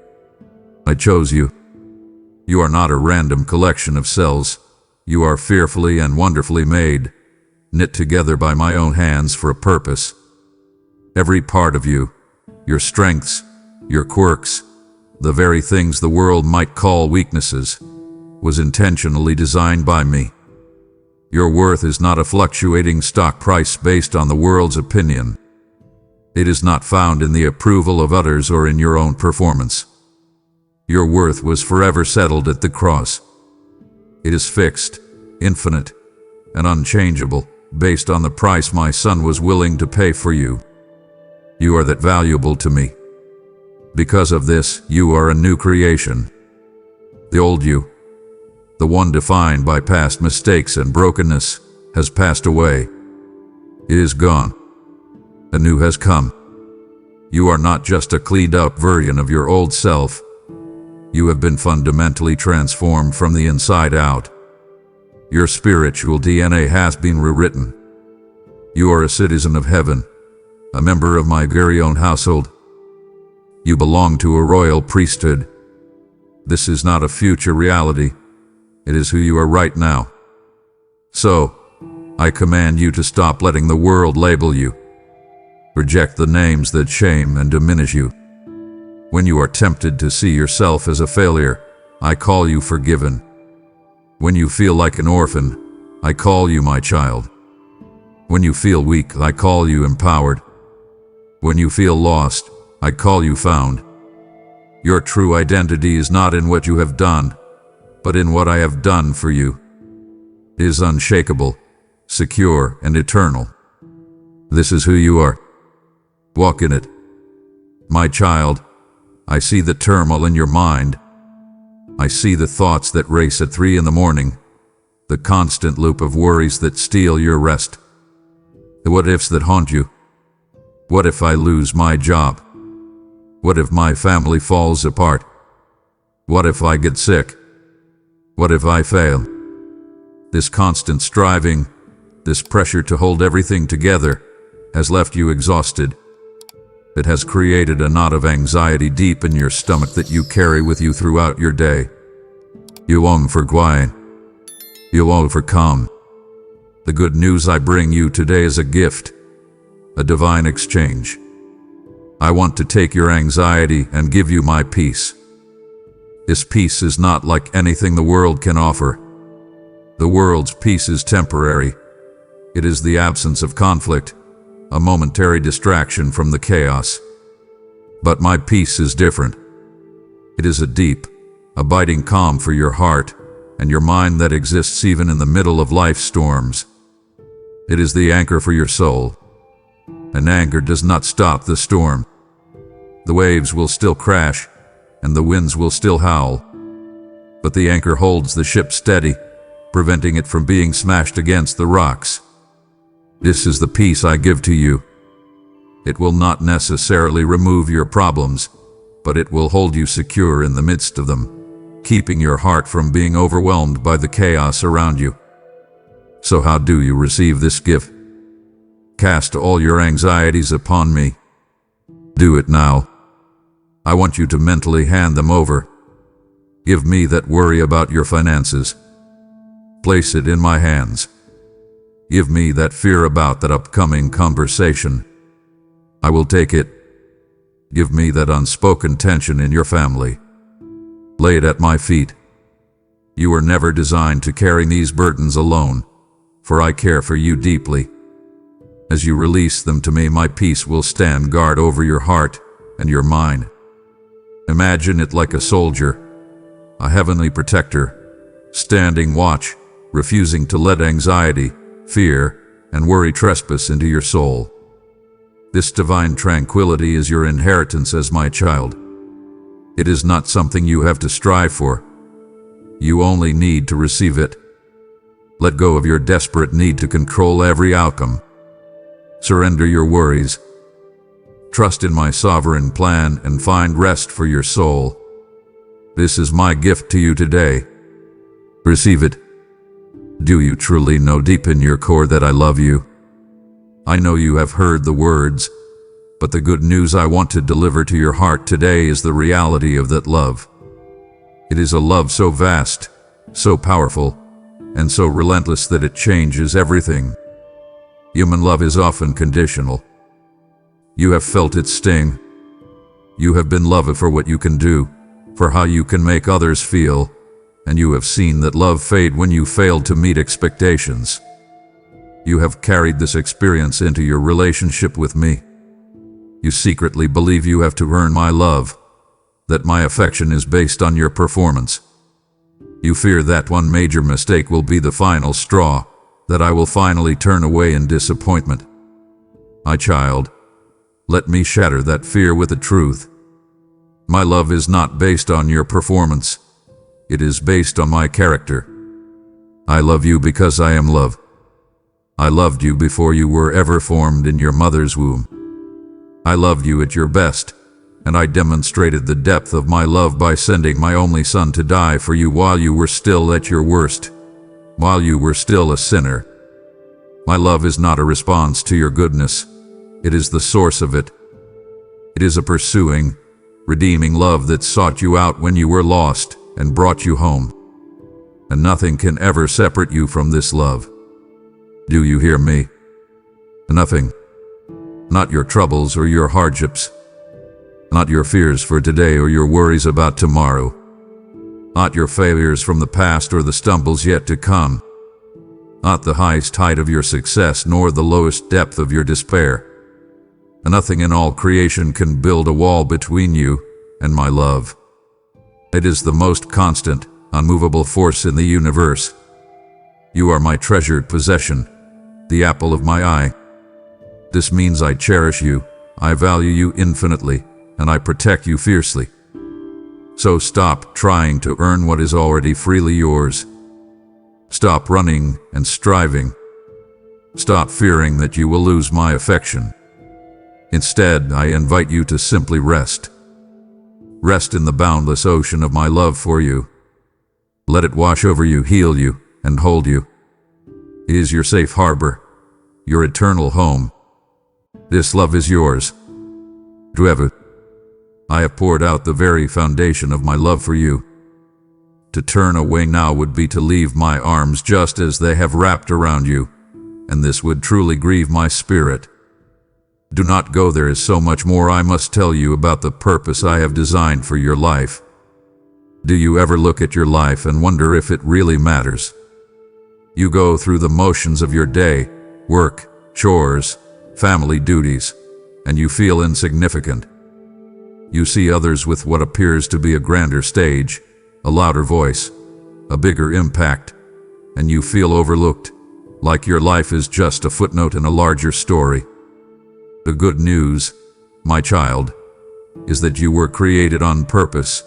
I chose you. You are not a random collection of cells. You are fearfully and wonderfully made, knit together by my own hands for a purpose. Every part of you, your strengths, your quirks, the very things the world might call weaknesses, was intentionally designed by me. Your worth is not a fluctuating stock price based on the world's opinion. It is not found in the approval of others or in your own performance. Your worth was forever settled at the cross. It is fixed, infinite, and unchangeable, based on the price my Son was willing to pay for you. You are that valuable to me. Because of this, you are a new creation. The old you, the one defined by past mistakes and brokenness, has passed away. It is gone. A new has come. You are not just a cleaned-up version of your old self. You have been fundamentally transformed from the inside out. Your spiritual DNA has been rewritten. You are a citizen of heaven, a member of my very own household. You belong to a royal priesthood. This is not a future reality. It is who you are right now. So, I command you to stop letting the world label you. Reject the names that shame and diminish you. When you are tempted to see yourself as a failure, I call you forgiven. When you feel like an orphan, I call you my child. When you feel weak, I call you empowered. When you feel lost, I call you found. Your true identity is not in what you have done, but in what I have done for you. It is unshakable, secure, and eternal. This is who you are. Walk in it. My child, I see the turmoil in your mind. I see the thoughts that race at 3 in the morning, the constant loop of worries that steal your rest, the what-ifs that haunt you. What if I lose my job? What if my family falls apart? What if I get sick? What if I fail? This constant striving, this pressure to hold everything together, has left you exhausted. It has created a knot of anxiety deep in your stomach that you carry with you throughout your day. You long for quiet. You long for calm. The good news I bring you today is a gift, a divine exchange. I want to take your anxiety and give you my peace. This peace is not like anything the world can offer. The world's peace is temporary. It is the absence of conflict, a momentary distraction from the chaos. But my peace is different. It is a deep, abiding calm for your heart and your mind that exists even in the middle of life's storms. It is the anchor for your soul. An anchor does not stop the storm. The waves will still crash, and the winds will still howl. But the anchor holds the ship steady, preventing it from being smashed against the rocks. This is the peace I give to you. It will not necessarily remove your problems, but it will hold you secure in the midst of them, keeping your heart from being overwhelmed by the chaos around you. So how do you receive this gift? Cast all your anxieties upon me. Do it now. I want you to mentally hand them over. Give me that worry about your finances. Place it in my hands. Give me that fear about that upcoming conversation. I will take it. Give me that unspoken tension in your family. Lay it at my feet. You were never designed to carry these burdens alone, for I care for you deeply. As you release them to me, my peace will stand guard over your heart and your mind. Imagine it like a soldier, a heavenly protector, standing watch, refusing to let anxiety, fear, and worry trespass into your soul. This divine tranquility is your inheritance as my child. It is not something you have to strive for. You only need to receive it. Let go of your desperate need to control every outcome. Surrender your worries. Trust in my sovereign plan and find rest for your soul. This is my gift to you today. Receive it. Do you truly know deep in your core that I love you? I know you have heard the words, but the good news I want to deliver to your heart today is the reality of that love. It is a love so vast, so powerful, and so relentless that it changes everything. Human love is often conditional. You have felt its sting. You have been loved for what you can do, for how you can make others feel, and you have seen that love fade when you failed to meet expectations. You have carried this experience into your relationship with me. You secretly believe you have to earn my love, that my affection is based on your performance. You fear that one major mistake will be the final straw, that I will finally turn away in disappointment. My child, let me shatter that fear with the truth. My love is not based on your performance. It is based on my character. I love you because I am love. I loved you before you were ever formed in your mother's womb. I loved you at your best, and I demonstrated the depth of my love by sending my only son to die for you while you were still at your worst, while you were still a sinner. My love is not a response to your goodness. It is the source of it. It is a pursuing, redeeming love that sought you out when you were lost and brought you home. And nothing can ever separate you from this love. Do you hear me? Nothing. Not your troubles or your hardships. Not your fears for today or your worries about tomorrow. Not your failures from the past or the stumbles yet to come. Not the highest height of your success nor the lowest depth of your despair. Nothing in all creation can build a wall between you and my love. It is the most constant, unmovable force in the universe. You are my treasured possession, the apple of my eye. This means I cherish you, I value you infinitely, and I protect you fiercely. So stop trying to earn what is already freely yours. Stop running and striving. Stop fearing that you will lose my affection. Instead, I invite you to simply rest. Rest in the boundless ocean of my love for you. Let it wash over you, heal you, and hold you. It is your safe harbor, your eternal home. This love is yours. To have it. I have poured out the very foundation of my love for you. To turn away now would be to leave my arms just as they have wrapped around you, and this would truly grieve my spirit. Do not go, there is so much more I must tell you about the purpose I have designed for your life. Do you ever look at your life and wonder if it really matters? You go through the motions of your day, work, chores, family duties, and you feel insignificant. You see others with what appears to be a grander stage, a louder voice, a bigger impact, and you feel overlooked, like your life is just a footnote in a larger story. The good news, my child, is that you were created on purpose,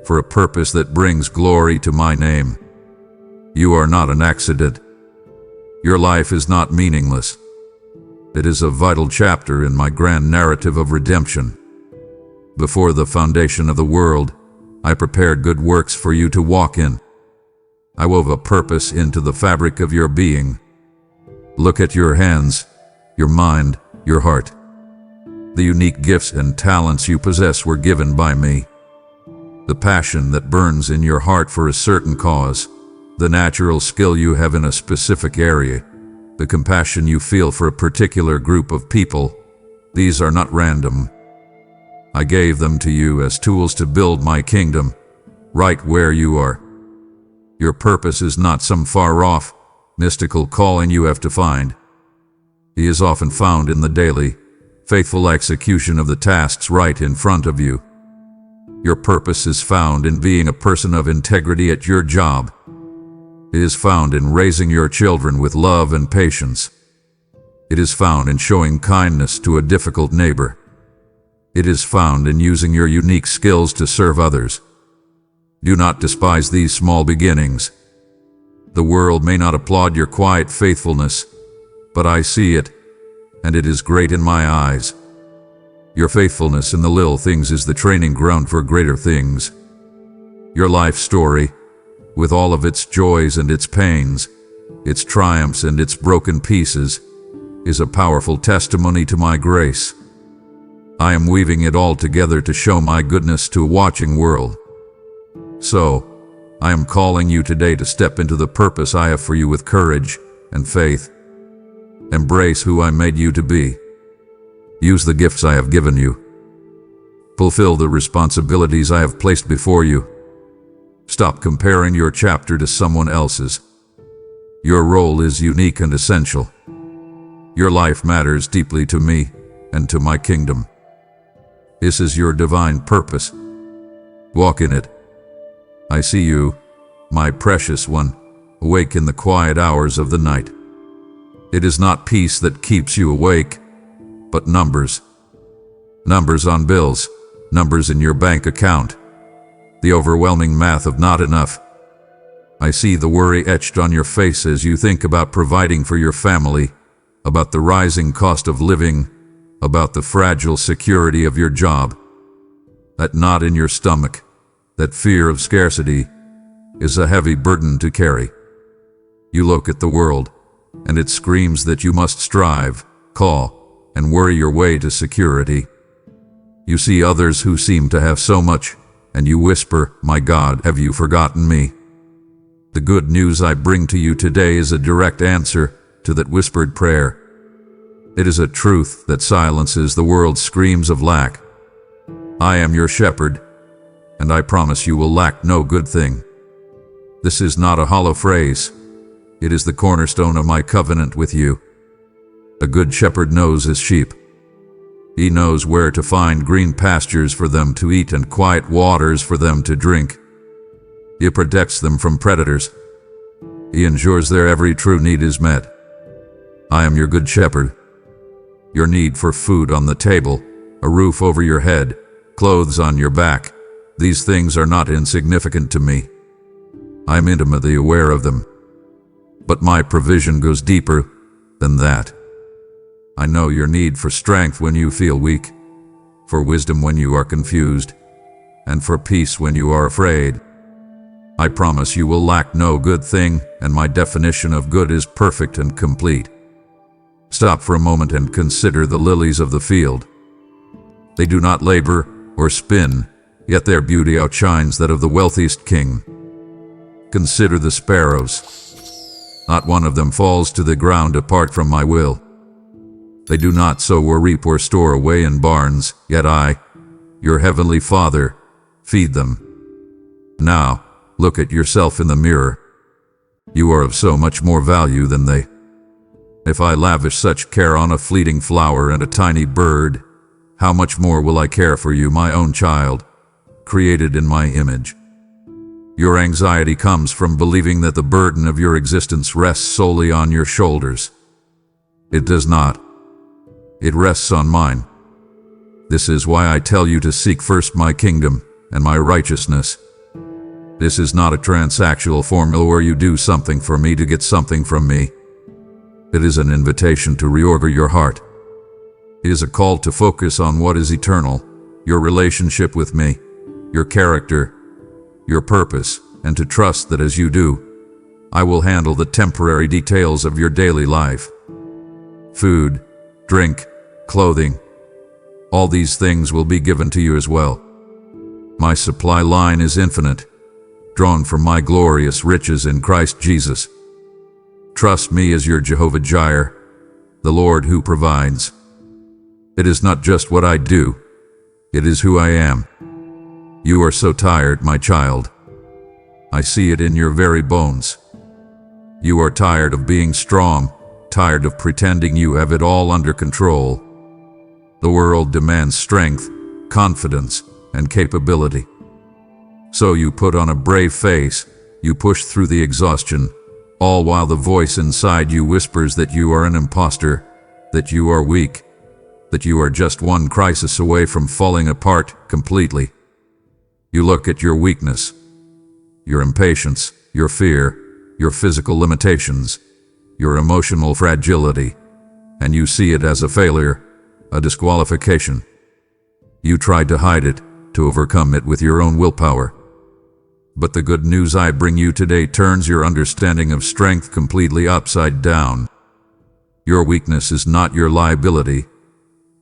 for a purpose that brings glory to my name. You are not an accident. Your life is not meaningless. It is a vital chapter in my grand narrative of redemption. Before the foundation of the world, I prepared good works for you to walk in. I wove a purpose into the fabric of your being. Look at your hands, your mind, your heart. The unique gifts and talents you possess were given by me. The passion that burns in your heart for a certain cause, the natural skill you have in a specific area, the compassion you feel for a particular group of people, these are not random. I gave them to you as tools to build my kingdom, right where you are. Your purpose is not some far-off, mystical calling you have to find. He is often found in the daily, faithful execution of the tasks right in front of you. Your purpose is found in being a person of integrity at your job. It is found in raising your children with love and patience. It is found in showing kindness to a difficult neighbor. It is found in using your unique skills to serve others. Do not despise these small beginnings. The world may not applaud your quiet faithfulness, but I see it, and it is great in my eyes. Your faithfulness in the little things is the training ground for greater things. Your life story, with all of its joys and its pains, its triumphs and its broken pieces, is a powerful testimony to my grace. I am weaving it all together to show my goodness to a watching world. So, I am calling you today to step into the purpose I have for you with courage and faith. Embrace who I made you to be. Use the gifts I have given you. Fulfill the responsibilities I have placed before you. Stop comparing your chapter to someone else's. Your role is unique and essential. Your life matters deeply to me and to my kingdom. This is your divine purpose. Walk in it. I see you, my precious one, awake in the quiet hours of the night. It is not peace that keeps you awake, but numbers. Numbers on bills, numbers in your bank account. The overwhelming math of not enough. I see the worry etched on your face as you think about providing for your family, about the rising cost of living, about the fragile security of your job. That knot in your stomach, that fear of scarcity, is a heavy burden to carry. You look at the world, and it screams that you must strive, call, and worry your way to security. You see others who seem to have so much, and you whisper, "My God, have you forgotten me?" The good news I bring to you today is a direct answer to that whispered prayer. It is a truth that silences the world's screams of lack. I am your shepherd, and I promise you will lack no good thing. This is not a hollow phrase. It is the cornerstone of my covenant with you. A good shepherd knows his sheep. He knows where to find green pastures for them to eat and quiet waters for them to drink. He protects them from predators. He ensures their every true need is met. I am your good shepherd. Your need for food on the table, a roof over your head, clothes on your back, These things are not insignificant to me. I am intimately aware of them. But my provision goes deeper than that. I know your need for strength when you feel weak, for wisdom when you are confused, and for peace when you are afraid. I promise you will lack no good thing, and my definition of good is perfect and complete. Stop for a moment and consider the lilies of the field. They do not labor or spin, yet their beauty outshines that of the wealthiest king. Consider the sparrows. Not one of them falls to the ground apart from my will. They do not sow or reap or store away in barns, yet I, your heavenly Father, feed them. Now, look at yourself in the mirror. You are of so much more value than they. If I lavish such care on a fleeting flower and a tiny bird, how much more will I care for you, my own child, created in my image? Your anxiety comes from believing that the burden of your existence rests solely on your shoulders. It does not. It rests on mine. This is why I tell you to seek first my kingdom and my righteousness. This is not a transactional formula where you do something for me to get something from me. It is an invitation to reorder your heart. It is a call to focus on what is eternal, your relationship with me, your character, your purpose, and to trust that as you do, I will handle the temporary details of your daily life. Food, drink, clothing, all these things will be given to you as well. My supply line is infinite, drawn from my glorious riches in Christ Jesus. Trust me as your Jehovah Jireh, the Lord who provides. It is not just what I do, it is who I am. You are so tired, my child. I see it in your very bones. You are tired of being strong, tired of pretending you have it all under control. The world demands strength, confidence, and capability. So you put on a brave face, you push through the exhaustion, all while the voice inside you whispers that you are an imposter, that you are weak, that you are just one crisis away from falling apart completely. You look at your weakness, your impatience, your fear, your physical limitations, your emotional fragility, and you see it as a failure, a disqualification. You tried to hide it, to overcome it with your own willpower. But the good news I bring you today turns your understanding of strength completely upside down. Your weakness is not your liability.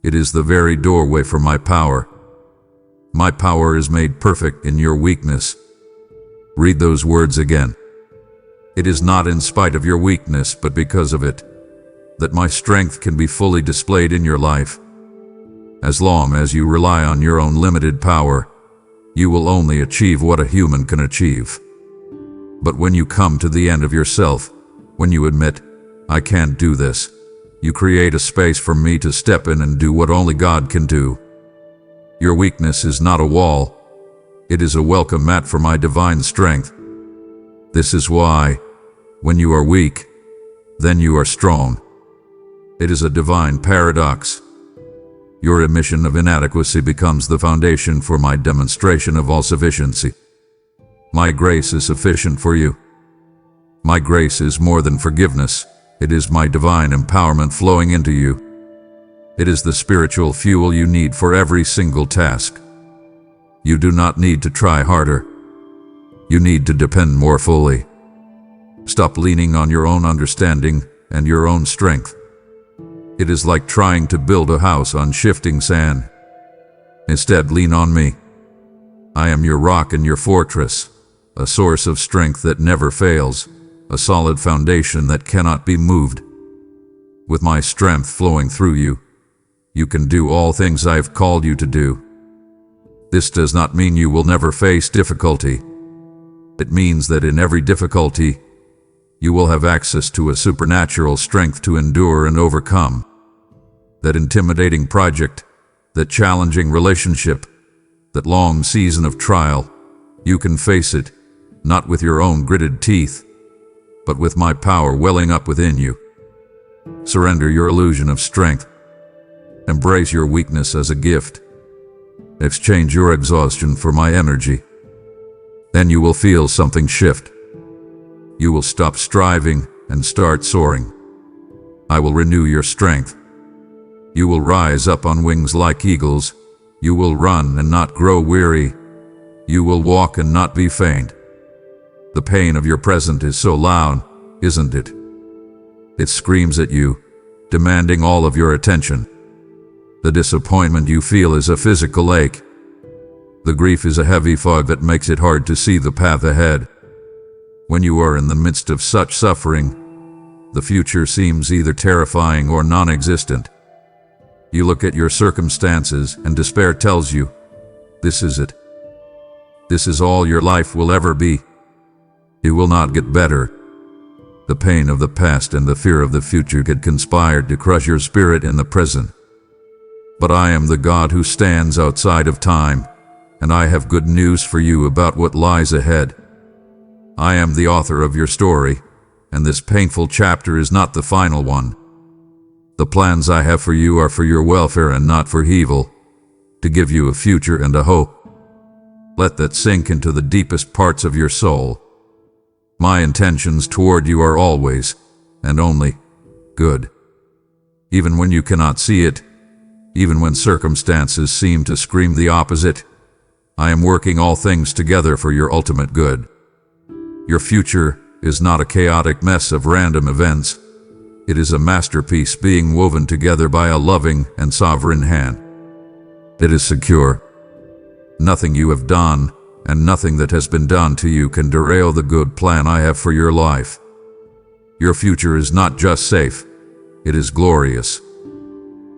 It is the very doorway for my power. My power is made perfect in your weakness. Read those words again. It is not in spite of your weakness, but because of it, that my strength can be fully displayed in your life. As long as you rely on your own limited power, you will only achieve what a human can achieve. But when you come to the end of yourself, when you admit, I can't do this, you create a space for me to step in and do what only God can do. Your weakness is not a wall. It is a welcome mat for my divine strength. This is why, when you are weak, then you are strong. It is a divine paradox. Your admission of inadequacy becomes the foundation for my demonstration of all sufficiency. My grace is sufficient for you. My grace is more than forgiveness. It is my divine empowerment flowing into you. It is the spiritual fuel you need for every single task. You do not need to try harder. You need to depend more fully. Stop leaning on your own understanding and your own strength. It is like trying to build a house on shifting sand. Instead, lean on me. I am your rock and your fortress, a source of strength that never fails, a solid foundation that cannot be moved. With my strength flowing through you, you can do all things I have called you to do. This does not mean you will never face difficulty. It means that in every difficulty, you will have access to a supernatural strength to endure and overcome. That intimidating project, that challenging relationship, that long season of trial, you can face it, not with your own gritted teeth, but with my power welling up within you. Surrender your illusion of strength. Embrace your weakness as a gift. Exchange your exhaustion for my energy. Then you will feel something shift. You will stop striving and start soaring. I will renew your strength. You will rise up on wings like eagles. You will run and not grow weary. You will walk and not be faint. The pain of your present is so loud, isn't it? It screams at you, demanding all of your attention. The disappointment you feel is a physical ache. The grief is a heavy fog that makes it hard to see the path ahead. When you are in the midst of such suffering, the future seems either terrifying or non-existent. You look at your circumstances and despair tells you, this is it. This is all your life will ever be. It will not get better. The pain of the past and the fear of the future had conspired to crush your spirit in the present. But I am the God who stands outside of time, and I have good news for you about what lies ahead. I am the author of your story, and this painful chapter is not the final one. The plans I have for you are for your welfare and not for evil, to give you a future and a hope. Let that sink into the deepest parts of your soul. My intentions toward you are always, and only, good. Even when you cannot see it, even when circumstances seem to scream the opposite, I am working all things together for your ultimate good. Your future is not a chaotic mess of random events. It is a masterpiece being woven together by a loving and sovereign hand. It is secure. Nothing you have done, and nothing that has been done to you can derail the good plan I have for your life. Your future is not just safe, it is glorious.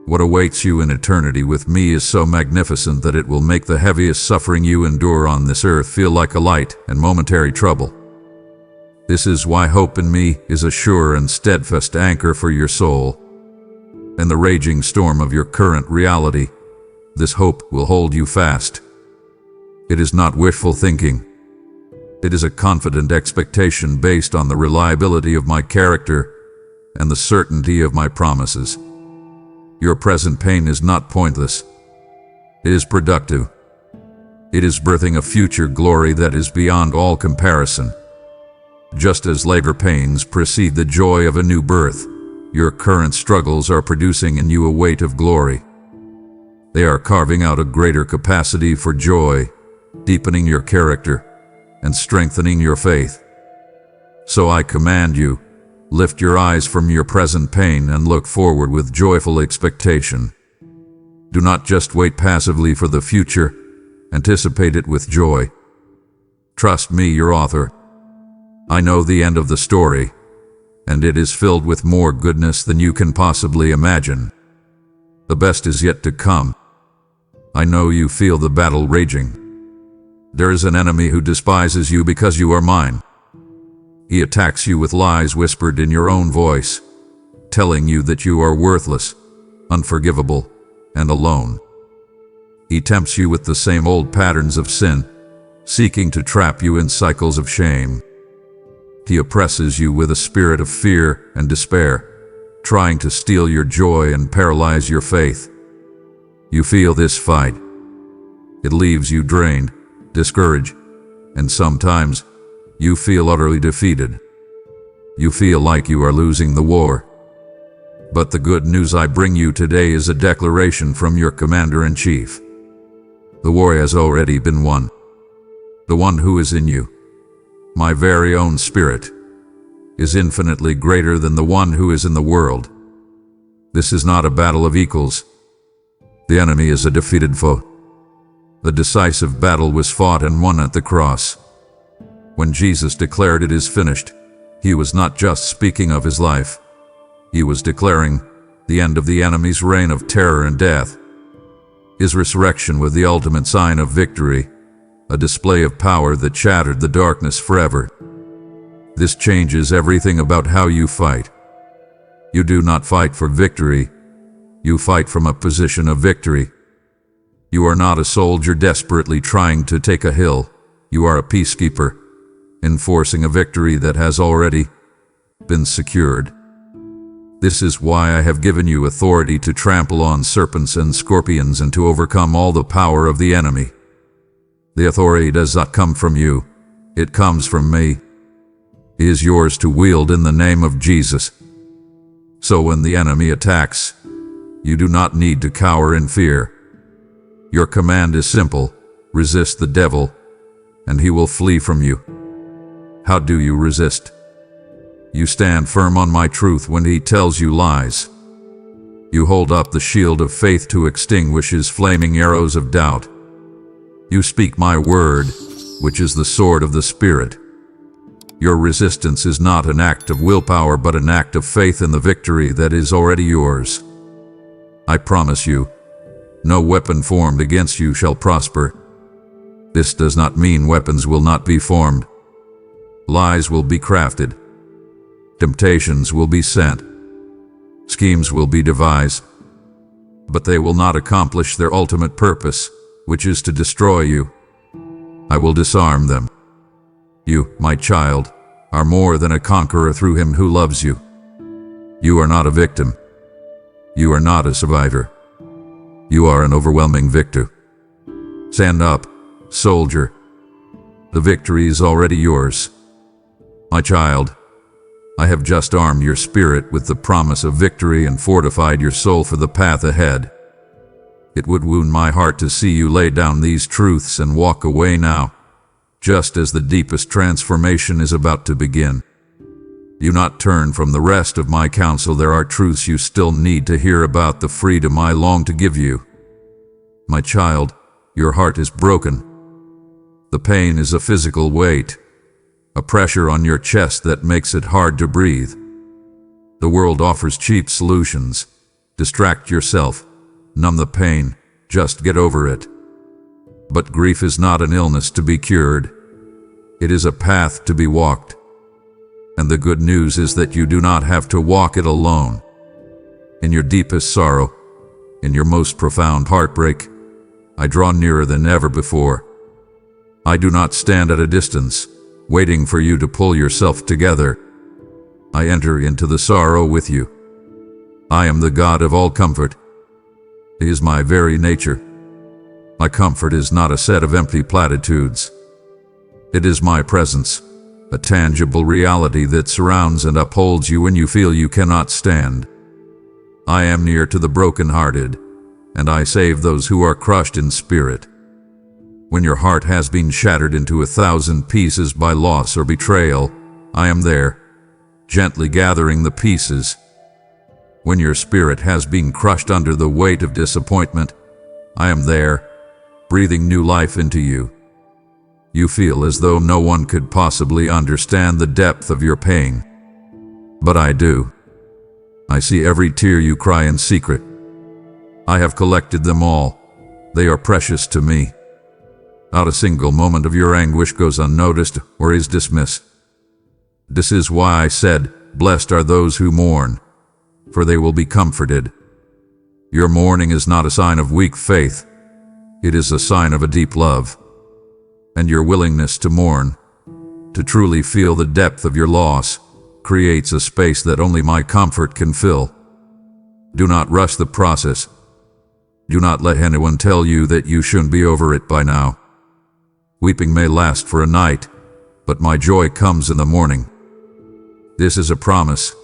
What awaits you in eternity with me is so magnificent that it will make the heaviest suffering you endure on this earth feel like a light and momentary trouble. This is why hope in me is a sure and steadfast anchor for your soul. In the raging storm of your current reality, this hope will hold you fast. It is not wishful thinking. It is a confident expectation based on the reliability of my character and the certainty of my promises. Your present pain is not pointless. It is productive. It is birthing a future glory that is beyond all comparison. Just as labor pains precede the joy of a new birth, your current struggles are producing in you a weight of glory. They are carving out a greater capacity for joy, deepening your character, and strengthening your faith. So I command you, lift your eyes from your present pain and look forward with joyful expectation. Do not just wait passively for the future, anticipate it with joy. Trust me, your author. I know the end of the story, and it is filled with more goodness than you can possibly imagine. The best is yet to come. I know you feel the battle raging. There is an enemy who despises you because you are mine. He attacks you with lies whispered in your own voice, telling you that you are worthless, unforgivable, and alone. He tempts you with the same old patterns of sin, seeking to trap you in cycles of shame. He oppresses you with a spirit of fear and despair, trying to steal your joy and paralyze your faith. You feel this fight. It leaves you drained, discouraged, and sometimes you feel utterly defeated. You feel like you are losing the war. But the good news I bring you today is a declaration from your Commander-in-Chief. The war has already been won. The one who is in you, my very own spirit, is infinitely greater than the one who is in the world. This is not a battle of equals. The enemy is a defeated foe. The decisive battle was fought and won at the cross. When Jesus declared it is finished, he was not just speaking of his life. He was declaring the end of the enemy's reign of terror and death. His resurrection was the ultimate sign of victory, a display of power that shattered the darkness forever. This changes everything about how you fight. You do not fight for victory. You fight from a position of victory. You are not a soldier desperately trying to take a hill. You are a peacekeeper, enforcing a victory that has already been secured. This is why I have given you authority to trample on serpents and scorpions and to overcome all the power of the enemy. The authority does not come from you, it comes from me. It is yours to wield in the name of Jesus. So when the enemy attacks, you do not need to cower in fear. Your command is simple: resist the devil, and he will flee from you. How do you resist? You stand firm on my truth when he tells you lies. You hold up the shield of faith to extinguish his flaming arrows of doubt. You speak my word, which is the sword of the Spirit. Your resistance is not an act of willpower, but an act of faith in the victory that is already yours. I promise you, no weapon formed against you shall prosper. This does not mean weapons will not be formed. Lies will be crafted. Temptations will be sent. Schemes will be devised. But they will not accomplish their ultimate purpose, which is to destroy you. I will disarm them. You, my child, are more than a conqueror through him who loves you. You are not a victim. You are not a survivor. You are an overwhelming victor. Stand up, soldier. The victory is already yours. My child, I have just armed your spirit with the promise of victory and fortified your soul for the path ahead. It would wound my heart to see you lay down these truths and walk away now, just as the deepest transformation is about to begin. Do not turn from the rest of my counsel. There are truths you still need to hear about the freedom I long to give you. My child, your heart is broken. The pain is a physical weight, a pressure on your chest that makes it hard to breathe. The world offers cheap solutions. Distract yourself, numb the pain, just get over it. But grief is not an illness to be cured. It is a path to be walked. And the good news is that you do not have to walk it alone. In your deepest sorrow, in your most profound heartbreak, I draw nearer than ever before. I do not stand at a distance, waiting for you to pull yourself together. I enter into the sorrow with you. I am the God of all comfort. It is my very nature. My comfort is not a set of empty platitudes. It is my presence, a tangible reality that surrounds and upholds you when you feel you cannot stand. I am near to the brokenhearted, and I save those who are crushed in spirit. When your heart has been shattered into 1,000 pieces by loss or betrayal, I am there, gently gathering the pieces. When your spirit has been crushed under the weight of disappointment, I am there, breathing new life into you. You feel as though no one could possibly understand the depth of your pain. But I do. I see every tear you cry in secret. I have collected them all. They are precious to me. Not a single moment of your anguish goes unnoticed or is dismissed. This is why I said, "Blessed are those who mourn, for they will be comforted." Your mourning is not a sign of weak faith. It is a sign of a deep love. And your willingness to mourn, to truly feel the depth of your loss, creates a space that only my comfort can fill. Do not rush the process. Do not let anyone tell you that you shouldn't be over it by now. Weeping may last for a night, but my joy comes in the morning. This is a promise.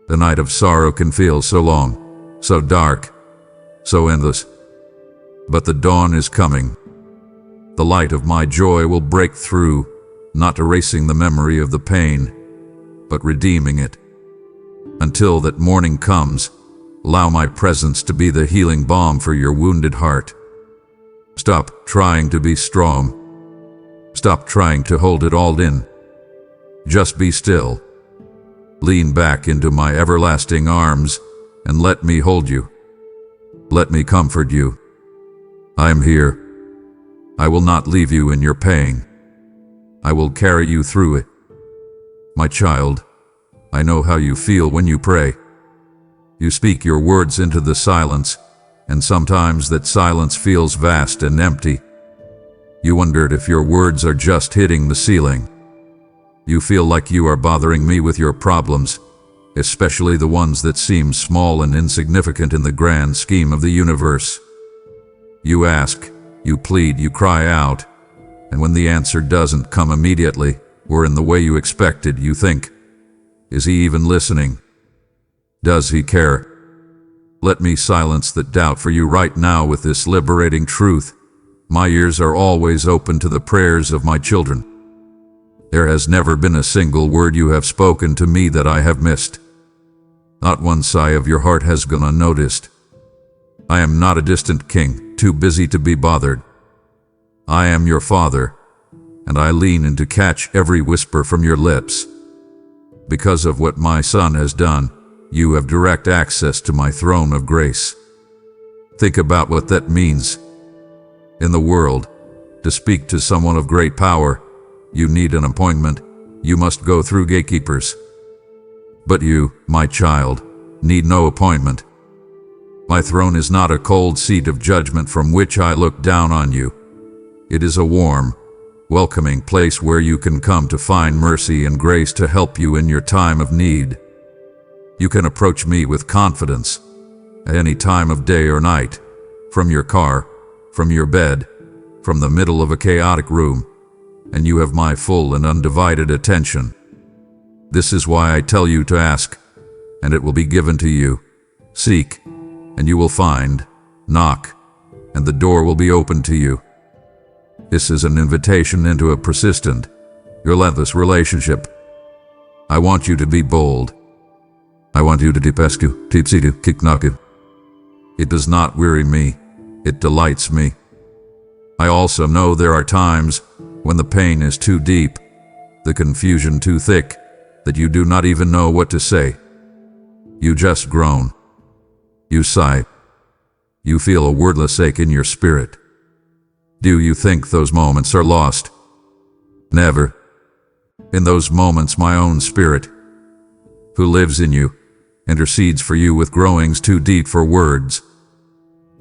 The night of sorrow can feel so long, so dark, so endless. But the dawn is coming. The light of my joy will break through, not erasing the memory of the pain, but redeeming it. Until that morning comes, allow my presence to be the healing balm for your wounded heart. Stop trying to be strong. Stop trying to hold it all in. Just be still. Lean back into my everlasting arms and let me hold you. Let me comfort you. I am here. I will not leave you in your pain. I will carry you through it. My child, I know how you feel when you pray. You speak your words into the silence, and sometimes that silence feels vast and empty. You wondered if your words are just hitting the ceiling. You feel like you are bothering me with your problems, especially the ones that seem small and insignificant in the grand scheme of the universe. You ask, you plead, you cry out, and when the answer doesn't come immediately, or in the way you expected, you think, is he even listening? Does he care? Let me silence that doubt for you right now with this liberating truth. My ears are always open to the prayers of my children. There has never been a single word you have spoken to me that I have missed. Not one sigh of your heart has gone unnoticed. I am not a distant king, too busy to be bothered. I am your father, and I lean in to catch every whisper from your lips. Because of what my son has done, you have direct access to my throne of grace. Think about what that means. In the world, to speak to someone of great power, you need an appointment. You must go through gatekeepers. But you, my child, need no appointment. My throne is not a cold seat of judgment from which I look down on you. It is a warm, welcoming place where you can come to find mercy and grace to help you in your time of need. You can approach me with confidence at any time of day or night, from your car, from your bed, from the middle of a chaotic room, and you have my full and undivided attention. This is why I tell you to ask, and it will be given to you. Seek, and you will find. Knock, and the door will be opened to you. This is an invitation into a persistent, relentless relationship. I want you to be bold. I want you to depescu, tipsidu, kiknaku. It does not weary me, it delights me. I also know there are times when the pain is too deep, the confusion too thick, that you do not even know what to say. You just groan. You sigh. You feel a wordless ache in your spirit. Do you think those moments are lost? Never. In those moments, my own spirit, who lives in you, intercedes for you with groanings too deep for words.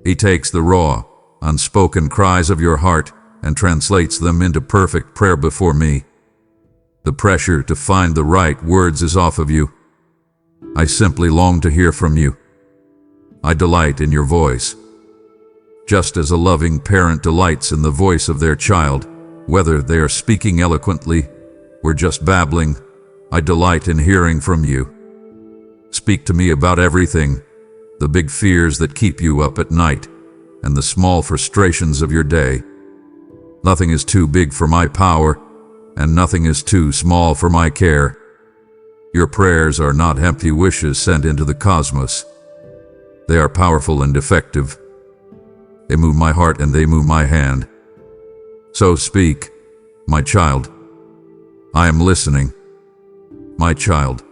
He takes the raw, unspoken cries of your heart and translates them into perfect prayer before me. The pressure to find the right words is off of you. I simply long to hear from you. I delight in your voice. Just as a loving parent delights in the voice of their child, whether they are speaking eloquently or just babbling, I delight in hearing from you. Speak to me about everything, the big fears that keep you up at night, and the small frustrations of your day. Nothing is too big for my power, and nothing is too small for my care. Your prayers are not empty wishes sent into the cosmos. They are powerful and effective. They move my heart and they move my hand. So speak, my child. I am listening. My child,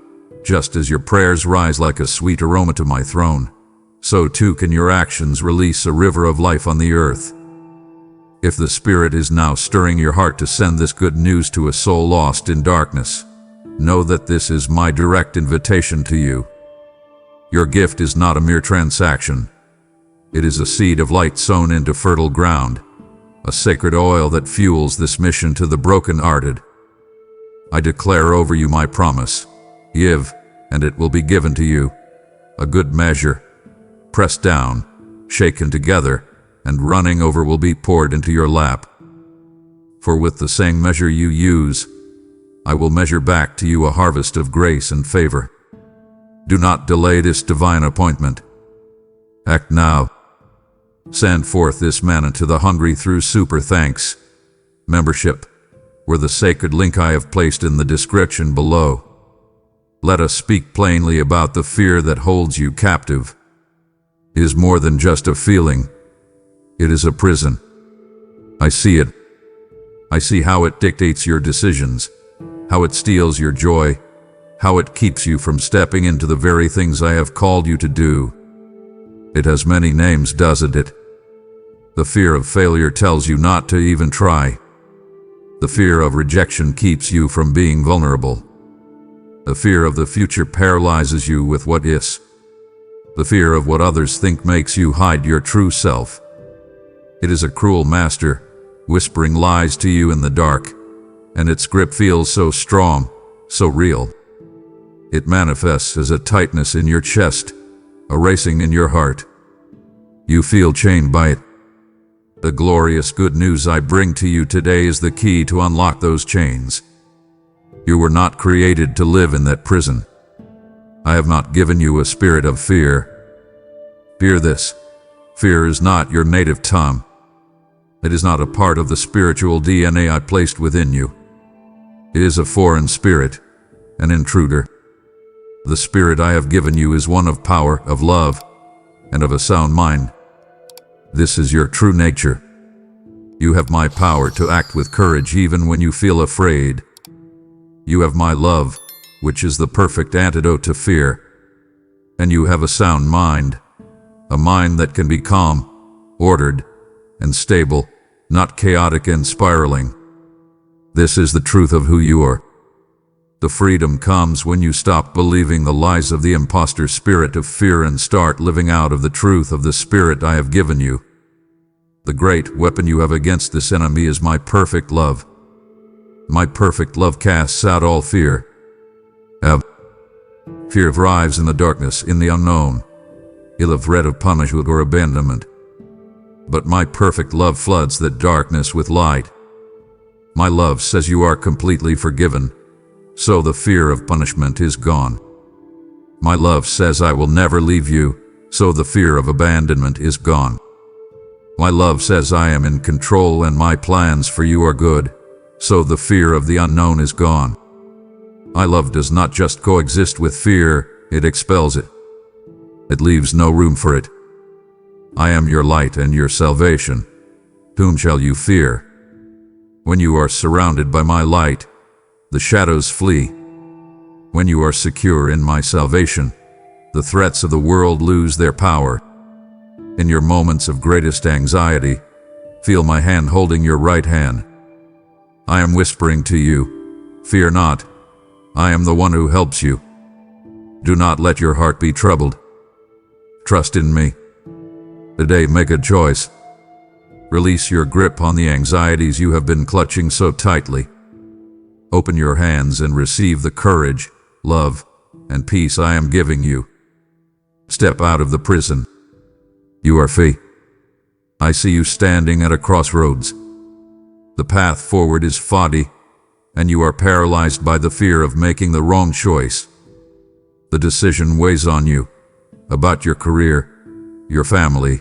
just as your prayers rise like a sweet aroma to my throne, so too can your actions release a river of life on the earth. If the Spirit is now stirring your heart to send this good news to a soul lost in darkness, know that this is my direct invitation to you. Your gift is not a mere transaction. It is a seed of light sown into fertile ground, a sacred oil that fuels this mission to the broken-hearted. I declare over you my promise. Give, and it will be given to you. A good measure, pressed down, shaken together, and running over will be poured into your lap. For with the same measure you use, I will measure back to you a harvest of grace and favor. Do not delay this divine appointment. Act now. Send forth this manna to the hungry through super thanks, membership, or the sacred link I have placed in the description below. Let us speak plainly about the fear that holds you captive. It is more than just a feeling. It is a prison. I see it. I see how it dictates your decisions, how it steals your joy, how it keeps you from stepping into the very things I have called you to do. It has many names, doesn't it? The fear of failure tells you not to even try. The fear of rejection keeps you from being vulnerable. The fear of the future paralyzes you with what is. The fear of what others think makes you hide your true self. It is a cruel master, whispering lies to you in the dark, and its grip feels so strong, so real. It manifests as a tightness in your chest, a racing in your heart. You feel chained by it. The glorious good news I bring to you today is the key to unlock those chains. You were not created to live in that prison. I have not given you a spirit of fear. Fear this. Fear is not your native tongue. It is not a part of the spiritual DNA I placed within you. It is a foreign spirit, an intruder. The spirit I have given you is one of power, of love, and of a sound mind. This is your true nature. You have my power to act with courage even when you feel afraid. You have my love, which is the perfect antidote to fear. And you have a sound mind, a mind that can be calm, ordered, and stable, not chaotic and spiraling. This is the truth of who you are. The freedom comes when you stop believing the lies of the imposter spirit of fear and start living out of the truth of the spirit I have given you. The great weapon you have against this enemy is my perfect love. My perfect love casts out all fear. Fear thrives in the darkness, in the unknown, in the threat of punishment or abandonment. But my perfect love floods that darkness with light. My love says you are completely forgiven, so the fear of punishment is gone. My love says I will never leave you, so the fear of abandonment is gone. My love says I am in control and my plans for you are good, so the fear of the unknown is gone. My love does not just coexist with fear, it expels it. It leaves no room for it. I am your light and your salvation. Whom shall you fear? When you are surrounded by my light, the shadows flee. When you are secure in my salvation, the threats of the world lose their power. In your moments of greatest anxiety, feel my hand holding your right hand. I am whispering to you, fear not. I am the one who helps you. Do not let your heart be troubled. Trust in me. Today make a choice. Release your grip on the anxieties you have been clutching so tightly. Open your hands and receive the courage, love, and peace I am giving you. Step out of the prison. You are free. I see you standing at a crossroads. The path forward is foggy, and you are paralyzed by the fear of making the wrong choice. The decision weighs on you about your career, your family,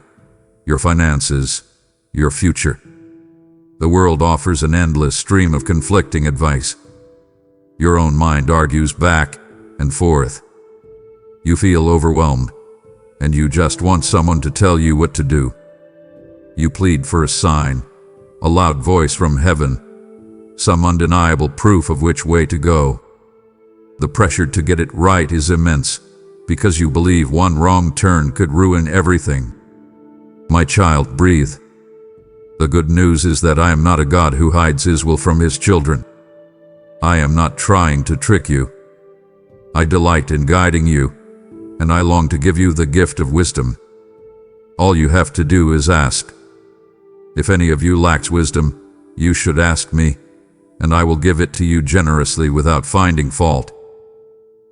your finances, your future. The world offers an endless stream of conflicting advice. Your own mind argues back and forth. You feel overwhelmed, and you just want someone to tell you what to do. You plead for a sign, a loud voice from heaven, some undeniable proof of which way to go. The pressure to get it right is immense, because you believe one wrong turn could ruin everything. My child, breathe. The good news is that I am not a God who hides his will from his children. I am not trying to trick you. I delight in guiding you, and I long to give you the gift of wisdom. All you have to do is ask. If any of you lacks wisdom, you should ask me, and I will give it to you generously without finding fault.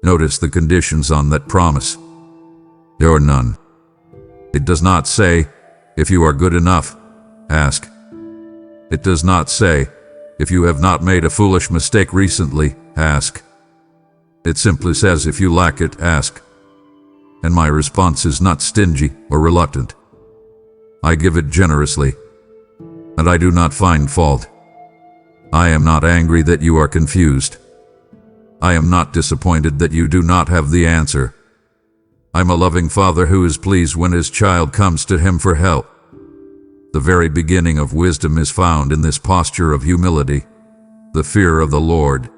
Notice the conditions on that promise. There are none. It does not say, if you are good enough, ask. It does not say, if you have not made a foolish mistake recently, ask. It simply says, if you lack it, ask. And my response is not stingy or reluctant. I give it generously, and I do not find fault. I am not angry that you are confused. I am not disappointed that you do not have the answer. I'm a loving father who is pleased when his child comes to him for help. The very beginning of wisdom is found in this posture of humility, the fear of the Lord.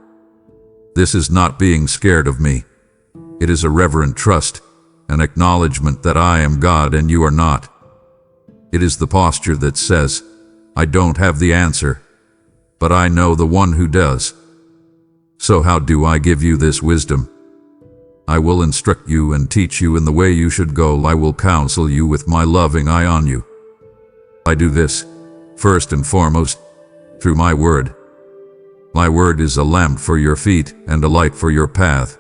This is not being scared of me. It is a reverent trust, an acknowledgement that I am God and you are not. It is the posture that says, I don't have the answer, but I know the one who does. So how do I give you this wisdom? I will instruct you and teach you in the way you should go. I will counsel you with my loving eye on you. I do this, first and foremost, through my word. My word is a lamp for your feet and a light for your path.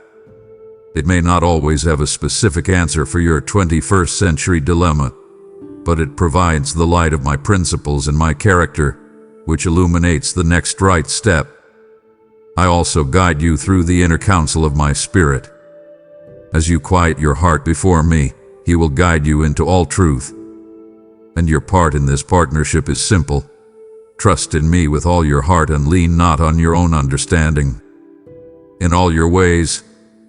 It may not always have a specific answer for your 21st century dilemma, but it provides the light of my principles and my character, which illuminates the next right step. I also guide you through the inner counsel of my Spirit. As you quiet your heart before me, He will guide you into all truth. And your part in this partnership is simple. Trust in me with all your heart and lean not on your own understanding. In all your ways,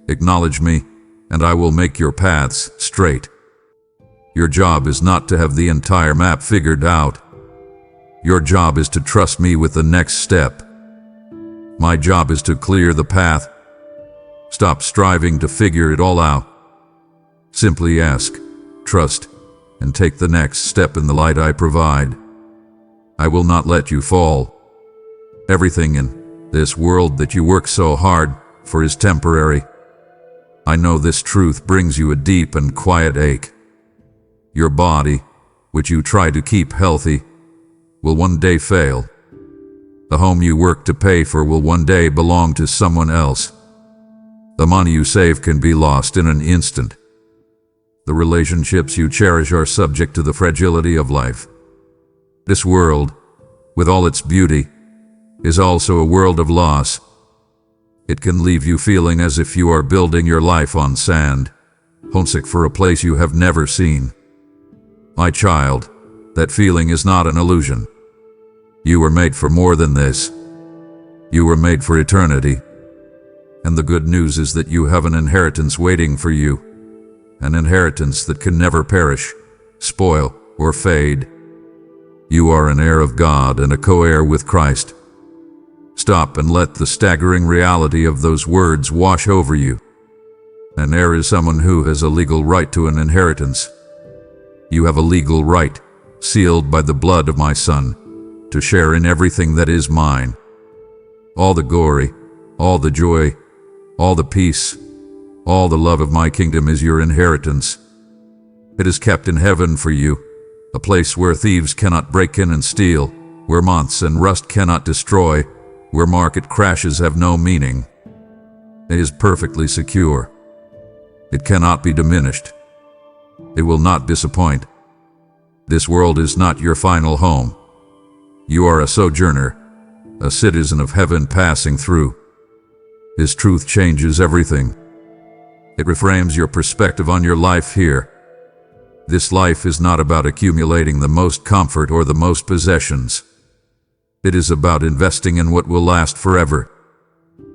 acknowledge me, and I will make your paths straight. Your job is not to have the entire map figured out. Your job is to trust me with the next step. My job is to clear the path. Stop striving to figure it all out. Simply ask, trust, and take the next step in the light I provide. I will not let you fall. Everything in this world that you work so hard for is temporary. I know this truth brings you a deep and quiet ache. Your body, which you try to keep healthy, will one day fail. The home you work to pay for will one day belong to someone else. The money you save can be lost in an instant. The relationships you cherish are subject to the fragility of life. This world, with all its beauty, is also a world of loss. It can leave you feeling as if you are building your life on sand, homesick for a place you have never seen. My child, that feeling is not an illusion. You were made for more than this. You were made for eternity. And the good news is that you have an inheritance waiting for you, an inheritance that can never perish, spoil, or fade. You are an heir of God and a co-heir with Christ. Stop and let the staggering reality of those words wash over you. An heir is someone who has a legal right to an inheritance. You have a legal right, sealed by the blood of my Son, to share in everything that is mine. All the glory, all the joy, all the peace, all the love of my kingdom is your inheritance. It is kept in heaven for you, a place where thieves cannot break in and steal, where moths and rust cannot destroy, where market crashes have no meaning. It is perfectly secure. It cannot be diminished. It will not disappoint. This world is not your final home. You are a sojourner, a citizen of heaven passing through. This truth changes everything. It reframes your perspective on your life here. This life is not about accumulating the most comfort or the most possessions. It is about investing in what will last forever.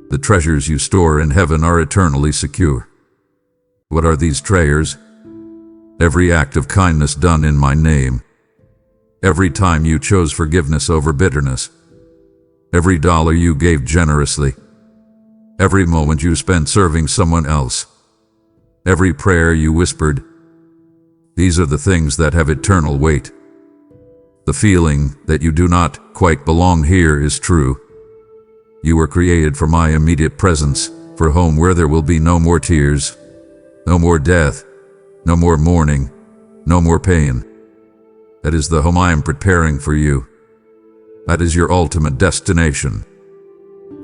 The treasures you store in heaven are eternally secure. What are these treasures? Every act of kindness done in my name. Every time you chose forgiveness over bitterness. Every dollar you gave generously. Every moment you spent serving someone else. Every prayer you whispered. These are the things that have eternal weight. The feeling that you do not quite belong here is true. You were created for my immediate presence, for a home where there will be no more tears, no more death, no more mourning, no more pain. That is the home I am preparing for you. That is your ultimate destination.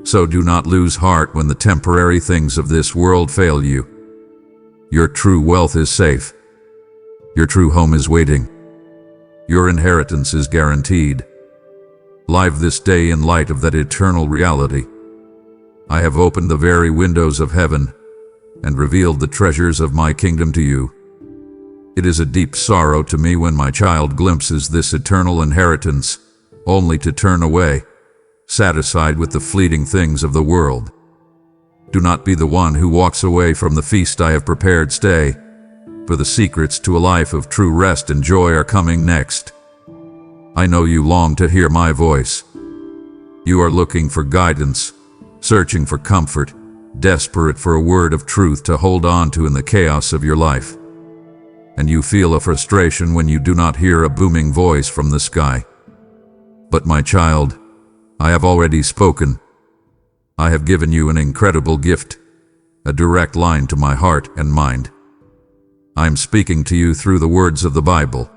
So do not lose heart when the temporary things of this world fail you. Your true wealth is safe. Your true home is waiting. Your inheritance is guaranteed. Live this day in light of that eternal reality. I have opened the very windows of heaven and revealed the treasures of my kingdom to you. It is a deep sorrow to me when my child glimpses this eternal inheritance, only to turn away, satisfied with the fleeting things of the world. Do not be the one who walks away from the feast I have prepared. Stay, for the secrets to a life of true rest and joy are coming next. I know you long to hear my voice. You are looking for guidance, searching for comfort, desperate for a word of truth to hold on to in the chaos of your life. And you feel a frustration when you do not hear a booming voice from the sky. But my child, I have already spoken. I have given you an incredible gift, a direct line to my heart and mind. I am speaking to you through the words of the Bible.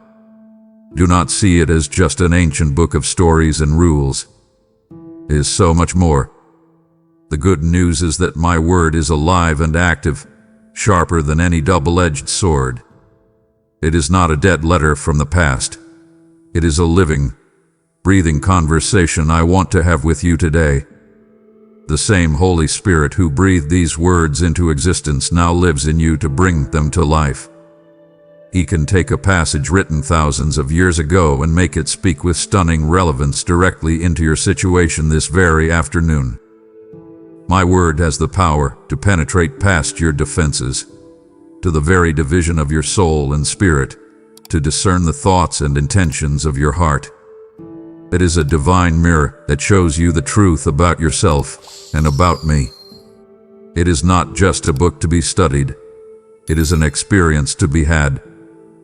Do not see it as just an ancient book of stories and rules. It is so much more. The good news is that my word is alive and active, sharper than any double-edged sword. It is not a dead letter from the past. It is a living, breathing conversation I want to have with you today. The same Holy Spirit who breathed these words into existence now lives in you to bring them to life. He can take a passage written thousands of years ago and make it speak with stunning relevance directly into your situation this very afternoon. My word has the power to penetrate past your defenses, to the very division of your soul and spirit, to discern the thoughts and intentions of your heart. It is a divine mirror that shows you the truth about yourself and about me. It is not just a book to be studied. It is an experience to be had,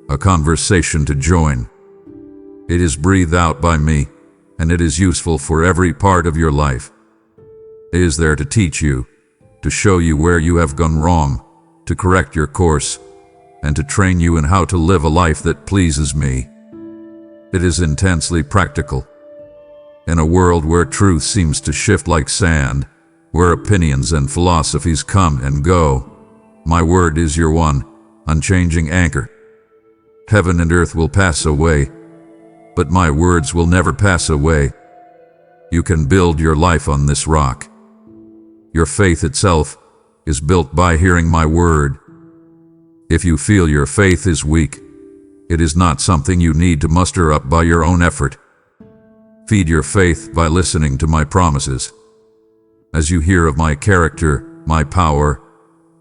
a conversation to join. It is breathed out by me, and it is useful for every part of your life. It is there to teach you, to show you where you have gone wrong, to correct your course, and to train you in how to live a life that pleases me. It is intensely practical. In a world where truth seems to shift like sand, where opinions and philosophies come and go, my word is your one, unchanging anchor. Heaven and earth will pass away, but my words will never pass away. You can build your life on this rock. Your faith itself is built by hearing my word. If you feel your faith is weak, it is not something you need to muster up by your own effort. Feed your faith by listening to my promises. As you hear of my character, my power,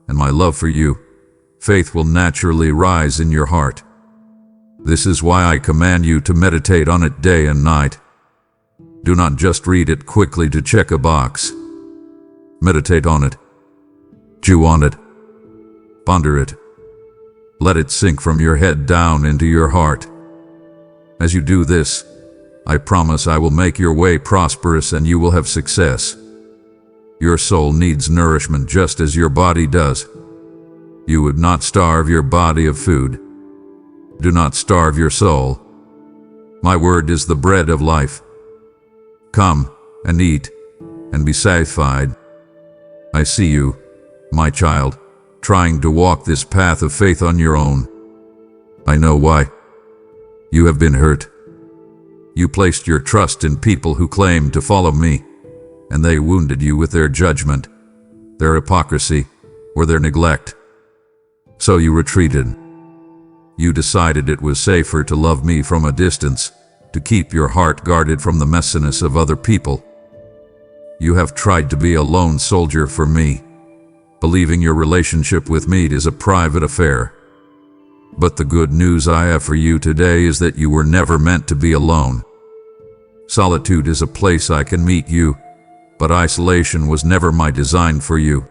and my love for you, faith will naturally rise in your heart. This is why I command you to meditate on it day and night. Do not just read it quickly to check a box. Meditate on it. Chew on it. Ponder it. Let it sink from your head down into your heart. As you do this, I promise I will make your way prosperous and you will have success. Your soul needs nourishment just as your body does. You would not starve your body of food. Do not starve your soul. My word is the bread of life. Come and eat and be satisfied. I see you, my child, trying to walk this path of faith on your own. I know why. You have been hurt. You placed your trust in people who claimed to follow me, and they wounded you with their judgment, their hypocrisy, or their neglect. So you retreated. You decided it was safer to love me from a distance, to keep your heart guarded from the messiness of other people. You have tried to be a lone soldier for me, believing your relationship with me is a private affair. But the good news I have for you today is that you were never meant to be alone. Solitude is a place I can meet you, but isolation was never my design for you.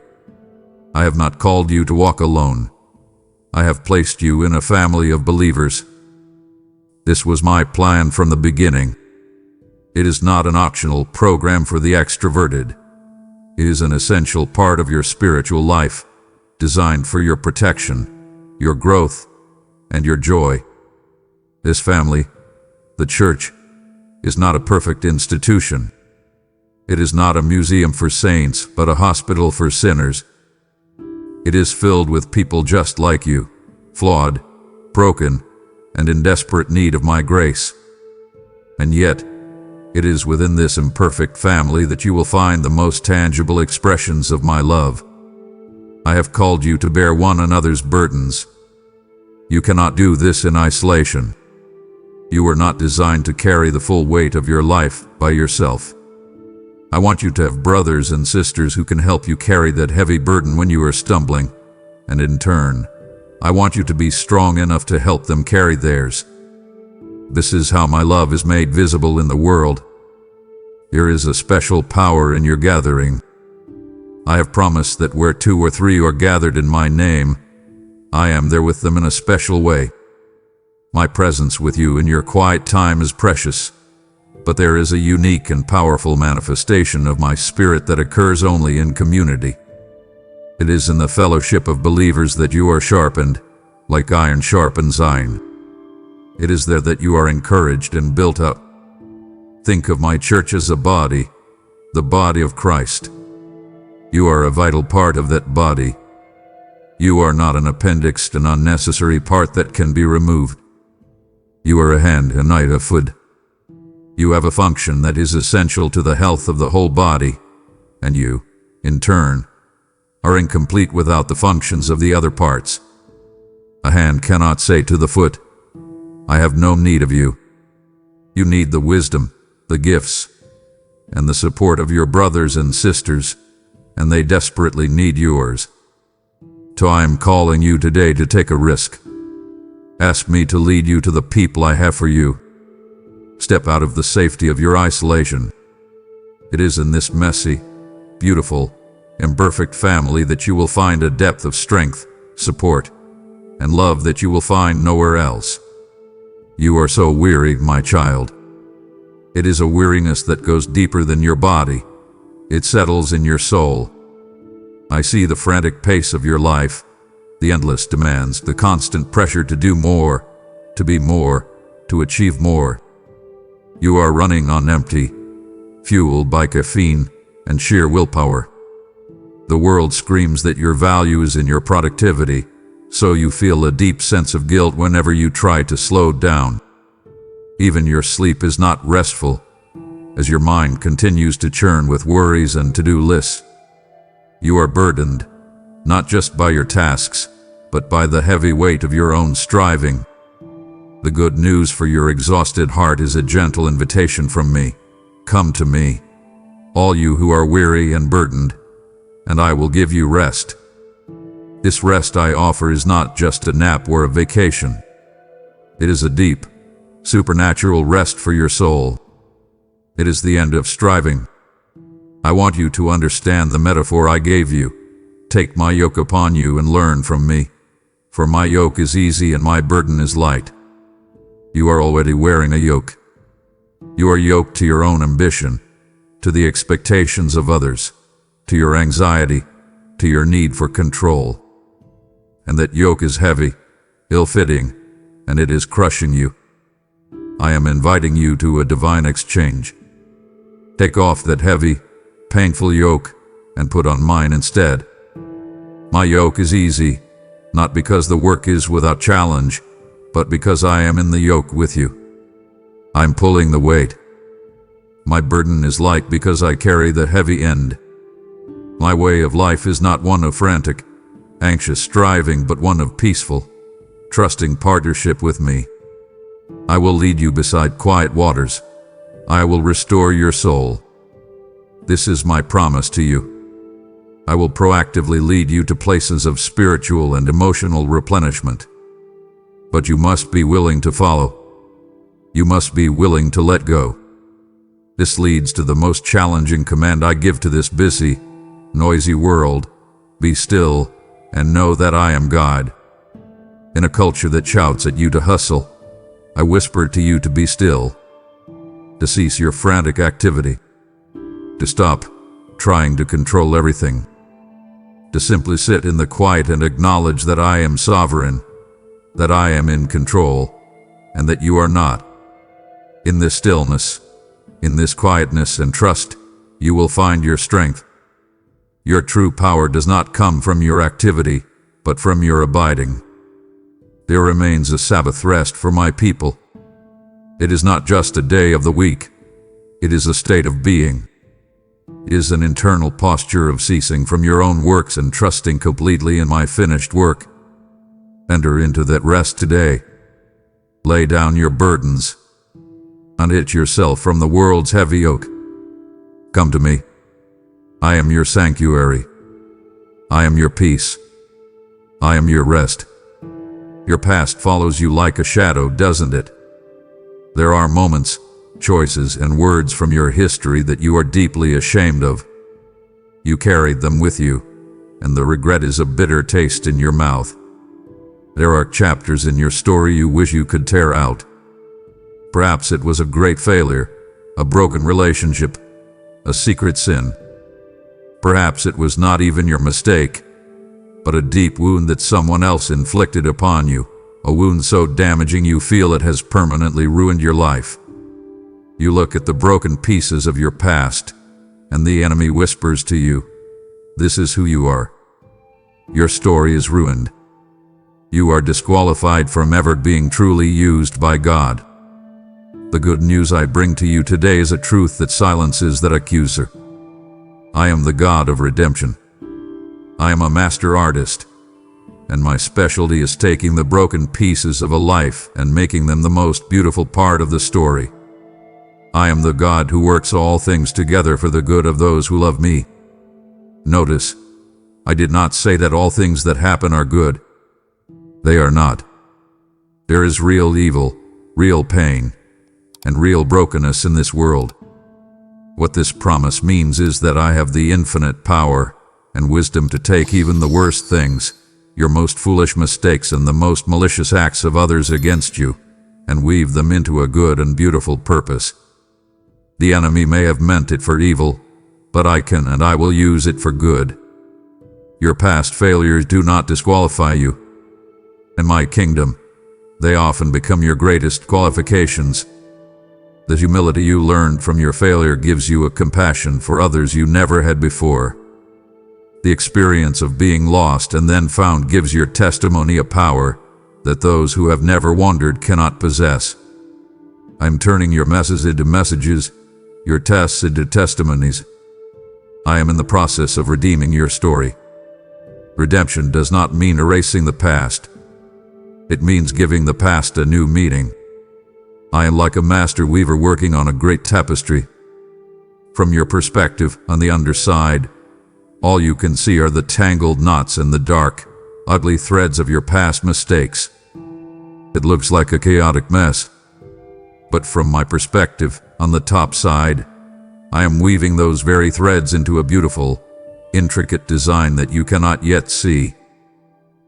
I have not called you to walk alone. I have placed you in a family of believers. This was my plan from the beginning. It is not an optional program for the extroverted. It is an essential part of your spiritual life, designed for your protection, your growth, and your joy. This family, the church, is not a perfect institution. It is not a museum for saints, but a hospital for sinners. It is filled with people just like you, flawed, broken, and in desperate need of my grace. And yet, it is within this imperfect family that you will find the most tangible expressions of my love. I have called you to bear one another's burdens. You cannot do this in isolation. You were not designed to carry the full weight of your life by yourself. I want you to have brothers and sisters who can help you carry that heavy burden when you are stumbling, and in turn, I want you to be strong enough to help them carry theirs. This is how my love is made visible in the world. There is a special power in your gathering. I have promised that where 2 or 3 are gathered in my name, I am there with them in a special way. My presence with you in your quiet time is precious, but there is a unique and powerful manifestation of my spirit that occurs only in community. It is in the fellowship of believers that you are sharpened, like iron sharpens iron. It is there that you are encouraged and built up. Think of my church as a body, the body of Christ. You are a vital part of that body. You are not an appendix, an unnecessary part that can be removed. You are a hand, a night, a foot. You have a function that is essential to the health of the whole body, and you, in turn, are incomplete without the functions of the other parts. A hand cannot say to the foot, I have no need of you. You need the wisdom, the gifts, and the support of your brothers and sisters, and they desperately need yours. So I am calling you today to take a risk. Ask me to lead you to the people I have for you. Step out of the safety of your isolation. It is in this messy, beautiful, imperfect family that you will find a depth of strength, support, and love that you will find nowhere else. You are so weary, my child. It is a weariness that goes deeper than your body. It settles in your soul. I see the frantic pace of your life, the endless demands, the constant pressure to do more, to be more, to achieve more. You are running on empty, fueled by caffeine and sheer willpower. The world screams that your value is in your productivity, so you feel a deep sense of guilt whenever you try to slow down. Even your sleep is not restful, as your mind continues to churn with worries and to-do lists. You are burdened, not just by your tasks, but by the heavy weight of your own striving. The good news for your exhausted heart is a gentle invitation from me. Come to me, all you who are weary and burdened, and I will give you rest. This rest I offer is not just a nap or a vacation. It is a deep, supernatural rest for your soul. It is the end of striving. I want you to understand the metaphor I gave you. Take my yoke upon you and learn from me, for my yoke is easy and my burden is light. You are already wearing a yoke. You are yoked to your own ambition, to the expectations of others, to your anxiety, to your need for control. And that yoke is heavy, ill-fitting, and it is crushing you. I am inviting you to a divine exchange. Take off that heavy, painful yoke and put on mine instead. My yoke is easy, not because the work is without challenge, but because I am in the yoke with you. I'm pulling the weight. My burden is light because I carry the heavy end. My way of life is not one of frantic, anxious striving, but one of peaceful, trusting partnership with me. I will lead you beside quiet waters. I will restore your soul. This is my promise to you. I will proactively lead you to places of spiritual and emotional replenishment. But you must be willing to follow. You must be willing to let go. This leads to the most challenging command I give to this busy, noisy world. Be still and know that I am God. In a culture that shouts at you to hustle, I whisper to you to be still, to cease your frantic activity, to stop trying to control everything, to simply sit in the quiet and acknowledge that I am sovereign, that I am in control, and that you are not. In this stillness, in this quietness and trust, you will find your strength. Your true power does not come from your activity, but from your abiding. There remains a Sabbath rest for my people. It is not just a day of the week. It is a state of being. It is an internal posture of ceasing from your own works and trusting completely in my finished work. Enter into that rest today. Lay down your burdens. Unhitch yourself from the world's heavy yoke. Come to me. I am your sanctuary. I am your peace. I am your rest. Your past follows you like a shadow, doesn't it? There are moments, choices, and words from your history that you are deeply ashamed of. You carried them with you, and the regret is a bitter taste in your mouth. There are chapters in your story you wish you could tear out. Perhaps it was a great failure, a broken relationship, a secret sin. Perhaps it was not even your mistake, but a deep wound that someone else inflicted upon you, a wound so damaging you feel it has permanently ruined your life. You look at the broken pieces of your past, and the enemy whispers to you, "This is who you are. Your story is ruined. You are disqualified from ever being truly used by God. The good news I bring to you today is a truth that silences that accuser. I am the God of redemption. I am a master artist, and my specialty is taking the broken pieces of a life and making them the most beautiful part of the story. I am the God who works all things together for the good of those who love me. Notice, I did not say that all things that happen are good. They are not. There is real evil, real pain, and real brokenness in this world. What this promise means is that I have the infinite power and wisdom to take even the worst things, your most foolish mistakes and the most malicious acts of others against you, and weave them into a good and beautiful purpose. The enemy may have meant it for evil, but I can and I will use it for good. Your past failures do not disqualify you. In my kingdom, they often become your greatest qualifications. The humility you learned from your failure gives you a compassion for others you never had before. The experience of being lost and then found gives your testimony a power that those who have never wandered cannot possess. I'm turning your messes into messages, your tests into testimonies. I am in the process of redeeming your story. Redemption does not mean erasing the past. It means giving the past a new meaning. I am like a master weaver working on a great tapestry. From your perspective, on the underside, all you can see are the tangled knots and the dark, ugly threads of your past mistakes. It looks like a chaotic mess. But from my perspective, on the top side, I am weaving those very threads into a beautiful, intricate design that you cannot yet see.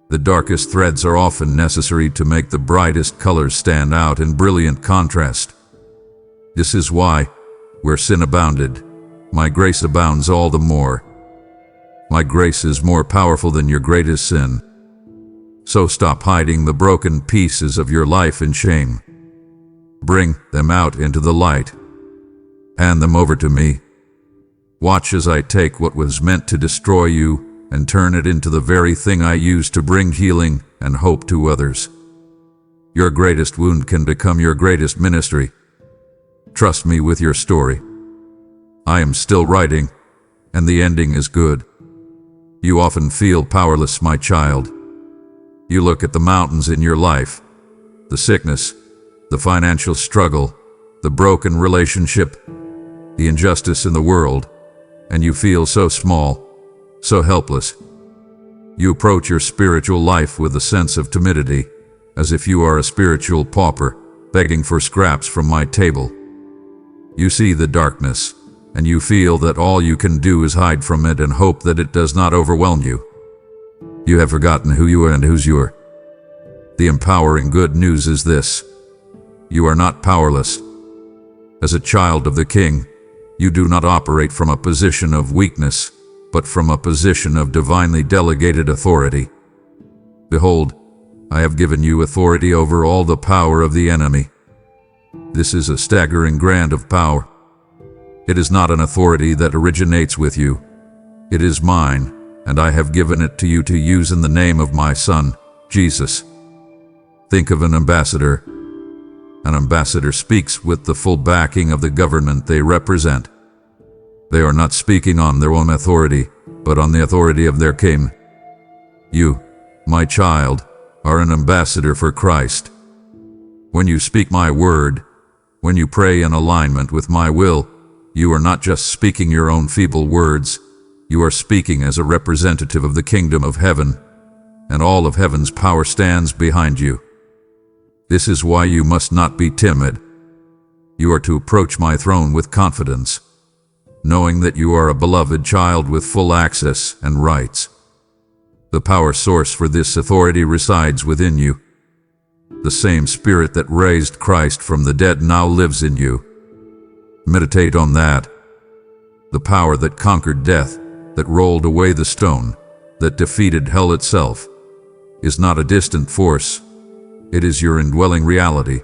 The darkest threads are often necessary to make the brightest colors stand out in brilliant contrast. This is why, where sin abounded, my grace abounds all the more. My grace is more powerful than your greatest sin. So stop hiding the broken pieces of your life in shame. Bring them out into the light. Hand them over to me. Watch as I take what was meant to destroy you and turn it into the very thing I use to bring healing and hope to others. Your greatest wound can become your greatest ministry. Trust me with your story. I am still writing, and the ending is good. You often feel powerless, my child. You look at the mountains in your life, the sickness, the financial struggle, the broken relationship, the injustice in the world, and you feel so small, so helpless. You approach your spiritual life with a sense of timidity, as if you are a spiritual pauper, begging for scraps from my table. You see the darkness, and you feel that all you can do is hide from it and hope that it does not overwhelm you. You have forgotten who you are and whose you are. The empowering good news is this: you are not powerless. As a child of the King, you do not operate from a position of weakness, but from a position of divinely delegated authority. Behold, I have given you authority over all the power of the enemy. This is a staggering grant of power. It is not an authority that originates with you. It is mine, and I have given it to you to use in the name of my Son, Jesus. Think of an ambassador. An ambassador speaks with the full backing of the government they represent. They are not speaking on their own authority, but on the authority of their King. You, my child, are an ambassador for Christ. When you speak my word, when you pray in alignment with my will, you are not just speaking your own feeble words, you are speaking as a representative of the kingdom of heaven, and all of heaven's power stands behind you. This is why you must not be timid. You are to approach my throne with confidence, knowing that you are a beloved child with full access and rights. The power source for this authority resides within you. The same Spirit that raised Christ from the dead now lives in you. Meditate on that. The power that conquered death, that rolled away the stone, that defeated hell itself, is not a distant force. It is your indwelling reality.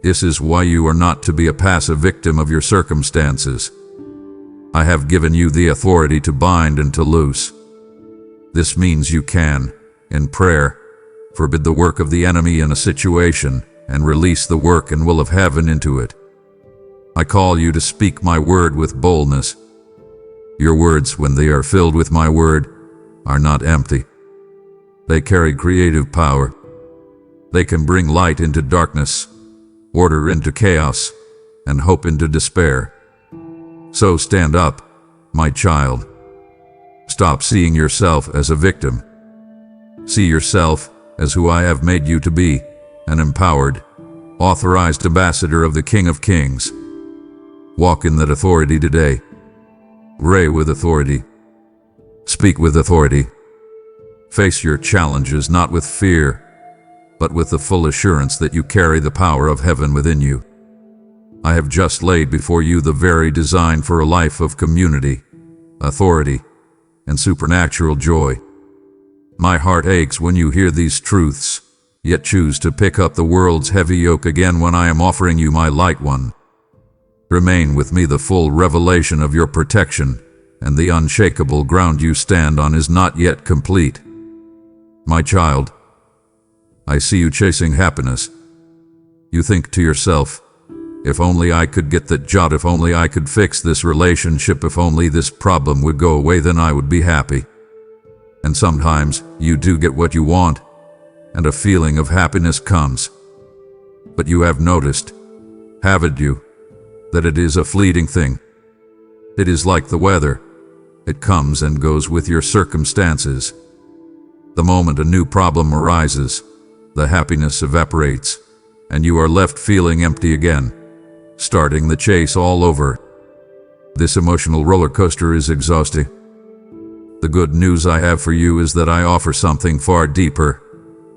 This is why you are not to be a passive victim of your circumstances. I have given you the authority to bind and to loose. This means you can, in prayer, forbid the work of the enemy in a situation and release the work and will of heaven into it. I call you to speak my word with boldness. Your words, when they are filled with my word, are not empty. They carry creative power. They can bring light into darkness, order into chaos, and hope into despair. So stand up, my child. Stop seeing yourself as a victim. See yourself as who I have made you to be, an empowered, authorized ambassador of the King of Kings. Walk in that authority today. Reign with authority. Speak with authority. Face your challenges not with fear, but with the full assurance that you carry the power of heaven within you. I have just laid before you the very design for a life of community, authority, and supernatural joy. My heart aches when you hear these truths, yet choose to pick up the world's heavy yoke again when I am offering you my light one. Remain with me. The full revelation of your protection and the unshakable ground you stand on is not yet complete. My child, I see you chasing happiness. You think to yourself, if only I could get that job, if only I could fix this relationship, if only this problem would go away, then I would be happy. And sometimes you do get what you want, and a feeling of happiness comes. But you have noticed, haven't you, that it is a fleeting thing? It is like the weather. It comes and goes with your circumstances. The moment a new problem arises, the happiness evaporates, and you are left feeling empty again, starting the chase all over. This emotional roller coaster is exhausting. The good news I have for you is that I offer something far deeper,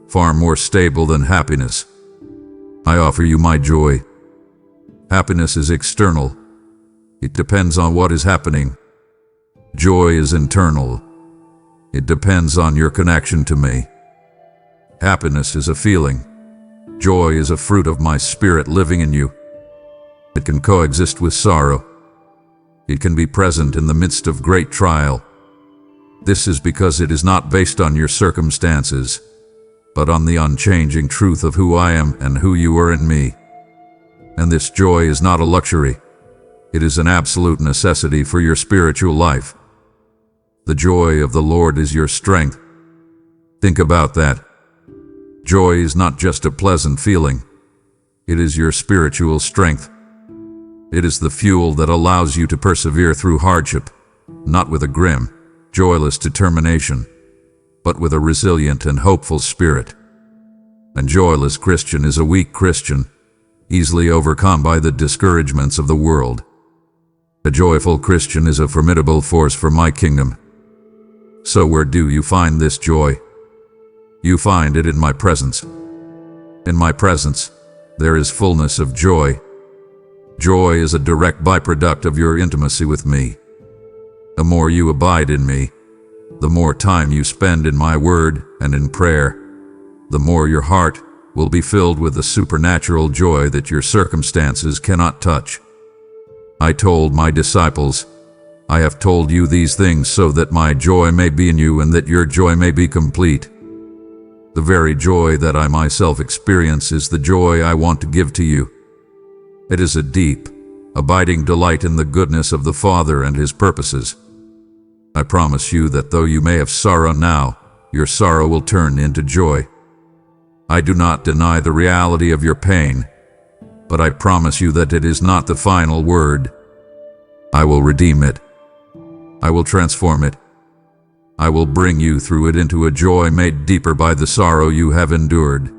far more stable than happiness. I offer you my joy. Happiness is external. It depends on what is happening. Joy is internal. It depends on your connection to me. Happiness is a feeling. Joy is a fruit of my spirit living in you. It can coexist with sorrow. It can be present in the midst of great trial. This is because it is not based on your circumstances, but on the unchanging truth of who I am and who you are in me. And this joy is not a luxury. It is an absolute necessity for your spiritual life. The joy of the Lord is your strength. Think about that. Joy is not just a pleasant feeling. It is your spiritual strength. It is the fuel that allows you to persevere through hardship, not with a grim, joyless determination, but with a resilient and hopeful spirit. A joyless Christian is a weak Christian, easily overcome by the discouragements of the world. A joyful Christian is a formidable force for my kingdom. So where do you find this joy? You find it in my presence. In my presence, there is fullness of joy. Joy is a direct byproduct of your intimacy with me. The more you abide in me, the more time you spend in my word and in prayer, the more your heart will be filled with the supernatural joy that your circumstances cannot touch. I told my disciples, I have told you these things so that my joy may be in you and that your joy may be complete. The very joy that I myself experience is the joy I want to give to you. It is a deep, abiding delight in the goodness of the Father and His purposes. I promise you that though you may have sorrow now, your sorrow will turn into joy. I do not deny the reality of your pain, but I promise you that it is not the final word. I will redeem it. I will transform it. I will bring you through it into a joy made deeper by the sorrow you have endured.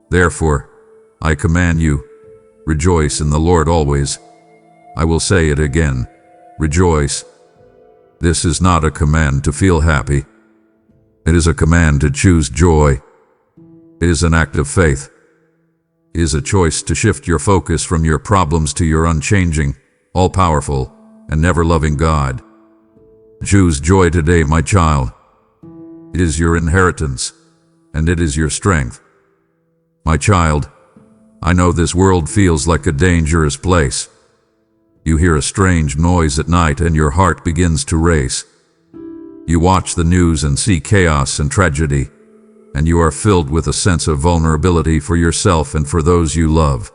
Therefore, I command you, rejoice in the Lord always. I will say it again, rejoice. This is not a command to feel happy. It is a command to choose joy. It is an act of faith. It is a choice to shift your focus from your problems to your unchanging, all-powerful, and never-loving God. Choose joy today, my child. It is your inheritance, and it is your strength. My child, I know this world feels like a dangerous place. You hear a strange noise at night and your heart begins to race. You watch the news and see chaos and tragedy, and you are filled with a sense of vulnerability for yourself and for those you love.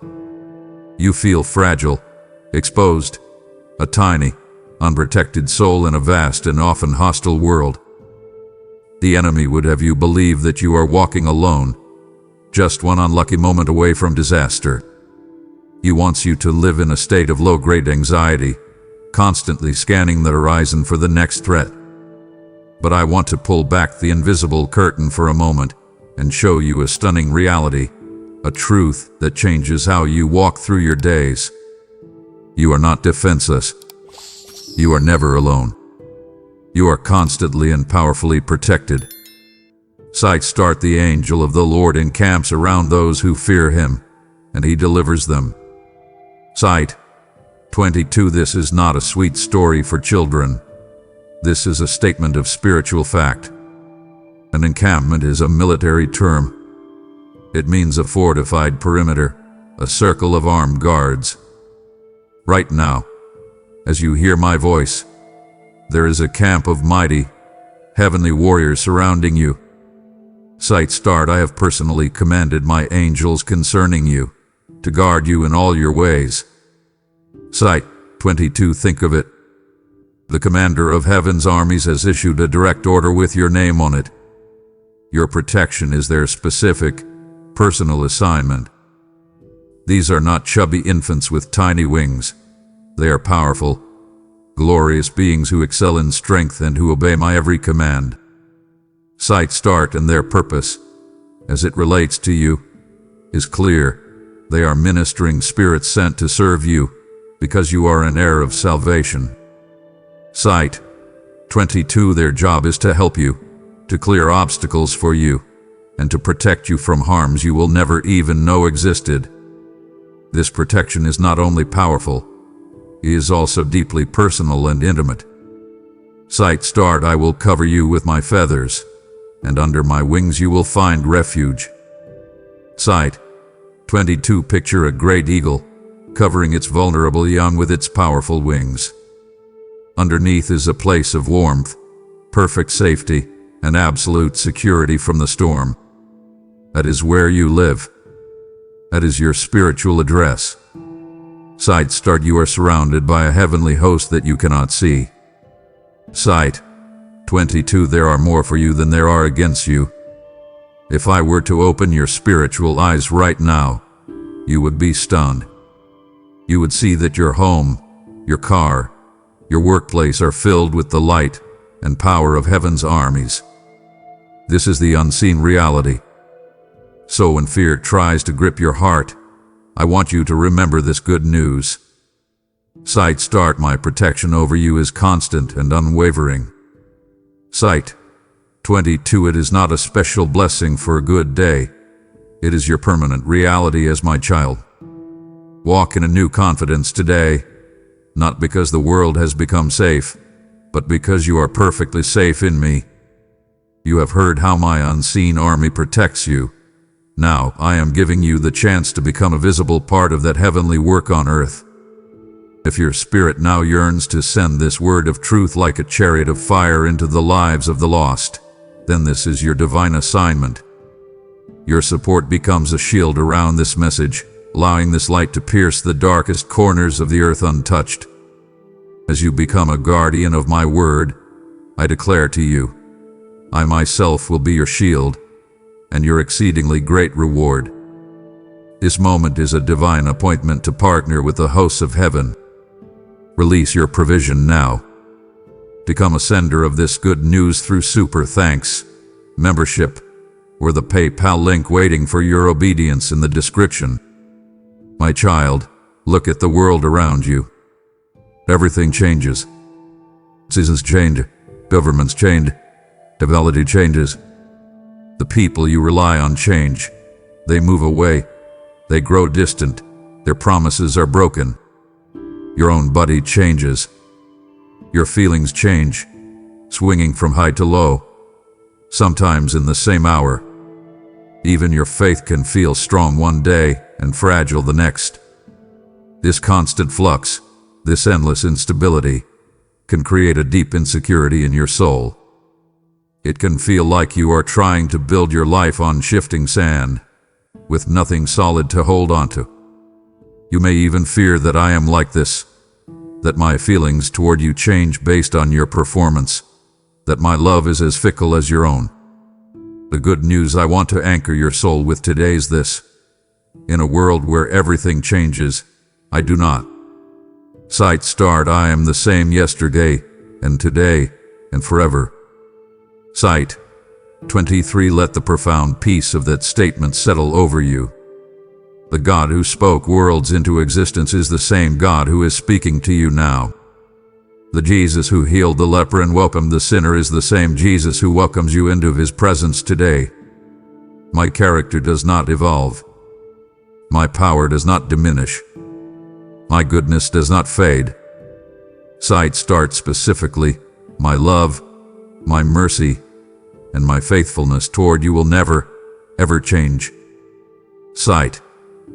You feel fragile, exposed, a tiny, unprotected soul in a vast and often hostile world. The enemy would have you believe that you are walking alone, just one unlucky moment away from disaster. He wants you to live in a state of low-grade anxiety, constantly scanning the horizon for the next threat. But I want to pull back the invisible curtain for a moment and show you a stunning reality, a truth that changes how you walk through your days. You are not defenseless. You are never alone. You are constantly and powerfully protected. Sight start, the angel of the Lord encamps around those who fear him, and he delivers them. Sight 22. This is not a sweet story for children. This is a statement of spiritual fact. An encampment is a military term. It means a fortified perimeter, a circle of armed guards. Right now, as you hear my voice, there is a camp of mighty, heavenly warriors surrounding you. Sight start, I have personally commanded my angels concerning you, to guard you in all your ways. Sight 22. Think of it. The commander of heaven's armies has issued a direct order with your name on it. Your protection is their specific, personal assignment. These are not chubby infants with tiny wings. They are powerful, glorious beings who excel in strength and who obey my every command. Sight start, and their purpose, as it relates to you, is clear. They are ministering spirits sent to serve you, because you are an heir of salvation. Sight 22. Their job is to help you, to clear obstacles for you, and to protect you from harms you will never even know existed. This protection is not only powerful, it is also deeply personal and intimate. Sight start, I will cover you with my feathers, and under my wings you will find refuge. Sight 22. Picture a great eagle, covering its vulnerable young with its powerful wings. Underneath is a place of warmth, perfect safety, and absolute security from the storm. That is where you live. That is your spiritual address. Sight start, you are surrounded by a heavenly host that you cannot see. Sight 22. There are more for you than there are against you. If I were to open your spiritual eyes right now, you would be stunned. You would see that your home, your car, your workplace are filled with the light and power of heaven's armies. This is the unseen reality. So when fear tries to grip your heart, I want you to remember this good news. Sight start, my protection over you is constant and unwavering. Sight 22. It is not a special blessing for a good day. It is your permanent reality as my child. Walk in a new confidence today, not because the world has become safe, but because you are perfectly safe in me. You have heard how my unseen army protects you. Now I am giving you the chance to become a visible part of that heavenly work on earth. If your spirit now yearns to send this word of truth like a chariot of fire into the lives of the lost, then this is your divine assignment. Your support becomes a shield around this message, allowing this light to pierce the darkest corners of the earth untouched. As you become a guardian of my word, I declare to you, I myself will be your shield and your exceedingly great reward. This moment is a divine appointment to partner with the hosts of heaven. Release your provision now. Become a sender of this good news through Super Thanks membership, or the PayPal link waiting for your obedience in the description. My child, look at the world around you. Everything changes. Seasons change, governments change, technology changes. The people you rely on change. They move away. They grow distant. Their promises are broken. Your own body changes. Your feelings change, swinging from high to low, sometimes in the same hour. Even your faith can feel strong one day and fragile the next. This constant flux, this endless instability, can create a deep insecurity in your soul. It can feel like you are trying to build your life on shifting sand, with nothing solid to hold onto. You may even fear that I am like this, that my feelings toward you change based on your performance, that my love is as fickle as your own. The good news I want to anchor your soul with today is this: in a world where everything changes, I do not. Start, I am the same yesterday, and today, and forever. Sight 23. Let the profound peace of that statement settle over you. The God who spoke worlds into existence is the same God who is speaking to you now. The Jesus who healed the leper and welcomed the sinner is the same Jesus who welcomes you into his presence today. My character does not evolve. My power does not diminish. My goodness does not fade. Start specifically, my love, my mercy, and my faithfulness toward you will never, ever change.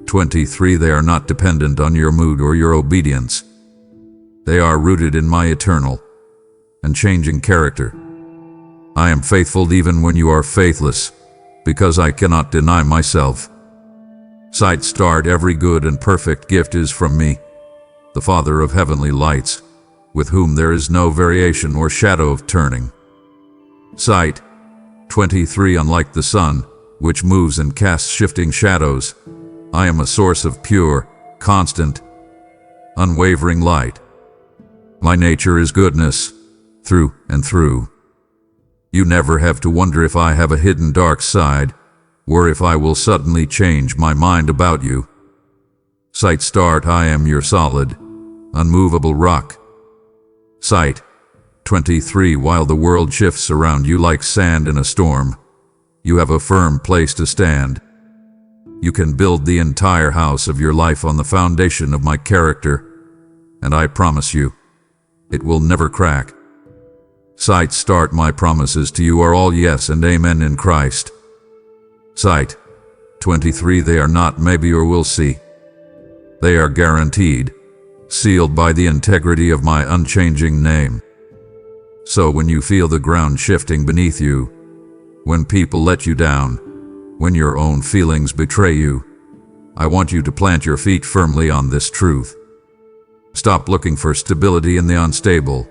23. They are not dependent on your mood or your obedience. They are rooted in my eternal and changing character. I am faithful even when you are faithless, because I cannot deny myself. Start. Every good and perfect gift is from me, the Father of heavenly lights, with whom there is no variation or shadow of turning. 23. Unlike the sun, which moves and casts shifting shadows, I am a source of pure, constant, unwavering light. My nature is goodness, through and through. You never have to wonder if I have a hidden dark side, or if I will suddenly change my mind about you. Start. I am your solid, unmovable rock. 23. While the world shifts around you like sand in a storm, you have a firm place to stand. You can build the entire house of your life on the foundation of my character, and I promise you, it will never crack. Start. My promises to you are all yes and amen in Christ. 23. They are not maybe or will see. They are guaranteed, sealed by the integrity of my unchanging name. So when you feel the ground shifting beneath you, when people let you down, when your own feelings betray you, I want you to plant your feet firmly on this truth. Stop looking for stability in the unstable.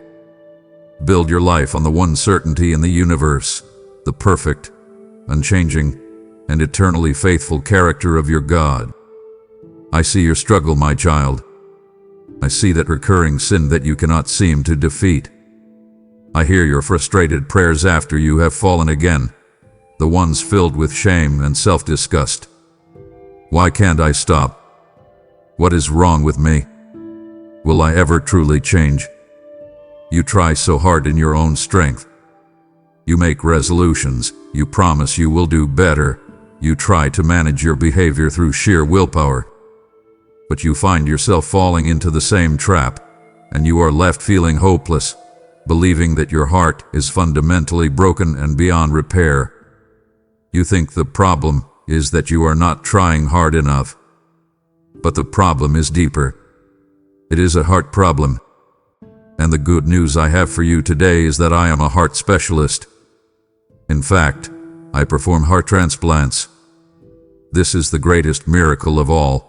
Build your life on the one certainty in the universe, the perfect, unchanging, and eternally faithful character of your God. I see your struggle, my child. I see that recurring sin that you cannot seem to defeat. I hear your frustrated prayers after you have fallen again, the ones filled with shame and self-disgust. Why can't I stop? What is wrong with me? Will I ever truly change? You try so hard in your own strength. You make resolutions, you promise you will do better, you try to manage your behavior through sheer willpower. But you find yourself falling into the same trap, and you are left feeling hopeless, believing that your heart is fundamentally broken and beyond repair. You think the problem is that you are not trying hard enough. But the problem is deeper. It is a heart problem. And the good news I have for you today is that I am a heart specialist. In fact, I perform heart transplants. This is the greatest miracle of all.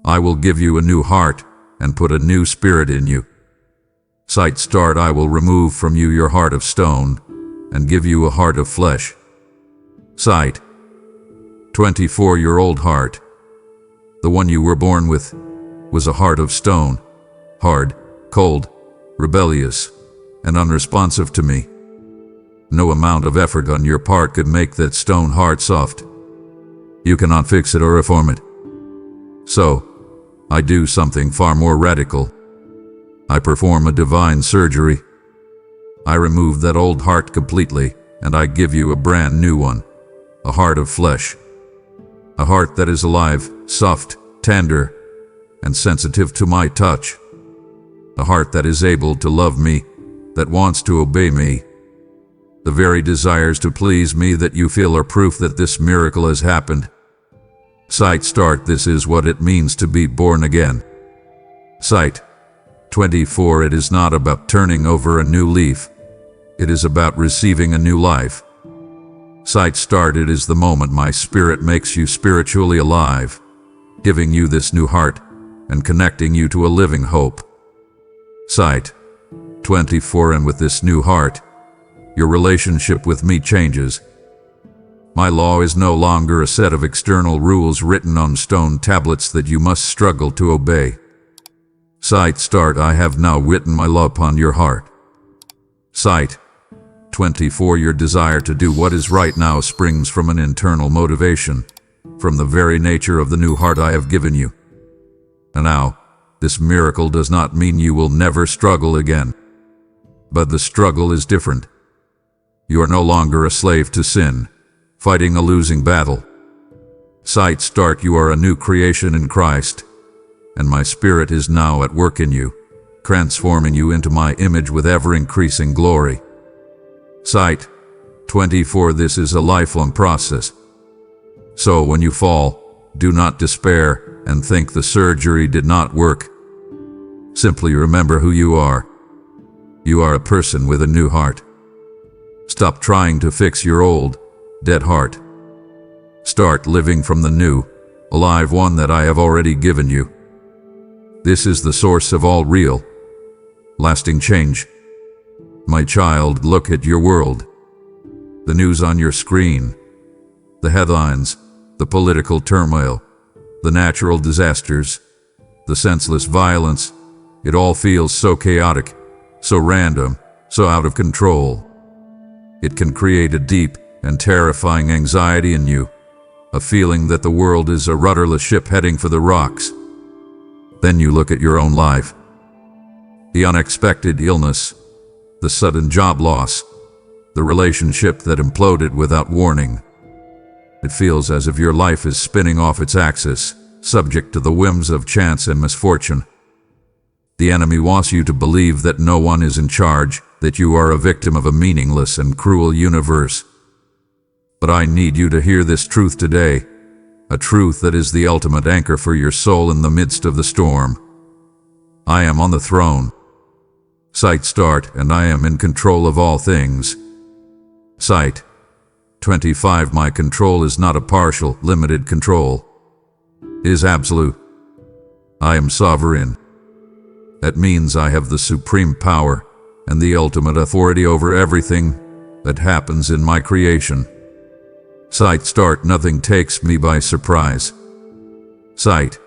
I will give you a new heart and put a new spirit in you. Start. I will remove from you your heart of stone and give you a heart of flesh. 24. Your old heart, the one you were born with, was a heart of stone, hard, cold, rebellious, and unresponsive to me. No amount of effort on your part could make that stone heart soft. You cannot fix it or reform it. So, I do something far more radical. I perform a divine surgery. I remove that old heart completely, and I give you a brand new one, a heart of flesh. A heart that is alive, soft, tender, and sensitive to my touch. A heart that is able to love me, that wants to obey me. The very desires to please me that you feel are proof that this miracle has happened. Start. This is what it means to be born again. 24. It is not about turning over a new leaf. It is about receiving a new life. Sight started is the moment my spirit makes you spiritually alive, giving you this new heart and connecting you to a living hope. Sight 24, and with this new heart, your relationship with me changes. My law is no longer a set of external rules written on stone tablets that you must struggle to obey. Sight start, I have now written my law upon your heart. Sight 24, your desire to do what is right now springs from an internal motivation, from the very nature of the new heart I have given you. And now, this miracle does not mean you will never struggle again. But the struggle is different. You are no longer a slave to sin, fighting a losing battle. Sight start, you are a new creation in Christ, and my Spirit is now at work in you, transforming you into my image with ever-increasing glory. Sight 24, this is a lifelong process. So when you fall, do not despair and think the surgery did not work. Simply remember who you are. You are a person with a new heart. Stop trying to fix your old, dead heart. Start living from the new, alive one that I have already given you. This is the source of all real, lasting change. My child, look at your world. The news on your screen, the headlines, the political turmoil, the natural disasters, the senseless violence. It all feels so chaotic, so random, so out of control. It can create a deep and terrifying anxiety in you, a feeling that the world is a rudderless ship heading for the rocks. Then you look at your own life. The unexpected illness, the sudden job loss, the relationship that imploded without warning. It feels as if your life is spinning off its axis, subject to the whims of chance and misfortune. The enemy wants you to believe that no one is in charge, that you are a victim of a meaningless and cruel universe. But I need you to hear this truth today, a truth that is the ultimate anchor for your soul in the midst of the storm. I am on the throne. Sight start, and I am in control of all things. Sight 25, my control is not a partial, limited control. It is absolute. I am sovereign. That means I have the supreme power and the ultimate authority over everything that happens in my creation. Sight start, nothing takes me by surprise. Sight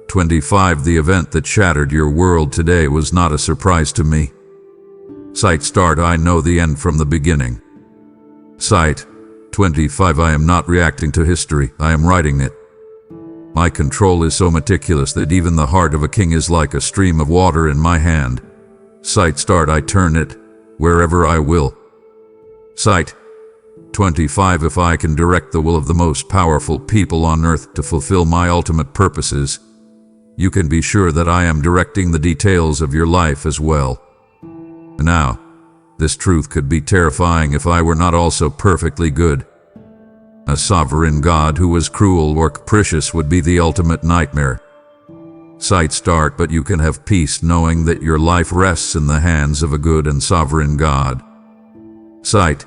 25, the event that shattered your world today was not a surprise to me. Sight start, I know the end from the beginning. Sight 25, I am not reacting to history, I am writing it. My control is so meticulous that even the heart of a king is like a stream of water in my hand. Sight start, I turn it wherever I will. Sight 25, if I can direct the will of the most powerful people on earth to fulfill my ultimate purposes, you can be sure that I am directing the details of your life as well. Now, this truth could be terrifying if I were not also perfectly good. A sovereign God who was cruel or capricious would be the ultimate nightmare. Sight start, but you can have peace knowing that your life rests in the hands of a good and sovereign God. Sight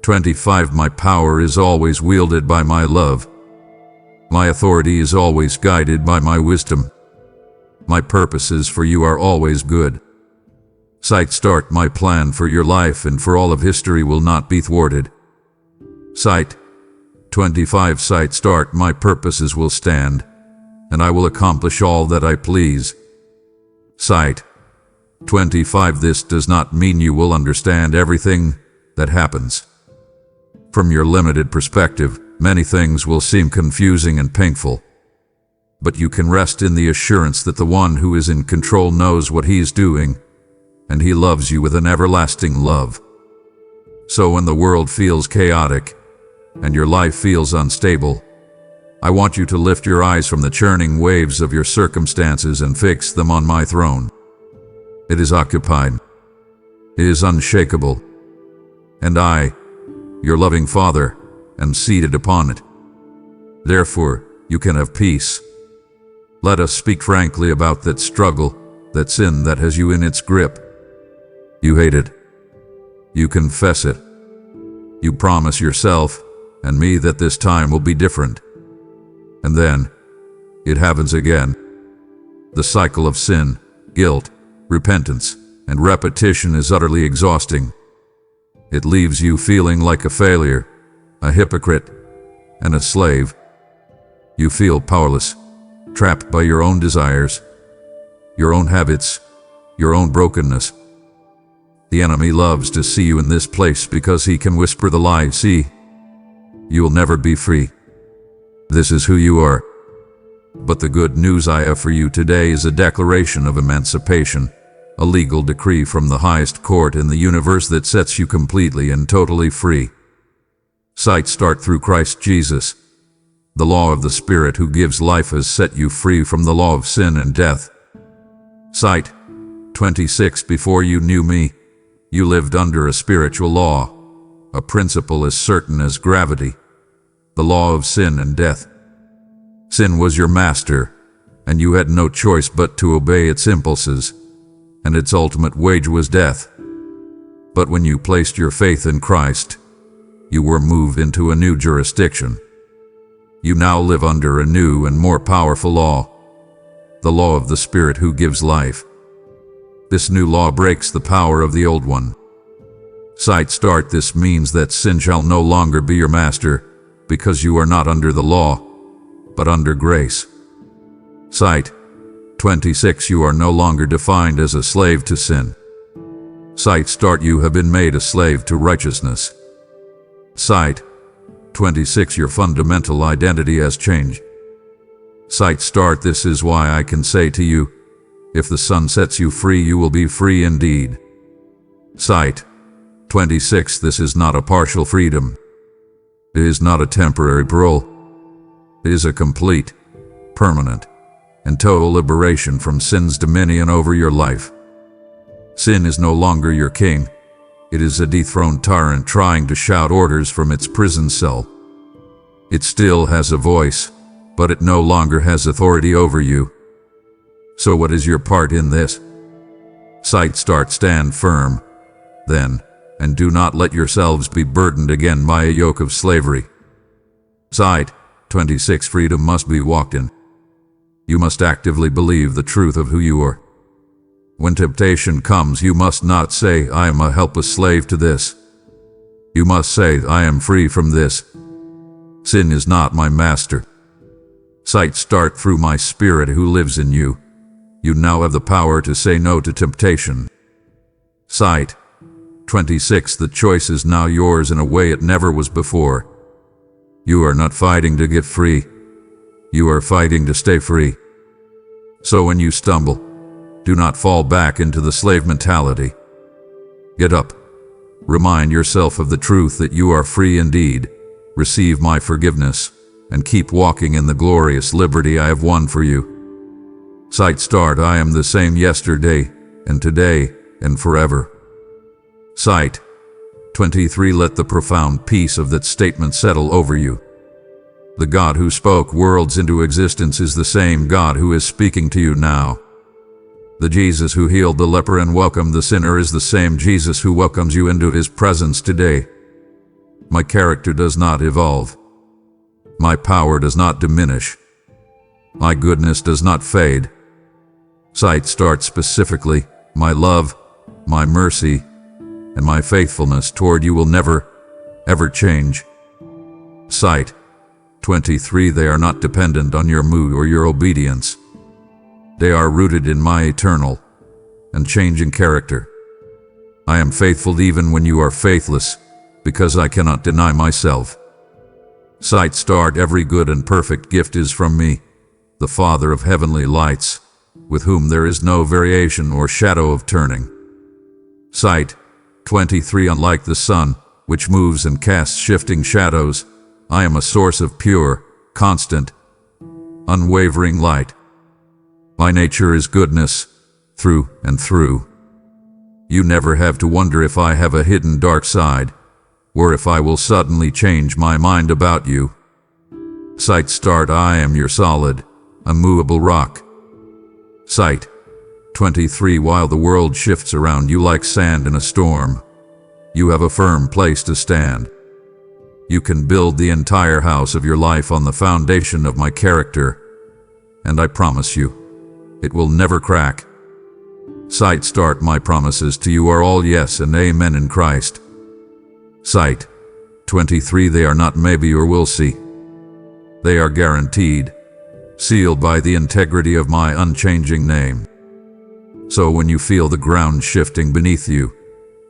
25, my power is always wielded by my love. My authority is always guided by my wisdom. My purposes for you are always good. Sight start, my plan for your life and for all of history will not be thwarted. Sight 25, sight start, my purposes will stand, and I will accomplish all that I please. Sight 25, this does not mean you will understand everything that happens. From your limited perspective, many things will seem confusing and painful. But you can rest in the assurance that the one who is in control knows what he is doing, and he loves you with an everlasting love. So when the world feels chaotic, and your life feels unstable, I want you to lift your eyes from the churning waves of your circumstances and fix them on my throne. It is occupied. It is unshakable. And I, your loving Father, am seated upon it. Therefore, you can have peace. Let us speak frankly about that struggle, that sin that has you in its grip. You hate it. You confess it. You promise yourself and me that this time will be different. And then, it happens again. The cycle of sin, guilt, repentance, and repetition is utterly exhausting. It leaves you feeling like a failure, a hypocrite, and a slave. You feel powerless, trapped by your own desires, your own habits, your own brokenness. The enemy loves to see you in this place because he can whisper the lie, see, you will never be free. This is who you are. But the good news I have for you today is a declaration of emancipation, a legal decree from the highest court in the universe that sets you completely and totally free. Sight start through Christ Jesus. The law of the Spirit who gives life has set you free from the law of sin and death. Sight 26. Before you knew me, you lived under a spiritual law, a principle as certain as gravity, the law of sin and death. Sin was your master, and you had no choice but to obey its impulses, and its ultimate wage was death. But when you placed your faith in Christ, you were moved into a new jurisdiction. You now live under a new and more powerful law, the law of the Spirit who gives life. This new law breaks the power of the old one. Sight start. This means that sin shall no longer be your master, because you are not under the law, but under grace. Sight 26. You are no longer defined as a slave to sin. Sight start. You have been made a slave to righteousness. Sight 26. Your fundamental identity has changed. Sight start. This is why I can say to you, if the Son sets you free, you will be free indeed. Sight 26. This is not a partial freedom. It is not a temporary parole. It is a complete, permanent, and total liberation from sin's dominion over your life. Sin is no longer your king. It is a dethroned tyrant trying to shout orders from its prison cell. It still has a voice, but it no longer has authority over you. So what is your part in this? Sight start. Stand firm, then, and do not let yourselves be burdened again by a yoke of slavery. Sight 26. Freedom must be walked in. You must actively believe the truth of who you are. When temptation comes, you must not say, I am a helpless slave to this. You must say, I am free from this. Sin is not my master. Sight start. Through my Spirit who lives in you, you now have the power to say no to temptation. Sight 26. The choice is now yours in a way it never was before. You are not fighting to get free. You are fighting to stay free. So when you stumble, do not fall back into the slave mentality. Get up. Remind yourself of the truth that you are free indeed. Receive my forgiveness, and keep walking in the glorious liberty I have won for you. Sight start. I am the same yesterday, and today, and forever. Sight 23. Let the profound peace of that statement settle over you. The God who spoke worlds into existence is the same God who is speaking to you now. The Jesus who healed the leper and welcomed the sinner is the same Jesus who welcomes you into his presence today. My character does not evolve. My power does not diminish. My goodness does not fade. Sight start. Specifically, my love, my mercy, and my faithfulness toward you will never, ever change. Sight 23. They are not dependent on your mood or your obedience. They are rooted in my eternal and changing character. I am faithful even when you are faithless, because I cannot deny myself. Sight start. Every good and perfect gift is from me, the Father of heavenly lights, with whom there is no variation or shadow of turning. Sight 23. Unlike the sun, which moves and casts shifting shadows, I am a source of pure, constant, unwavering light. My nature is goodness, through and through. You never have to wonder if I have a hidden dark side, or if I will suddenly change my mind about you. Sight start. I am your solid, unmovable rock. Sight 23. While the world shifts around you like sand in a storm, you have a firm place to stand. You can build the entire house of your life on the foundation of my character, and I promise you, it will never crack. Sight start, my promises to you are all yes and amen in Christ. Sight 23, they are not maybe or will see. They are guaranteed, sealed by the integrity of my unchanging name. So when you feel the ground shifting beneath you,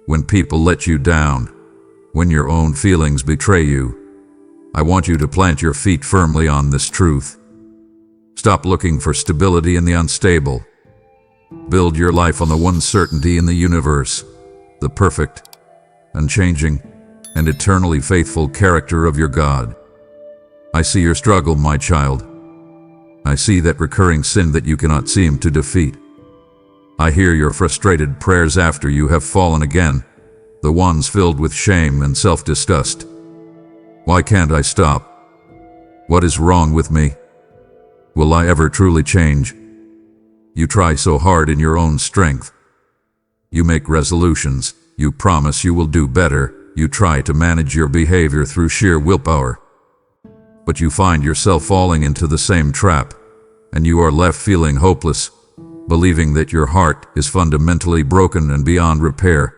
when people let you down, when your own feelings betray you, I want you to plant your feet firmly on this truth. Stop looking for stability in the unstable. Build your life on the one certainty in the universe, the perfect, unchanging, and eternally faithful character of your God. I see your struggle, my child. I see that recurring sin that you cannot seem to defeat. I hear your frustrated prayers after you have fallen again, the ones filled with shame and self-disgust. Why can't I stop? What is wrong with me? Will I ever truly change? You try so hard in your own strength. You make resolutions, you promise you will do better, you try to manage your behavior through sheer willpower. But you find yourself falling into the same trap, and you are left feeling hopeless, believing that your heart is fundamentally broken and beyond repair.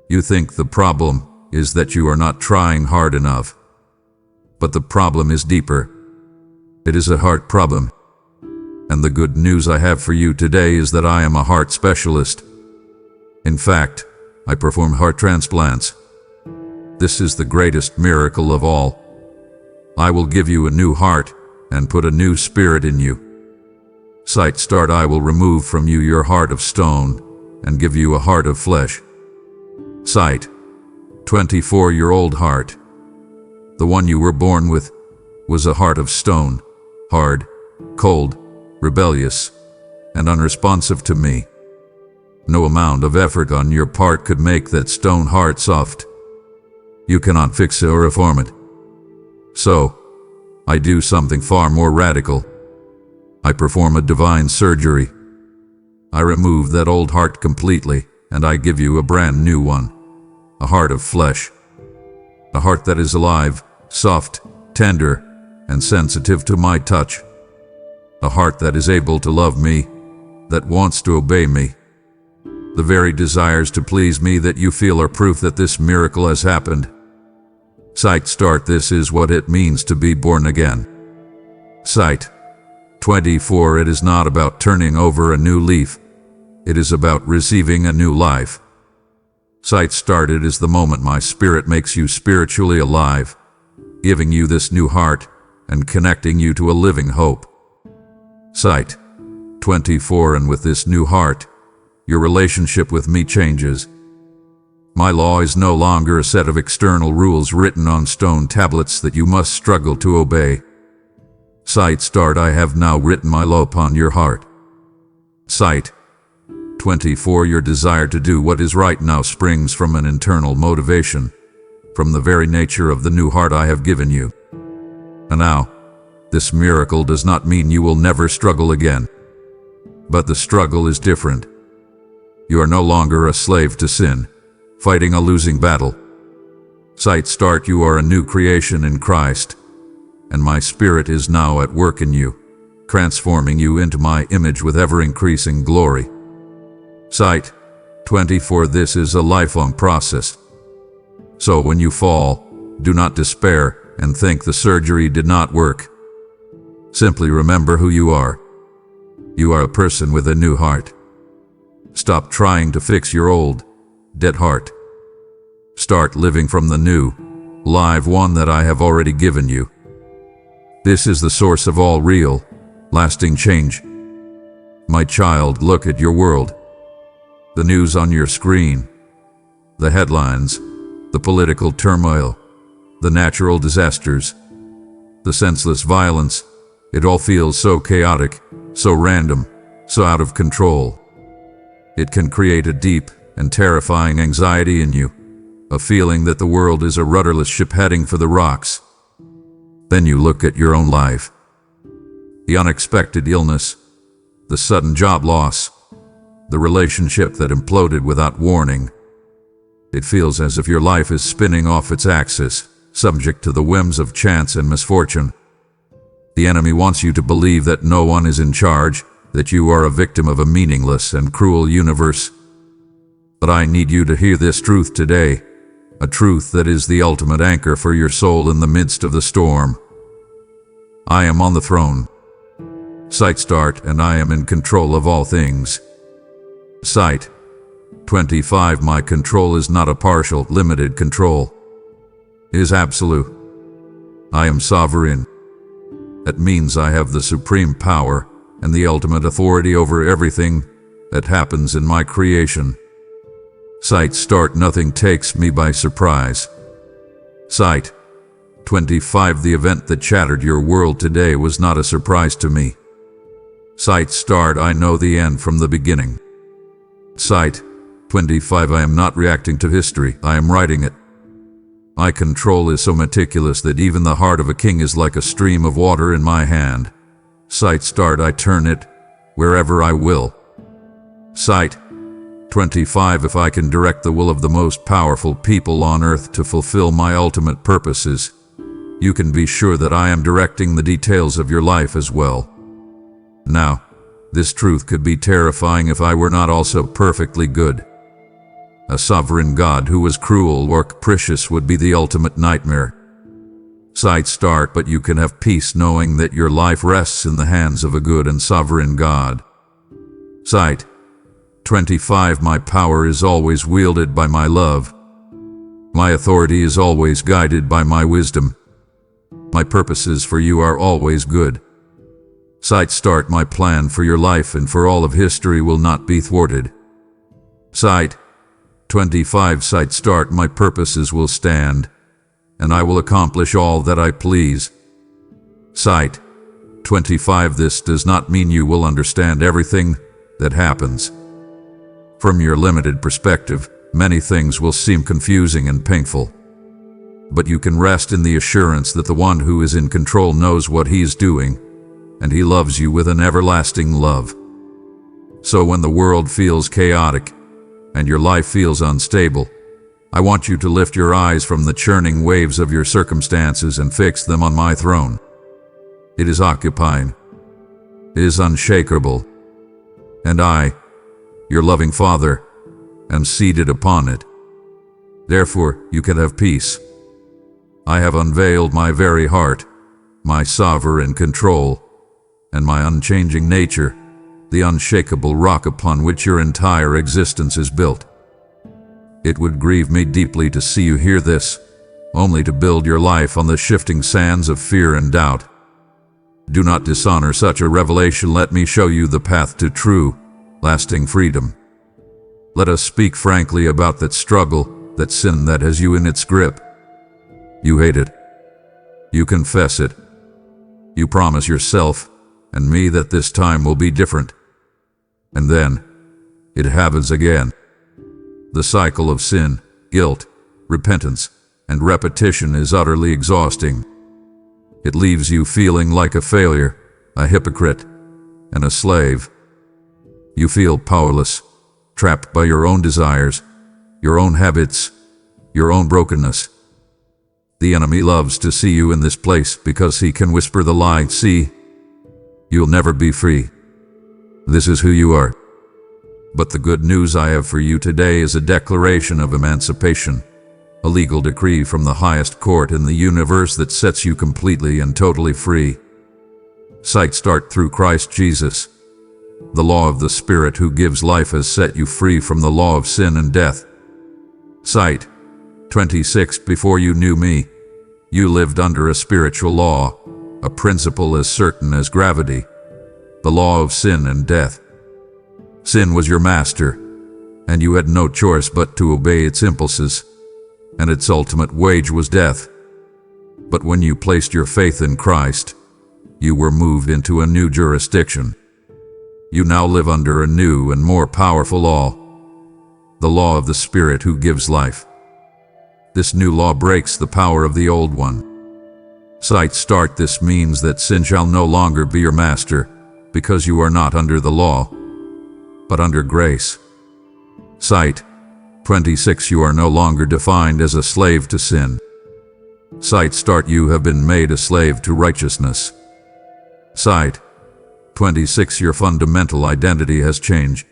You think the problem is that you are not trying hard enough. But the problem is deeper. It is a heart problem. And the good news I have for you today is that I am a heart specialist. In fact, I perform heart transplants. This is the greatest miracle of all. I will give you a new heart and put a new spirit in you. Sight start, I will remove from you your heart of stone and give you a heart of flesh. Sight 24, your old heart, the one you were born with, was a heart of stone, hard, cold, rebellious, and unresponsive to me. No amount of effort on your part could make that stone heart soft. You cannot fix it or reform it. So, I do something far more radical. I perform a divine surgery. I remove that old heart completely, and I give you a brand new one, a heart of flesh. A heart that is alive, soft, tender, and sensitive to my touch. A heart that is able to love me, that wants to obey me. The very desires to please me that you feel are proof that this miracle has happened. Sight start, this is what it means to be born again. Sight 24, it is not about turning over a new leaf. It is about receiving a new life. Sight started is the moment my spirit makes you spiritually alive, giving you this new heart and connecting you to a living hope. Sight 24, and with this new heart, your relationship with me changes. My law is no longer a set of external rules written on stone tablets that you must struggle to obey. Sight start, I have now written my law upon your heart. Sight 24, your desire to do what is right now springs from an internal motivation, from the very nature of the new heart I have given you. And now, this miracle does not mean you will never struggle again. But the struggle is different. You are no longer a slave to sin, fighting a losing battle. Sight start, you are a new creation in Christ, and my Spirit is now at work in you, transforming you into my image with ever-increasing glory. Sight 24, this is a lifelong process. So when you fall, do not despair and think the surgery did not work. Simply remember who you are. You are a person with a new heart. Stop trying to fix your old, dead heart. Start living from the new, live one that I have already given you. This is the source of all real, lasting change. My child, look at your world. The news on your screen, the headlines, the political turmoil, the natural disasters, the senseless violence. It all feels so chaotic, so random, so out of control. It can create a deep and terrifying anxiety in you, a feeling that the world is a rudderless ship heading for the rocks. Then you look at your own life. The unexpected illness, the sudden job loss, the relationship that imploded without warning, It feels as if your life is spinning off its axis, subject to the whims of chance and misfortune. The enemy wants you to believe that no one is in charge, that you are a victim of a meaningless and cruel universe. But I need you to hear this truth today, a truth that is the ultimate anchor for your soul in the midst of the storm. I am on the throne. Sight start, and I am in control of all things. Sight 25. My control is not a partial, limited control. It is absolute. I am sovereign. That means I have the supreme power and the ultimate authority over everything that happens in my creation. Sight start. Nothing takes me by surprise. Sight 25. The event that shattered your world today was not a surprise to me. Sight start. I know the end from the beginning. Sight 25. I am not reacting to history, I am writing it. My control is so meticulous that even the heart of a king is like a stream of water in my hand. Sight start. I turn it wherever I will. Sight 25. If I can direct the will of the most powerful people on earth to fulfill my ultimate purposes, you can be sure that I am directing the details of your life as well. Now, this truth could be terrifying if I were not also perfectly good. A sovereign God who was cruel or capricious would be the ultimate nightmare. Sight start. But you can have peace knowing that your life rests in the hands of a good and sovereign God. Sight 25. My power is always wielded by my love. My authority is always guided by my wisdom. My purposes for you are always good. Sight start. My plan for your life and for all of history will not be thwarted. Sight 25. Sight start. My purposes will stand, and I will accomplish all that I please. Sight 25. This does not mean you will understand everything that happens. From your limited perspective, many things will seem confusing and painful. But you can rest in the assurance that the one who is in control knows what he is doing, and he loves you with an everlasting love. So when the world feels chaotic, and your life feels unstable, I want you to lift your eyes from the churning waves of your circumstances and fix them on my throne. It is occupied. It is unshakable. And I, your loving Father, am seated upon it. Therefore, you can have peace. I have unveiled my very heart, my sovereign control, and my unchanging nature, the unshakable rock upon which your entire existence is built. It would grieve me deeply to see you hear this, only to build your life on the shifting sands of fear and doubt. Do not dishonor such a revelation. Let me show you the path to true, lasting freedom. Let us speak frankly about that struggle, that sin that has you in its grip. You hate it. You confess it. You promise yourself and me that this time will be different. And then, it happens again. The cycle of sin, guilt, repentance, and repetition is utterly exhausting. It leaves you feeling like a failure, a hypocrite, and a slave. You feel powerless, trapped by your own desires, your own habits, your own brokenness. The enemy loves to see you in this place because he can whisper the lie, "See, you'll never be free. This is who you are." But the good news I have for you today is a declaration of emancipation, a legal decree from the highest court in the universe that sets you completely and totally free. Sight start. Through Christ Jesus, the law of the Spirit who gives life has set you free from the law of sin and death. Sight 26. Before you knew me, you lived under a spiritual law, a principle as certain as gravity, the law of sin and death. Sin was your master, and you had no choice but to obey its impulses, and its ultimate wage was death. But when you placed your faith in Christ, you were moved into a new jurisdiction. You now live under a new and more powerful law, the law of the Spirit who gives life. This new law breaks the power of the old one. Sight start. This means that sin shall no longer be your master, because you are not under the law, but under grace. Sight 26. You are no longer defined as a slave to sin. Sight start. You have been made a slave to righteousness. Sight. 26. Your fundamental identity has changed.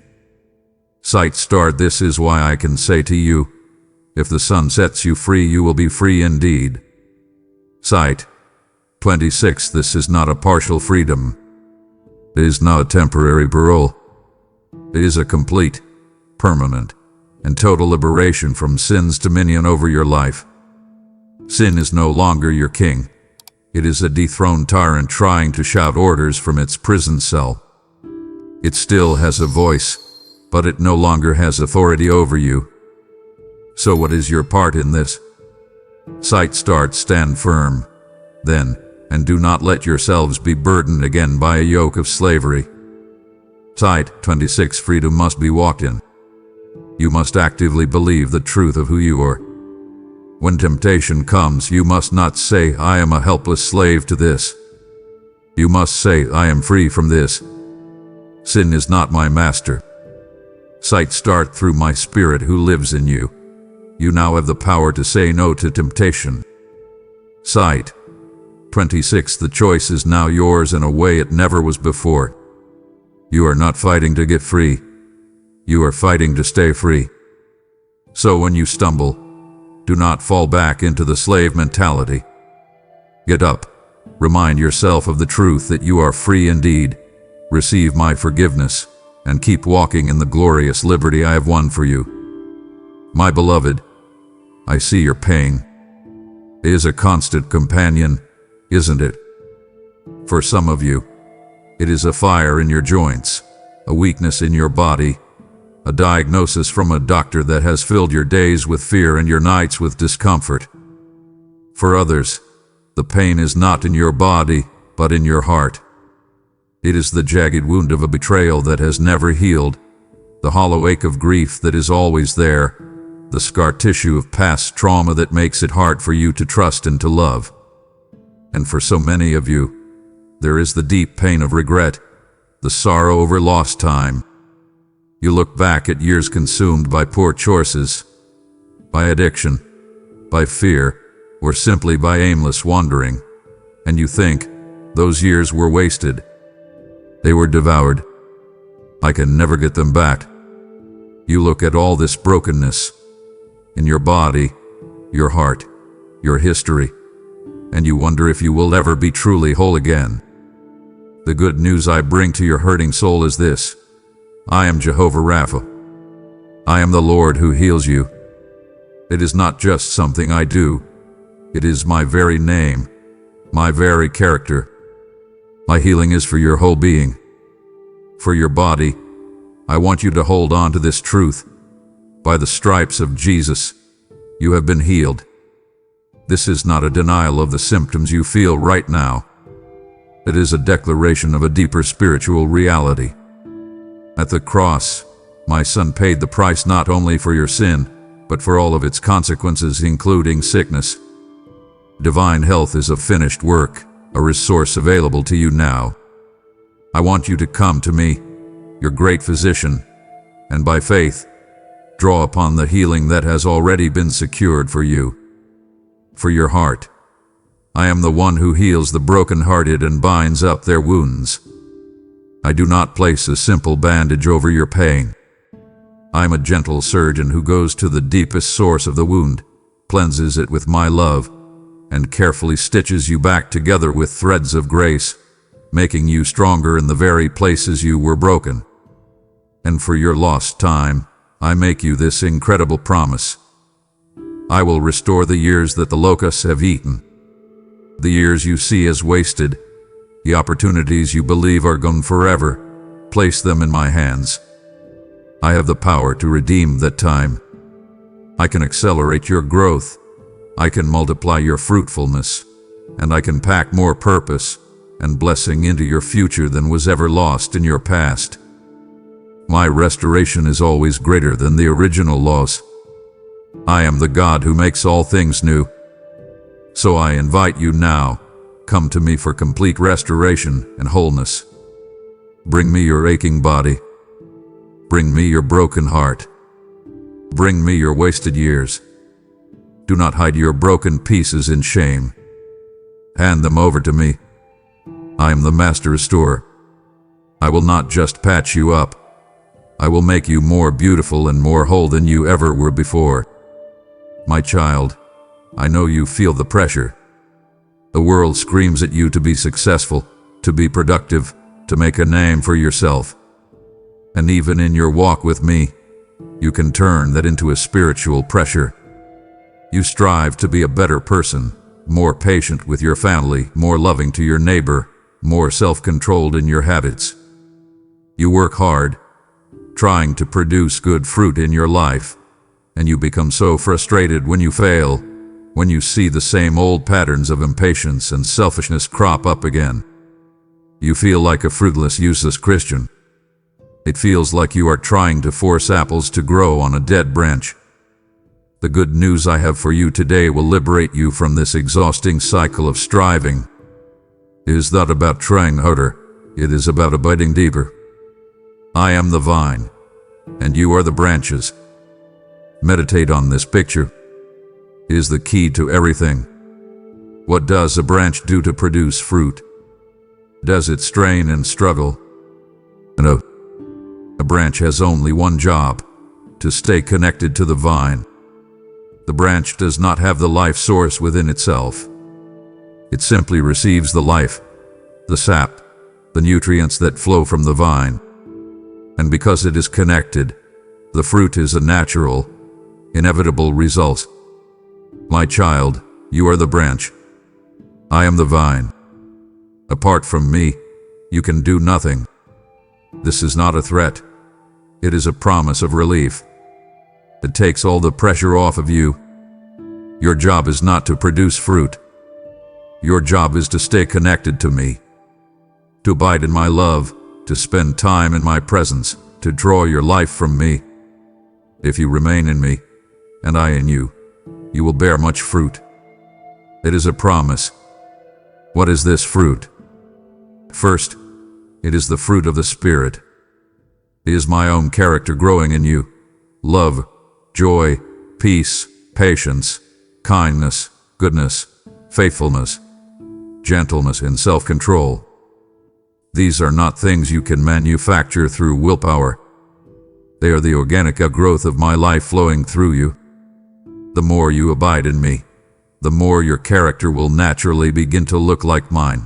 Sight start. This is why I can say to you, if the Son sets you free, you will be free indeed. Sight. 26. This is not a partial freedom. It is not a temporary parole. It is a complete, permanent, and total liberation from sin's dominion over your life. Sin is no longer your king. It is a dethroned tyrant trying to shout orders from its prison cell. It still has a voice, but it no longer has authority over you. So what is your part in this? Sight start. Stand firm, then, and do not let yourselves be burdened again by a yoke of slavery. Sight. 26. Freedom must be walked in. You must actively believe the truth of who you are. When temptation comes, you must not say, I am a helpless slave to this. You must say, I am free from this. Sin is not my master. Sight start. Through my Spirit who lives in you, you now have the power to say no to temptation. Sight. 26. The choice is now yours in a way it never was before. You are not fighting to get free. You are fighting to stay free. So when you stumble, do not fall back into the slave mentality. Get up. Remind yourself of the truth that you are free indeed. Receive my forgiveness, and keep walking in the glorious liberty I have won for you. My beloved, I see your pain. It is a constant companion, isn't it? For some of you, it is a fire in your joints, a weakness in your body, a diagnosis from a doctor that has filled your days with fear and your nights with discomfort. For others, the pain is not in your body, but in your heart. It is the jagged wound of a betrayal that has never healed, the hollow ache of grief that is always there, the scar tissue of past trauma that makes it hard for you to trust and to love. And for so many of you, there is the deep pain of regret, the sorrow over lost time. You look back at years consumed by poor choices, by addiction, by fear, or simply by aimless wandering, and you think, those years were wasted. They were devoured. I can never get them back. You look at all this brokenness in your body, your heart, your history, and you wonder if you will ever be truly whole again. The good news I bring to your hurting soul is this: I am Jehovah Rapha. I am the Lord who heals you. It is not just something I do. It is my very name, my very character. My healing is for your whole being. For your body, I want you to hold on to this truth. By the stripes of Jesus, you have been healed. This is not a denial of the symptoms you feel right now. It is a declaration of a deeper spiritual reality. At the cross, my Son paid the price not only for your sin, but for all of its consequences, including sickness. Divine health is a finished work, a resource available to you now. I want you to come to me, your great physician, and by faith, draw upon the healing that has already been secured for you. For your heart, I am the one who heals the brokenhearted and binds up their wounds. I do not place a simple bandage over your pain. I am a gentle surgeon who goes to the deepest source of the wound, cleanses it with my love, and carefully stitches you back together with threads of grace, making you stronger in the very places you were broken. And for your lost time, I make you this incredible promise. I will restore the years that the locusts have eaten. The years you see as wasted, the opportunities you believe are gone forever, place them in my hands. I have the power to redeem that time. I can accelerate your growth. I can multiply your fruitfulness, and I can pack more purpose and blessing into your future than was ever lost in your past. My restoration is always greater than the original loss. I am the God who makes all things new. So I invite you now, come to me for complete restoration and wholeness. Bring me your aching body. Bring me your broken heart. Bring me your wasted years. Do not hide your broken pieces in shame. Hand them over to me. I am the master restorer. I will not just patch you up. I will make you more beautiful and more whole than you ever were before. My child, I know you feel the pressure. The world screams at you to be successful, to be productive, to make a name for yourself. And even in your walk with me, you can turn that into a spiritual pressure. You strive to be a better person, more patient with your family, more loving to your neighbor, more self-controlled in your habits. You work hard, trying to produce good fruit in your life, and you become so frustrated when you fail, when you see the same old patterns of impatience and selfishness crop up again. You feel like a fruitless, useless Christian. It feels like you are trying to force apples to grow on a dead branch. The good news I have for you today will liberate you from this exhausting cycle of striving. It is not about trying harder, it is about abiding deeper. I am the vine, and you are the branches. Meditate on this picture. It is the key to everything. What does a branch do to produce fruit? Does it strain and struggle? No. A branch has only one job: to stay connected to the vine. The branch does not have the life source within itself. It simply receives the life, the sap, the nutrients that flow from the vine. And because it is connected, the fruit is a natural, inevitable result. My child, you are the branch. I am the vine. Apart from me, you can do nothing. This is not a threat. It is a promise of relief. It takes all the pressure off of you. Your job is not to produce fruit. Your job is to stay connected to me, to abide in my love, to spend time in my presence, to draw your life from me. If you remain in me, and I in you, you will bear much fruit. It is a promise. What is this fruit? First, it is the fruit of the Spirit. It is my own character growing in you: love, joy, peace, patience, kindness, goodness, faithfulness, gentleness, and self-control. These are not things you can manufacture through willpower. They are the organic growth of my life flowing through you. The more you abide in me, the more your character will naturally begin to look like mine.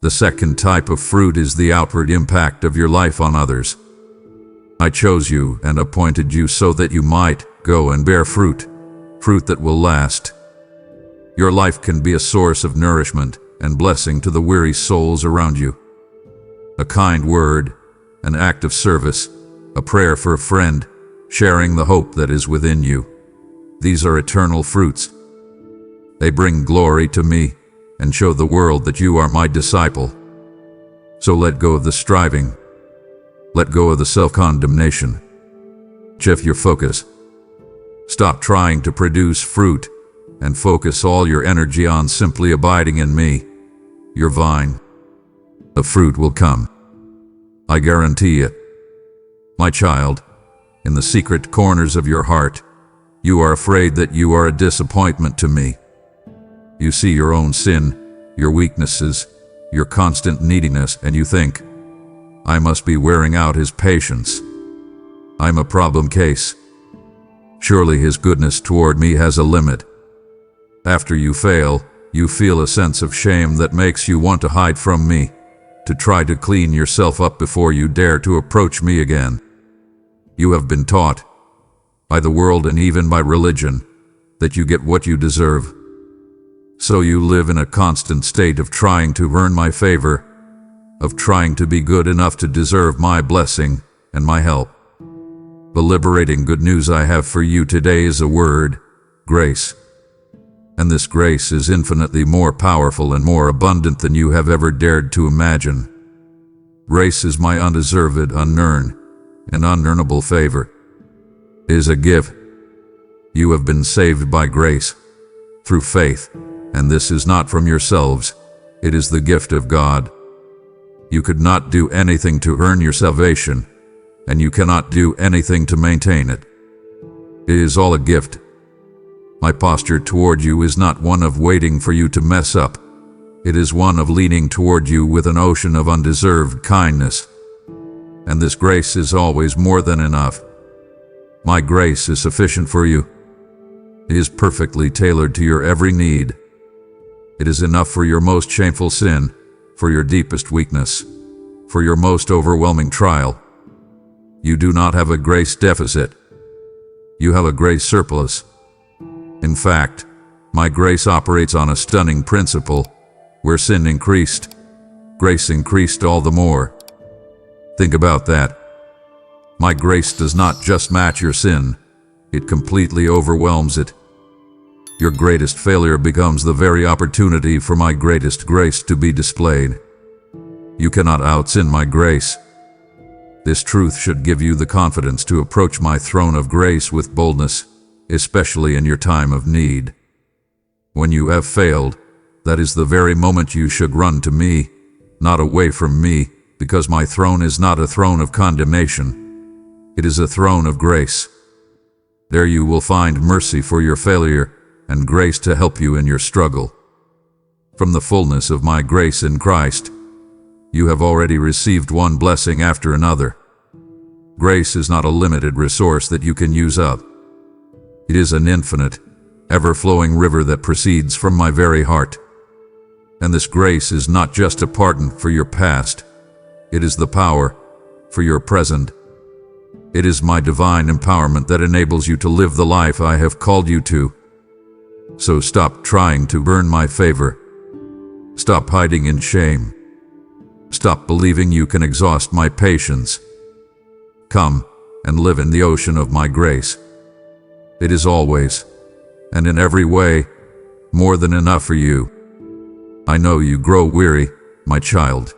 The second type of fruit is the outward impact of your life on others. I chose you and appointed you so that you might go and bear fruit, fruit that will last. Your life can be a source of nourishment and blessing to the weary souls around you. A kind word, an act of service, a prayer for a friend, sharing the hope that is within you. These are eternal fruits. They bring glory to me and show the world that you are my disciple. So let go of the striving. Let go of the self-condemnation. Shift your focus. Stop trying to produce fruit and focus all your energy on simply abiding in me, your vine. The fruit will come. I guarantee it. My child, in the secret corners of your heart, you are afraid that you are a disappointment to me. You see your own sin, your weaknesses, your constant neediness, and you think, I must be wearing out his patience. I'm a problem case. Surely his goodness toward me has a limit. After you fail, you feel a sense of shame that makes you want to hide from me, to try to clean yourself up before you dare to approach me again. You have been taught, by the world and even by religion, that you get what you deserve. So you live in a constant state of trying to earn my favor, of trying to be good enough to deserve my blessing and my help. The liberating good news I have for you today is a word: grace. And this grace is infinitely more powerful and more abundant than you have ever dared to imagine. Grace is my undeserved, unearned, and unearnable favor. It is a gift. You have been saved by grace, through faith, and this is not from yourselves. It is the gift of God. You could not do anything to earn your salvation, and you cannot do anything to maintain it. It is all a gift. My posture toward you is not one of waiting for you to mess up. It is one of leaning toward you with an ocean of undeserved kindness. And this grace is always more than enough. My grace is sufficient for you. It is perfectly tailored to your every need. It is enough for your most shameful sin, for your deepest weakness, for your most overwhelming trial. You do not have a grace deficit. You have a grace surplus. In fact, my grace operates on a stunning principle. Where sin increased, grace increased all the more. Think about that. My grace does not just match your sin, it completely overwhelms it. Your greatest failure becomes the very opportunity for my greatest grace to be displayed. You cannot out-sin my grace. This truth should give you the confidence to approach my throne of grace with boldness, especially in your time of need. When you have failed, that is the very moment you should run to me, not away from me, because my throne is not a throne of condemnation. It is a throne of grace. There you will find mercy for your failure and grace to help you in your struggle. From the fullness of my grace in Christ, you have already received one blessing after another. Grace is not a limited resource that you can use up. It is an infinite, ever-flowing river that proceeds from my very heart. And this grace is not just a pardon for your past. It is the power for your present. It is my divine empowerment that enables you to live the life I have called you to. So stop trying to earn my favor. Stop hiding in shame. Stop believing you can exhaust my patience. Come and live in the ocean of my grace. It is always, and in every way, more than enough for you. I know you grow weary, my child.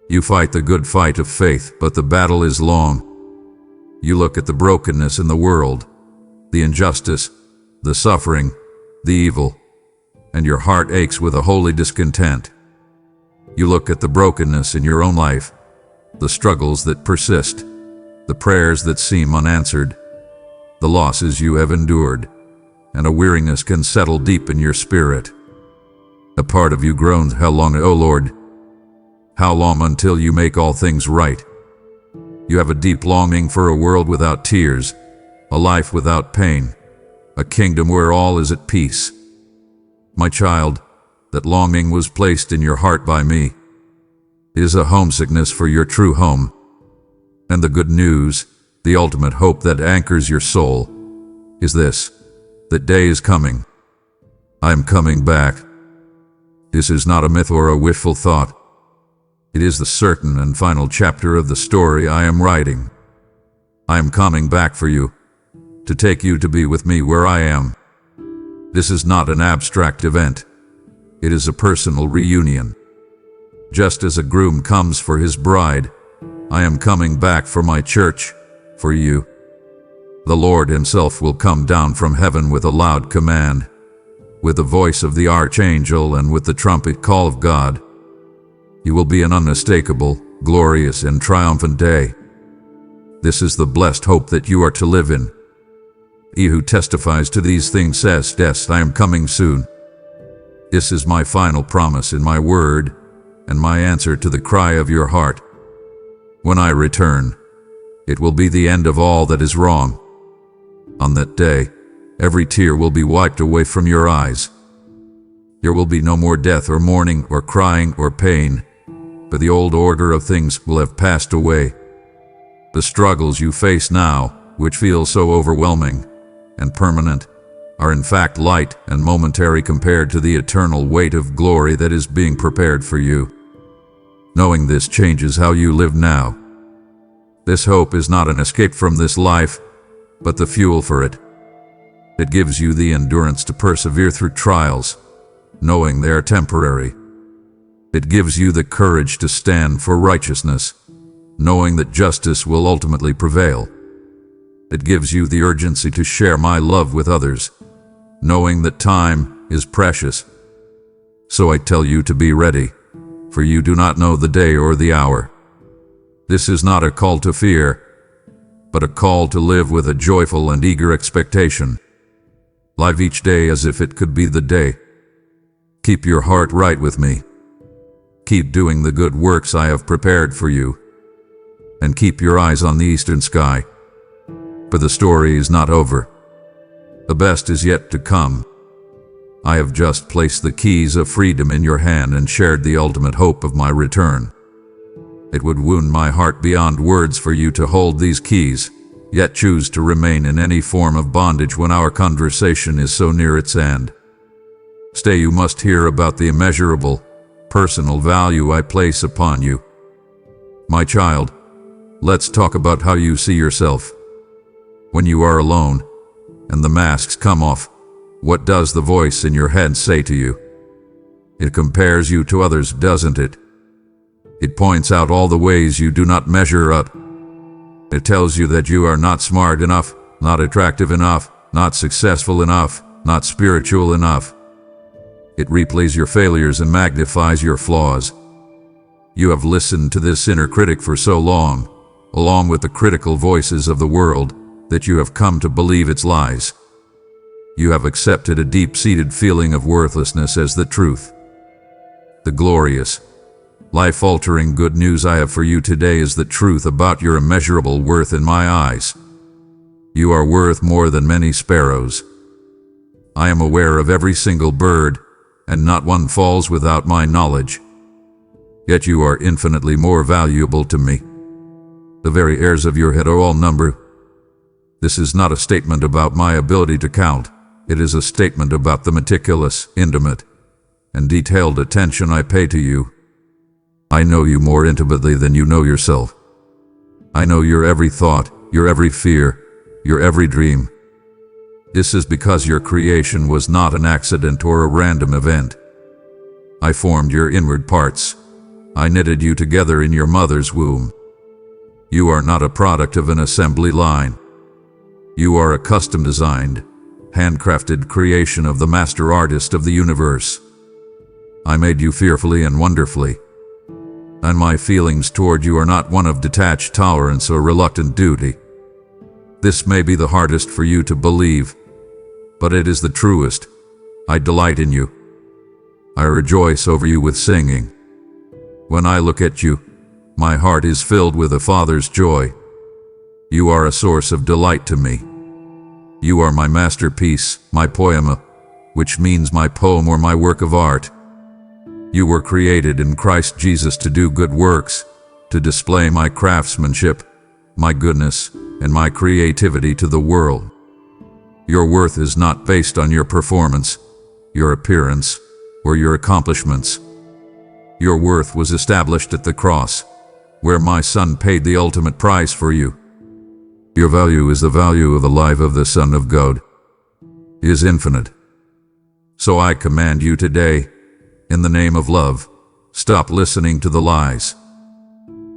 You fight the good fight of faith, but the battle is long. You look at the brokenness in the world, the injustice, the suffering, the evil, and your heart aches with a holy discontent. You look at the brokenness in your own life, the struggles that persist, the prayers that seem unanswered, the losses you have endured, and a weariness can settle deep in your spirit. A part of you groans, "How long, O Lord? How long until you make all things right?" You have a deep longing for a world without tears, a life without pain, a kingdom where all is at peace. My child, that longing was placed in your heart by me. It is a homesickness for your true home. And the good news, the ultimate hope that anchors your soul, is this: that day is coming. I am coming back. This is not a myth or a wishful thought. It is the certain and final chapter of the story I am writing. I am coming back for you, to take you to be with me where I am. This is not an abstract event. It is a personal reunion. Just as a groom comes for his bride, I am coming back for my church, for you. The Lord himself will come down from heaven with a loud command, with the voice of the archangel and with the trumpet call of God. It will be an unmistakable, glorious, and triumphant day. This is the blessed hope that you are to live in. He who testifies to these things says, "Yes, I am coming soon." This is my final promise in my word, and my answer to the cry of your heart. When I return, it will be the end of all that is wrong. On that day, every tear will be wiped away from your eyes. There will be no more death or mourning or crying or pain, but the old order of things will have passed away. The struggles you face now, which feel so overwhelming and permanent, are in fact light and momentary compared to the eternal weight of glory that is being prepared for you. Knowing this changes how you live now. This hope is not an escape from this life, but the fuel for it. It gives you the endurance to persevere through trials, knowing they are temporary. It gives you the courage to stand for righteousness, knowing that justice will ultimately prevail. It gives you the urgency to share my love with others, knowing that time is precious. So I tell you to be ready, for you do not know the day or the hour. This is not a call to fear. but a call to live with a joyful and eager expectation. Live each day as if it could be the day. Keep your heart right with me. Keep doing the good works I have prepared for you. And keep your eyes on the eastern sky. For the story is not over. The best is yet to come. I have just placed the keys of freedom in your hand and shared the ultimate hope of my return. It would wound my heart beyond words for you to hold these keys, yet choose to remain in any form of bondage when our conversation is so near its end. Stay, you must hear about the immeasurable, personal value I place upon you. My child, let's talk about how you see yourself. When you are alone, and the masks come off, what does the voice in your head say to you? It compares you to others, doesn't it? It points out all the ways you do not measure up. It tells you that you are not smart enough, not attractive enough, not successful enough, not spiritual enough. It replays your failures and magnifies your flaws. You have listened to this inner critic for so long, along with the critical voices of the world, that you have come to believe its lies. You have accepted a deep-seated feeling of worthlessness as the truth. The glorious, life-altering good news I have for you today is the truth about your immeasurable worth in my eyes. You are worth more than many sparrows. I am aware of every single bird, and not one falls without my knowledge. Yet you are infinitely more valuable to me. The very hairs of your head are all numbered. This is not a statement about my ability to count. It is a statement about the meticulous, intimate, and detailed attention I pay to you. I know you more intimately than you know yourself. I know your every thought, your every fear, your every dream. This is because your creation was not an accident or a random event. I formed your inward parts. I knitted you together in your mother's womb. You are not a product of an assembly line. You are a custom-designed, handcrafted creation of the master artist of the universe. I made you fearfully and wonderfully. And my feelings toward you are not one of detached tolerance or reluctant duty. This may be the hardest for you to believe, but it is the truest. I delight in you. I rejoice over you with singing. When I look at you, my heart is filled with a father's joy. You are a source of delight to me. You are my masterpiece, my poema, which means my poem or my work of art. You were created in Christ Jesus to do good works, to display my craftsmanship, my goodness, and my creativity to the world. Your worth is not based on your performance, your appearance, or your accomplishments. Your worth was established at the cross, where my Son paid the ultimate price for you. Your value is the value of the life of the Son of God. He is infinite. So I command you today, in the name of love, stop listening to the lies.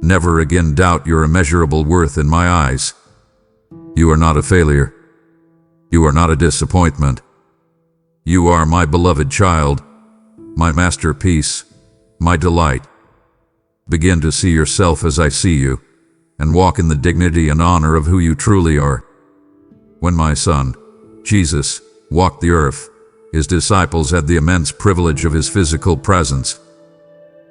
Never again doubt your immeasurable worth in my eyes. You are not a failure. You are not a disappointment. You are my beloved child, my masterpiece, my delight. Begin to see yourself as I see you, and walk in the dignity and honor of who you truly are. When my Son, Jesus, walked the earth, his disciples had the immense privilege of his physical presence.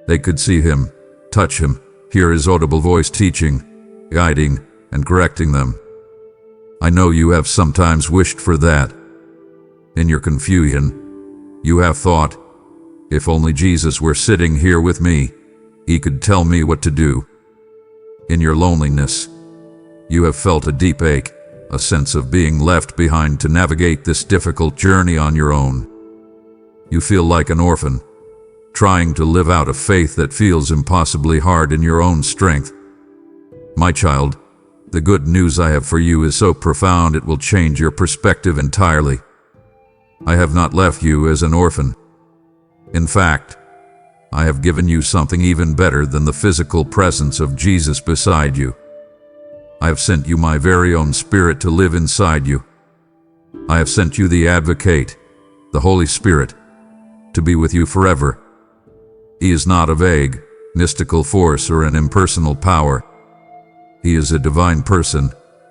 They could see him, touch him, hear his audible voice teaching, guiding, and correcting them. I know you have sometimes wished for that. In your confusion, you have thought, if only Jesus were sitting here with me, he could tell me what to do. In your loneliness, you have felt a deep ache, a sense of being left behind to navigate this difficult journey on your own. You feel like an orphan, trying to live out a faith that feels impossibly hard in your own strength. My child, the good news I have for you is so profound it will change your perspective entirely. I have not left you as an orphan. In fact, I have given you something even better than the physical presence of Jesus beside you. I have sent you my very own Spirit to live inside you. I have sent you the Advocate, the Holy Spirit, to be with you forever. He is not a vague, mystical force or an impersonal power. He is a divine person,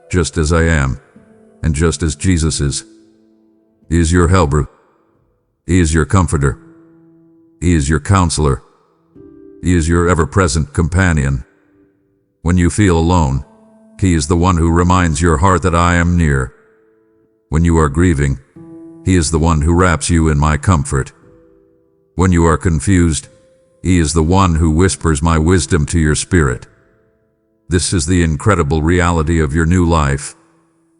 just as I am, and just as Jesus is. He is your helper. He is your comforter. He is your counselor. He is your ever-present companion. When you feel alone, He is the one who reminds your heart that I am near. When you are grieving, He is the one who wraps you in my comfort. When you are confused, He is the one who whispers my wisdom to your spirit. This is the incredible reality of your new life.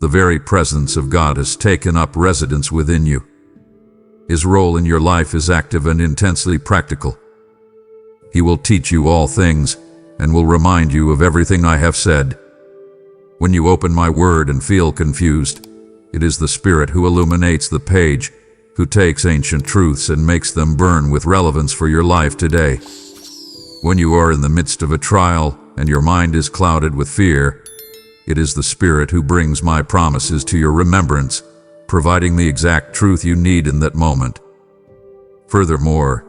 The very presence of God has taken up residence within you. His role in your life is active and intensely practical. He will teach you all things and will remind you of everything I have said. When you open my word and feel confused, it is the Spirit who illuminates the page, who takes ancient truths and makes them burn with relevance for your life today. When you are in the midst of a trial and your mind is clouded with fear, it is the Spirit who brings my promises to your remembrance, providing the exact truth you need in that moment. Furthermore,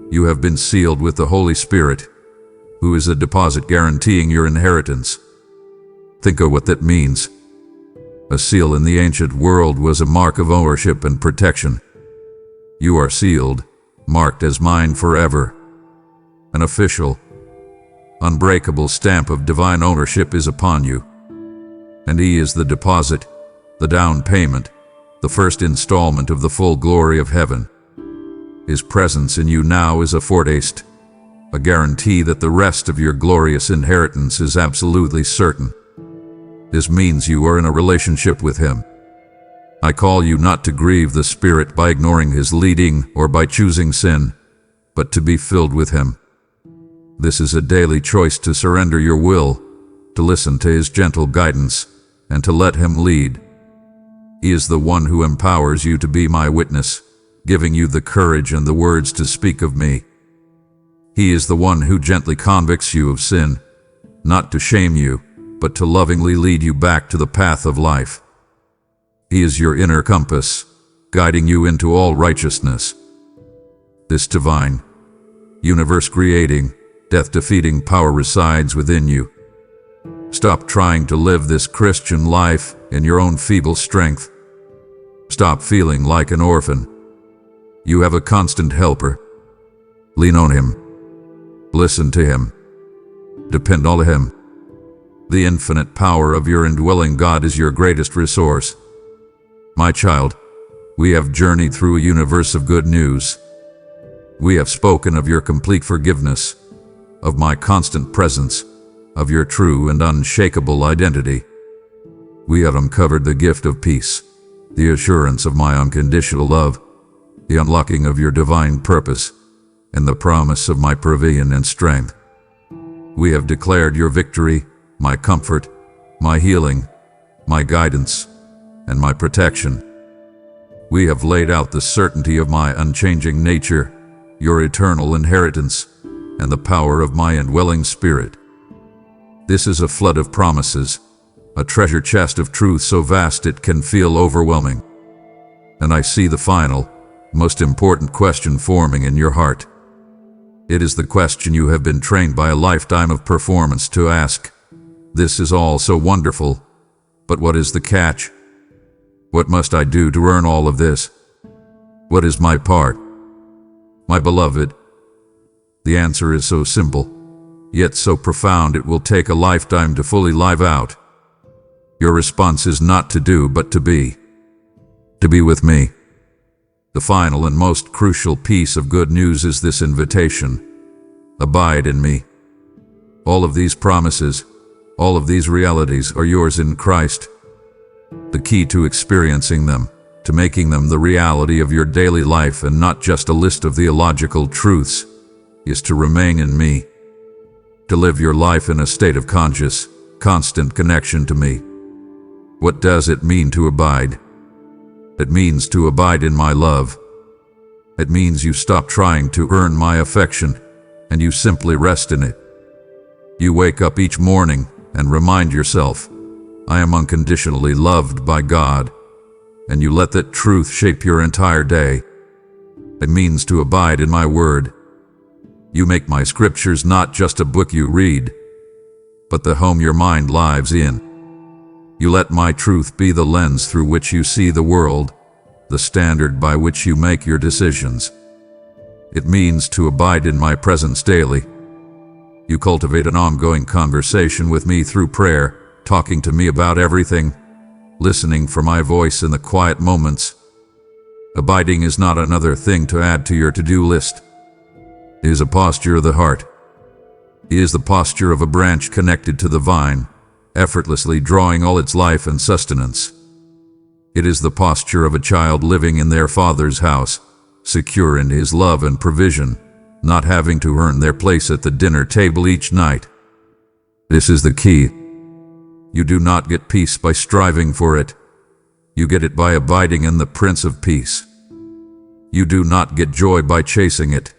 you have been sealed with the Holy Spirit, who is a deposit guaranteeing your inheritance. Think of what that means. A seal in the ancient world was a mark of ownership and protection. You are sealed, marked as mine forever. An official, unbreakable stamp of divine ownership is upon you. And He is the deposit, the down payment, the first installment of the full glory of heaven. His presence in you now is a foretaste, a guarantee that the rest of your glorious inheritance is absolutely certain. This means you are in a relationship with Him. I call you not to grieve the Spirit by ignoring His leading or by choosing sin, but to be filled with Him. This is a daily choice to surrender your will, to listen to His gentle guidance, and to let Him lead. He is the one who empowers you to be my witness, giving you the courage and the words to speak of me. He is the one who gently convicts you of sin, not to shame you, but to lovingly lead you back to the path of life. He is your inner compass, guiding you into all righteousness. This divine, universe-creating, death-defeating power resides within you. Stop trying to live this Christian life in your own feeble strength. Stop feeling like an orphan. You have a constant helper. Lean on Him. Listen to Him. Depend on Him. The infinite power of your indwelling God is your greatest resource. My child, we have journeyed through a universe of good news. We have spoken of your complete forgiveness, of my constant presence, of your true and unshakable identity. We have uncovered the gift of peace, the assurance of my unconditional love, the unlocking of your divine purpose, and the promise of my provision and strength. We have declared your victory, my comfort, my healing, my guidance, and my protection. We have laid out the certainty of my unchanging nature, your eternal inheritance, and the power of my indwelling Spirit. This is a flood of promises, a treasure chest of truth so vast it can feel overwhelming. And I see the final, most important question forming in your heart. It is the question you have been trained by a lifetime of performance to ask. This is all so wonderful, but what is the catch? What must I do to earn all of this? What is my part? My beloved, the answer is so simple, yet so profound it will take a lifetime to fully live out. Your response is not to do, but to be. To be with me. The final and most crucial piece of good news is this invitation. Abide in me. All of these promises, all of these realities are yours in Christ. The key to experiencing them, to making them the reality of your daily life and not just a list of theological truths, is to remain in me. To live your life in a state of conscious, constant connection to me. What does it mean to abide? It means to abide in my love. It means you stop trying to earn my affection, and you simply rest in it. You wake up each morning and remind yourself, I am unconditionally loved by God, and you let that truth shape your entire day. It means to abide in my word. You make my scriptures not just a book you read, but the home your mind lives in. You let my truth be the lens through which you see the world, the standard by which you make your decisions. It means to abide in my presence daily. You cultivate an ongoing conversation with me through prayer, talking to me about everything, listening for my voice in the quiet moments. Abiding is not another thing to add to your to-do list. It is a posture of the heart. It is the posture of a branch connected to the vine, effortlessly drawing all its life and sustenance. It is the posture of a child living in their father's house, secure in his love and provision, not having to earn their place at the dinner table each night. This is the key. You do not get peace by striving for it. You get it by abiding in the Prince of Peace. You do not get joy by chasing it.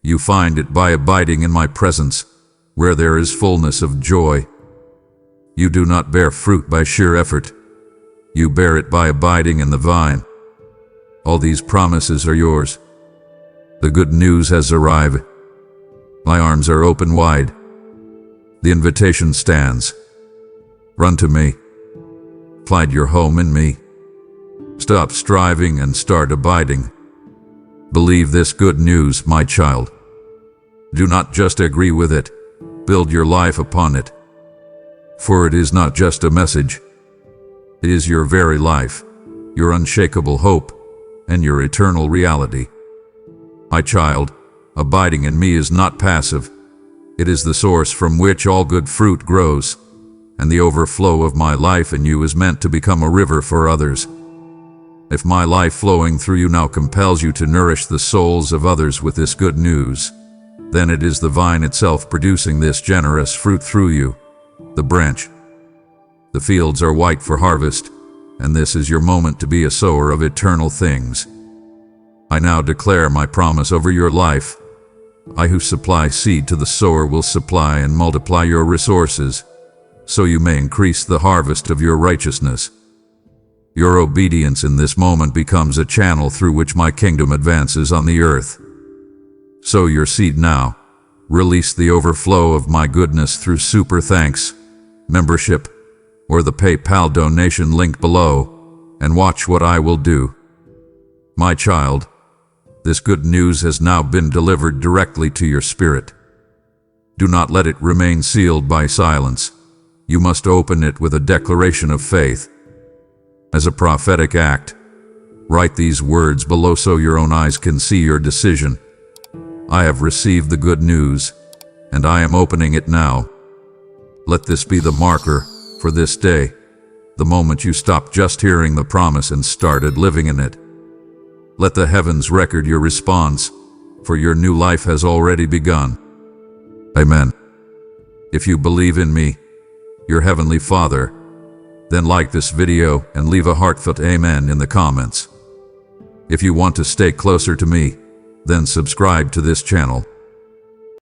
You find it by abiding in my presence, where there is fullness of joy. You do not bear fruit by sheer effort. You bear it by abiding in the vine. All these promises are yours. The good news has arrived. My arms are open wide. The invitation stands. Run to me. Find your home in me. Stop striving and start abiding. Believe this good news, my child. Do not just agree with it. Build your life upon it. For it is not just a message. It is your very life, your unshakable hope, and your eternal reality. My child, abiding in me is not passive. It is the source from which all good fruit grows, and the overflow of my life in you is meant to become a river for others. If my life flowing through you now compels you to nourish the souls of others with this good news, then it is the vine itself producing this generous fruit through you, the branch. The fields are white for harvest, and this is your moment to be a sower of eternal things. I now declare my promise over your life. I who supply seed to the sower will supply and multiply your resources, so you may increase the harvest of your righteousness. Your obedience in this moment becomes a channel through which my kingdom advances on the earth. Sow your seed now. Release the overflow of my goodness through super thanks, membership, or the PayPal donation link below, and watch what I will do. My child, this good news has now been delivered directly to your spirit. Do not let it remain sealed by silence. You must open it with a declaration of faith. As a prophetic act, write these words below so your own eyes can see your decision. I have received the good news, and I am opening it now. Let this be the marker for this day, the moment you stopped just hearing the promise and started living in it. Let the heavens record your response, for your new life has already begun. Amen. If you believe in me, your Heavenly Father, then like this video and leave a heartfelt amen in the comments. If you want to stay closer to me, then subscribe to this channel.